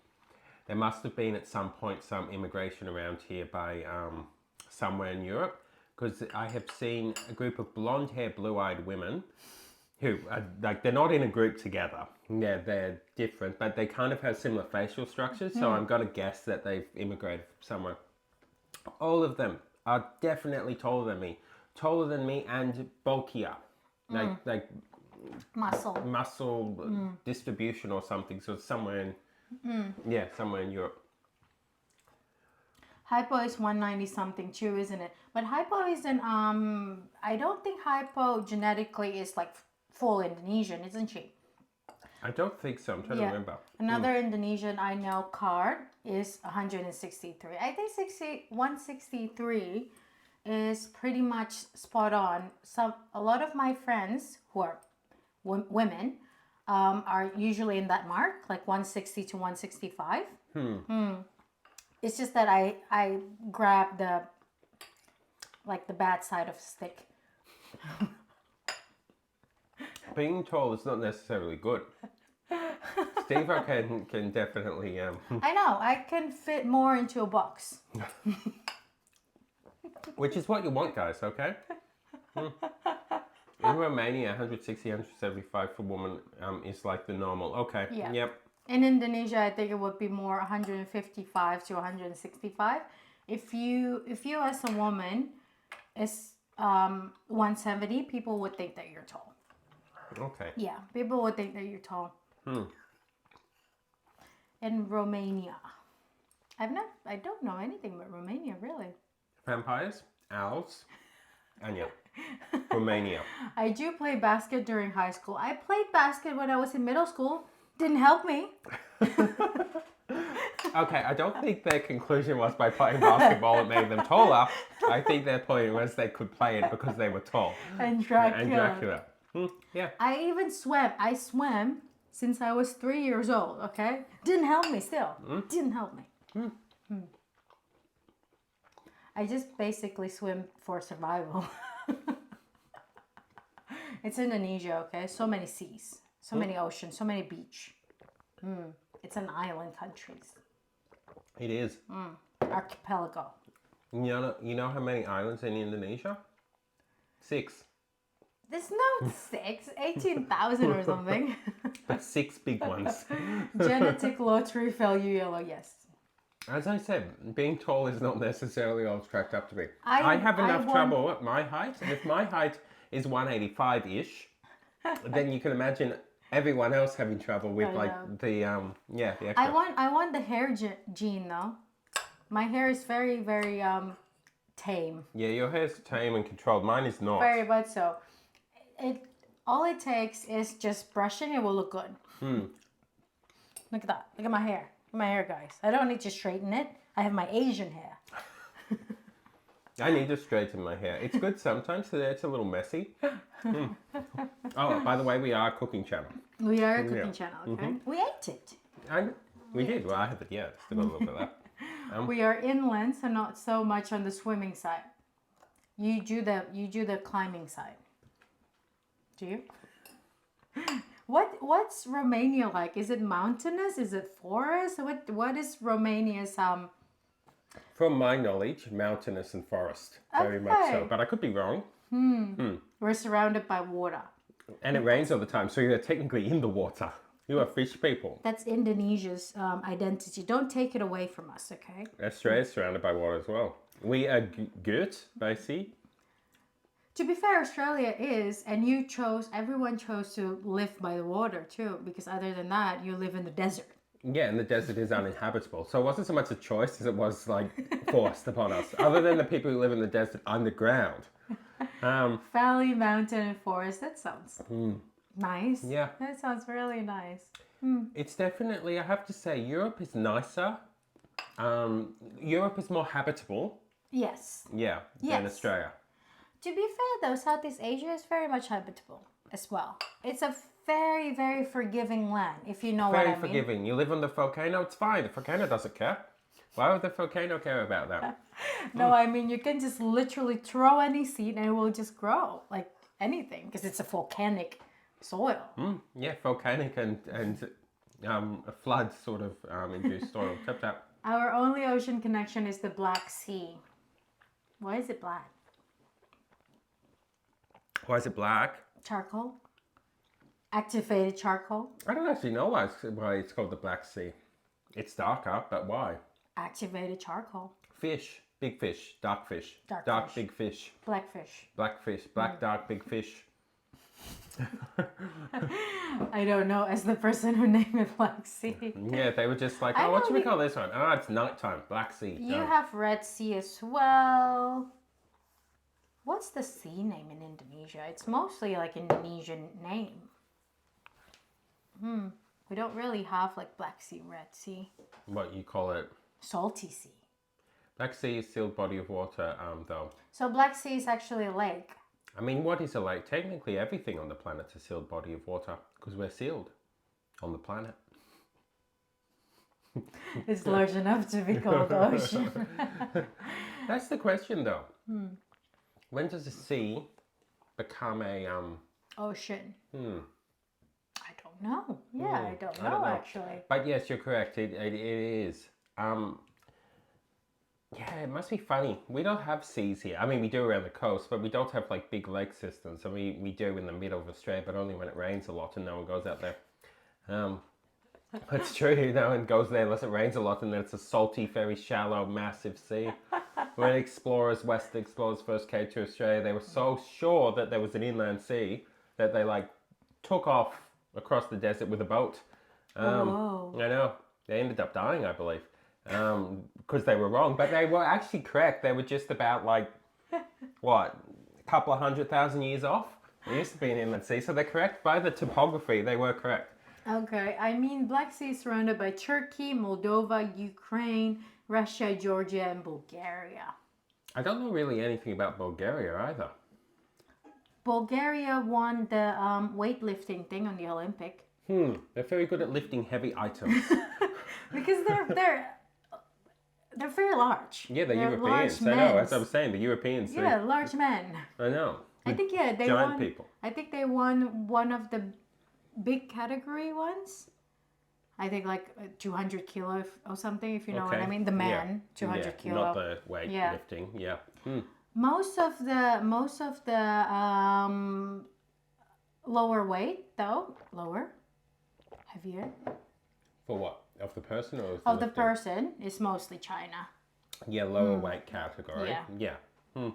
There must have been at some point some immigration around here by somewhere in Europe, because I have seen a group of blonde-haired, blue-eyed women who are, like, they're not in a group together. Yeah, they're different, but they kind of have similar facial structures. So I'm gonna guess that they've immigrated from somewhere. All of them are definitely taller than me, and bulkier, like muscle distribution or something. So it's somewhere somewhere in Europe. Hypo is 190 something too, isn't it? But Hypo isn't, I don't think Hypo genetically is like full Indonesian, isn't she? I don't think so. I'm trying to remember. Another Indonesian I know, Card, is 163. I think 163 is pretty much spot on. A lot of my friends who are women are usually in that mark, like 160 to 165. It's just that I grab the bad side of the stick. Being tall is not necessarily good. Steve can definitely. I know, I can fit more into a box. Which is what you want, guys, okay? In Romania, 160, 175 for women is like the normal. Okay, yep. In Indonesia, I think it would be more 155 to 165. If you as a woman is 170, people would think that you're tall. Okay. Yeah, people would think that you're tall. In Romania, I don't know anything about Romania, really. Vampires, owls, and yeah, Romania. I do play basket during high school. I played basket when I was in middle school. Didn't help me. Okay, I don't think their conclusion was by playing basketball it made them taller. I think their point was they could play it because they were tall. And Dracula. And Dracula. Yeah. I even swam. I swam since I was 3 years old, okay? Didn't help me still. Didn't help me. I just basically swim for survival. It's Indonesia, okay? So many seas, so many oceans, so many beach. It's an island country. It is. Archipelago. You know how many islands in Indonesia? 6. There's no 6, 18,000 or something. But 6 big ones. Genetic lottery fell you yellow, yes. As I said, being tall is not necessarily all it's cracked up to be. I have enough trouble at my height. And if my height is 185-ish, then you can imagine everyone else having trouble with the extra. I want the hair gene though. My hair is very, very tame. Yeah, your hair's tame and controlled. Mine is not. Very much so. All it takes is just brushing. It will look good. Look at that. Look at my hair. My hair, guys. I don't need to straighten it. I have my Asian hair. I need to straighten my hair. It's good sometimes. Today it's a little messy. Oh, by the way, we are a cooking channel. We are a cooking channel, okay? We ate it. We did. Well, I haven't yet. Still got a little bit left. We are inland, so not so much on the swimming side. You do the climbing side. Do you? What's Romania like? Is it mountainous? Is it forest? What is Romania's From my knowledge, mountainous and forest. Very much so. But I could be wrong. We're surrounded by water. And it rains all the time, so you're technically in the water. You are fish people. That's Indonesia's identity. Don't take it away from us, okay? Australia's surrounded by water as well. We are girt by sea. To be fair, Australia is, and everyone chose to live by the water too, because other than that, you live in the desert. Yeah, and the desert is uninhabitable. So it wasn't so much a choice as it was like forced upon us. Other than the people who live in the desert underground. Valley, mountain, and forest. That sounds nice. Yeah. That sounds really nice. It's definitely, I have to say, Europe is nicer. Europe is more habitable. Yes. Yeah, than Australia. To be fair though, Southeast Asia is very much habitable as well. It's a very, very forgiving land, if you know what I mean. Very forgiving. You live on the volcano, it's fine. The volcano doesn't care. Why would the volcano care about that? No, I mean, you can just literally throw any seed and it will just grow, like anything, because it's a volcanic soil. Yeah, volcanic and a flood sort of induced soil. Tap, tap. Our only ocean connection is the Black Sea. Why is it black? Why is it black? Charcoal. Activated charcoal. I don't actually know why it's called the Black Sea. It's darker, but why? Activated charcoal. Fish, big fish, dark fish, Dark fish. big fish, Blackfish. black fish, black dark big fish. I don't know. As the person who named it Black Sea. Yeah, they were just like, I oh, what know should we the- call this one? Oh, it's nighttime, Black Sea. You done. have Red Sea as well. What's the sea name in Indonesia? It's mostly like Indonesian name. We don't really have like Black Sea, Red Sea, What you call it? Salty Sea. Black Sea is sealed body of water, though. So Black Sea is actually a lake. I mean, what is a lake? Technically, everything on the planet's a sealed body of water because we're sealed on the planet. It's large enough to be called ocean. That's the question, though. When does a sea become a Ocean. I don't know. Yeah, I don't I don't know know. actually. But yes, you're correct. It is. Yeah, it must be funny. We don't have seas here. I mean, we do around the coast, but we don't have like big lake systems. And we do in the middle of Australia, but only when it rains a lot and no one goes out there. It's true, you know, and goes there unless it rains a lot, and then it's a salty, very shallow, massive sea. When West explorers first came to Australia, they were so sure that there was an inland sea that they like took off across the desert with a boat. Whoa. I know. They ended up dying, I believe, because they were wrong. But they were actually correct. They were just about like, what, a couple of 100,000 years off? There used to be an inland sea, so they're correct. By the topography, they were correct. Okay, I mean Black Sea is surrounded by Turkey, Moldova, Ukraine, Russia, Georgia, and Bulgaria. I don't know really anything about Bulgaria either. Bulgaria won the weightlifting thing on the Olympic They're very good at lifting heavy items. because they're very large. Yeah, they're large Europeans. I know, men. as I was saying, the Europeans. Yeah, large men. I know. I think they giant won. people. I think they won one of the big category ones. I think like 200 kilo or something, if you know what I mean. The man, 200 kilo. Not the weight Yeah. lifting. Yeah. Most of the lower weight though, heavier For what? Of the person or of the lifting? person is mostly China. Yeah, lower weight category. Yeah. Yeah.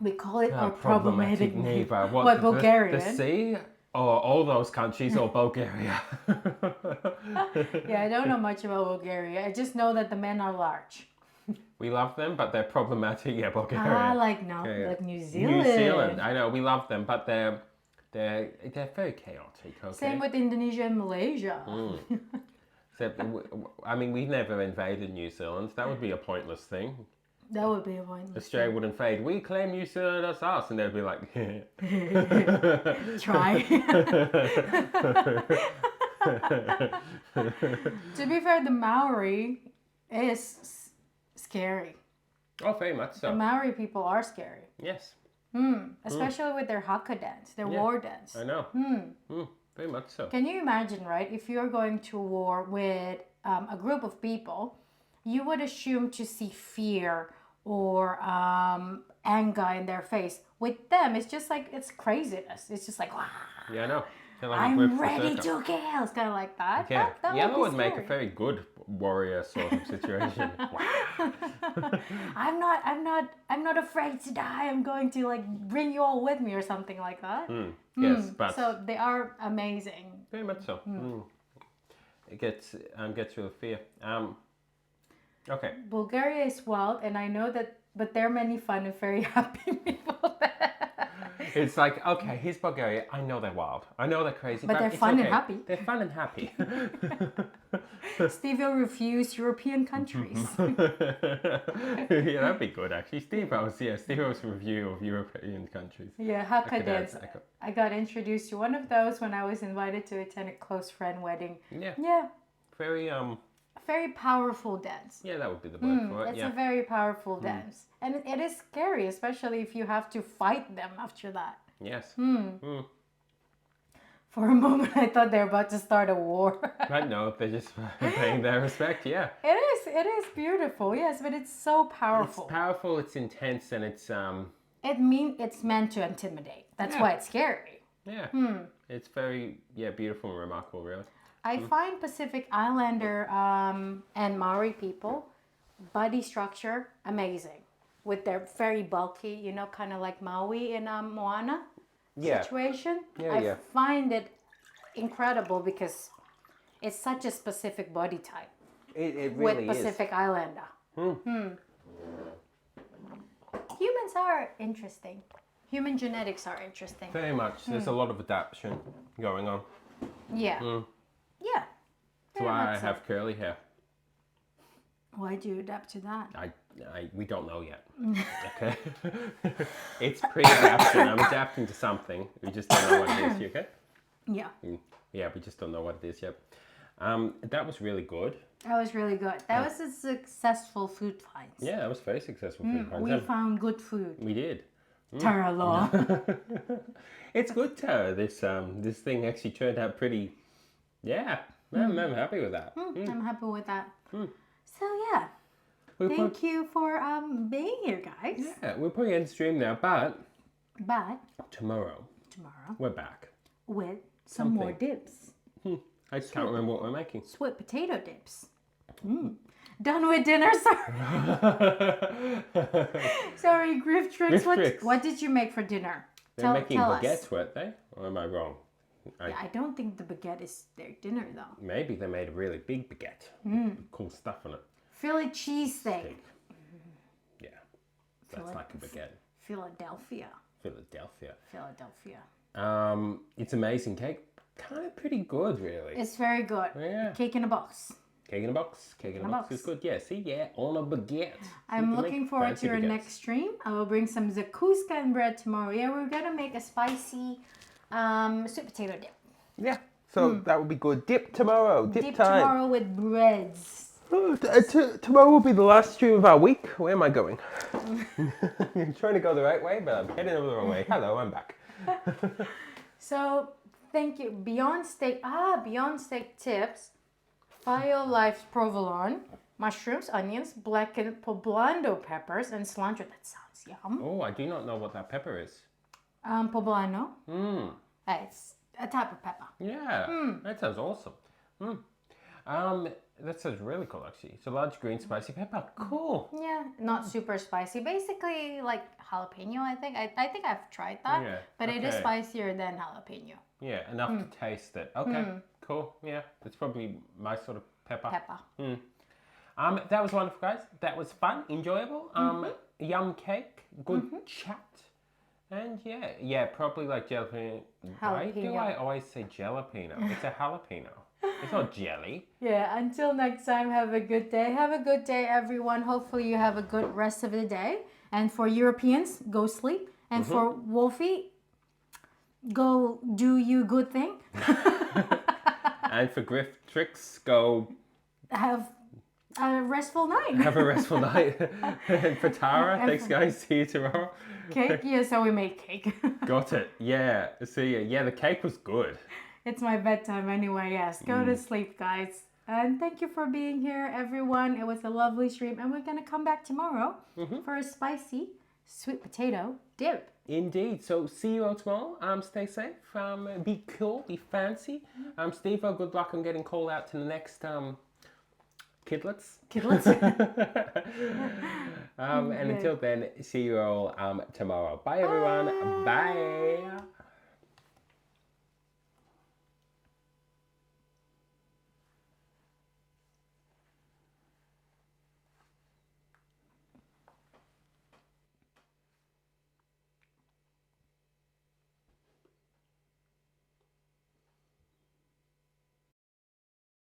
We call it our Problematic problematic neighbor. What, Bulgarian? The sea? Or all those countries or Bulgaria? Yeah, I don't know much about Bulgaria. I just know that the men are large. We love them, but they're problematic. Yeah, Bulgaria. Like New Zealand. New Zealand. I know we love them, but they're very chaotic. Okay. Same with Indonesia and Malaysia. Except, I mean, we've never invaded New Zealand. That would be a pointless thing. That would be a point. Australia would invade. We claim New Zealand as us, and they'd be like, Try. To be fair, the Maori is scary. oh, very much The so. Maori people are scary. Yes, Especially with their haka dance, their Yeah. war dance. I know. Very much so. Can you imagine, right? If you're going to war with a group of people, you would assume to see fear or anger in their face. With them, it's just like, it's craziness. It's just like, wow, Yeah, I know. They're like a group I'm for ready circle. to kill. It's kind of like that. Yeah, That Yellow would be make a scary. very good warrior sort of situation. I'm not afraid to die. I'm going to like bring you all with me or something like that. Yes, but So they are amazing. very much so. It gets rid of fear. Okay. Bulgaria is wild, and I know that, but there are many fun and very happy people there. It's like, okay, here's Bulgaria. I know they're wild. I know they're crazy. But they're it's fun and okay. happy. They're fun and happy. Steve will refuse European countries. Yeah, that'd be good actually. Steve-O's review of European countries. Yeah, haka could dance. add- I got introduced to one of those when I was invited to attend a close friend wedding. Yeah. Yeah, Very very powerful dance. yeah, that would be the word for it. It's Yeah. a very powerful dance. And it is scary, especially if you have to fight them after that. Yes. For a moment, I thought they were about to start a war. But no, they're just paying their respect, yeah. It is beautiful, yes, but it's so powerful. It's powerful, it's intense, and it's It's meant to intimidate. That's Yeah. why it's scary. yeah. It's very, beautiful and remarkable, really. I find Pacific Islander and Maori people body structure amazing. With their very bulky, you know, kind of like Maui in Moana situation. I find it incredible because it's such a specific body type. It with really Pacific Islander. Humans are interesting. Human genetics are interesting. Very much. There's a lot of adaptation going on. Yeah. Yeah. That's why I have curly hair. Why do you adapt to that? We don't know yet. Okay. It's pre-adaptation. I'm adapting to something. We just don't know what it is. You okay? Yeah. Yeah, we just don't know what it is yet. That was really good. That was really good. That was a successful food find. Yeah, that was very successful. Food find. We found good food. We did. Tara Law. It's good, Tara. This thing actually turned out pretty. Yeah, I'm happy with that. I'm happy with that. So yeah, thank you for being here, guys. Yeah, we're putting in the stream now, but tomorrow we're back with some more dips. I just can't remember what we're making. Sweet potato dips. Done with dinner, sorry. Sorry, Griff Tricks. What did you make for dinner? They're making tell baguettes, us. weren't they? Or am I wrong? I don't think the baguette is their dinner, though. Maybe they made a really big baguette. Cool stuff on it. Philly cheesesteak. Yeah, that's like a baguette. Philadelphia. It's amazing cake. Kind of pretty good, really. It's very good. Yeah. Cake in a box. Cake in a box. Cake in a box is good. Yeah, see, on a baguette. I'm looking forward to your next stream. I will bring some Zakuskan bread tomorrow. Yeah, we're going to make a spicy sweet potato dip. Yeah, so that would be good. Dip tomorrow. Dip time. Tomorrow with breads. Oh, tomorrow will be the last stream of our week. Where am I going? I'm trying to go the right way, but I'm heading over the wrong way. Hello, I'm back. So, thank you. Beyond Steak tips. File Life's provolone, mushrooms, onions, blackened poblano peppers, and cilantro. That sounds yum. Oh, I do not know what that pepper is. Poblano. It's a type of pepper. Yeah, that sounds awesome. That sounds really cool, actually. It's a large green spicy pepper. Cool. Yeah, not super spicy. Basically, like jalapeno, I think. I think I've tried that, but it is spicier than jalapeno. Yeah, enough to taste it. Okay, cool. Yeah, that's probably my sort of pepper. That was wonderful, guys. That was fun, enjoyable. Yum cake, good chat. And probably like jalapeno. Why do I always say jalapeno? It's a jalapeno. It's not jelly. Yeah, until next time, have a good day. Have a good day, everyone. Hopefully you have a good rest of the day. And for Europeans, go sleep. And for Wolfie, go do you good thing. And for Griff Tricks, go have a restful night. Have a restful night. And for Tara, thanks guys. See you tomorrow. Cake? Yeah, so we made cake. Got it. Yeah. See ya. Yeah, the cake was good. It's my bedtime anyway, yes. Go to sleep, guys. And thank you for being here, everyone. It was a lovely stream. And we're going to come back tomorrow for a spicy sweet potato dip. Indeed. So see you all tomorrow. Stay safe. Be cool. Be fancy. Steve, good luck on getting called out to the next kidlets. And until then, see you all tomorrow. Bye, everyone. Bye.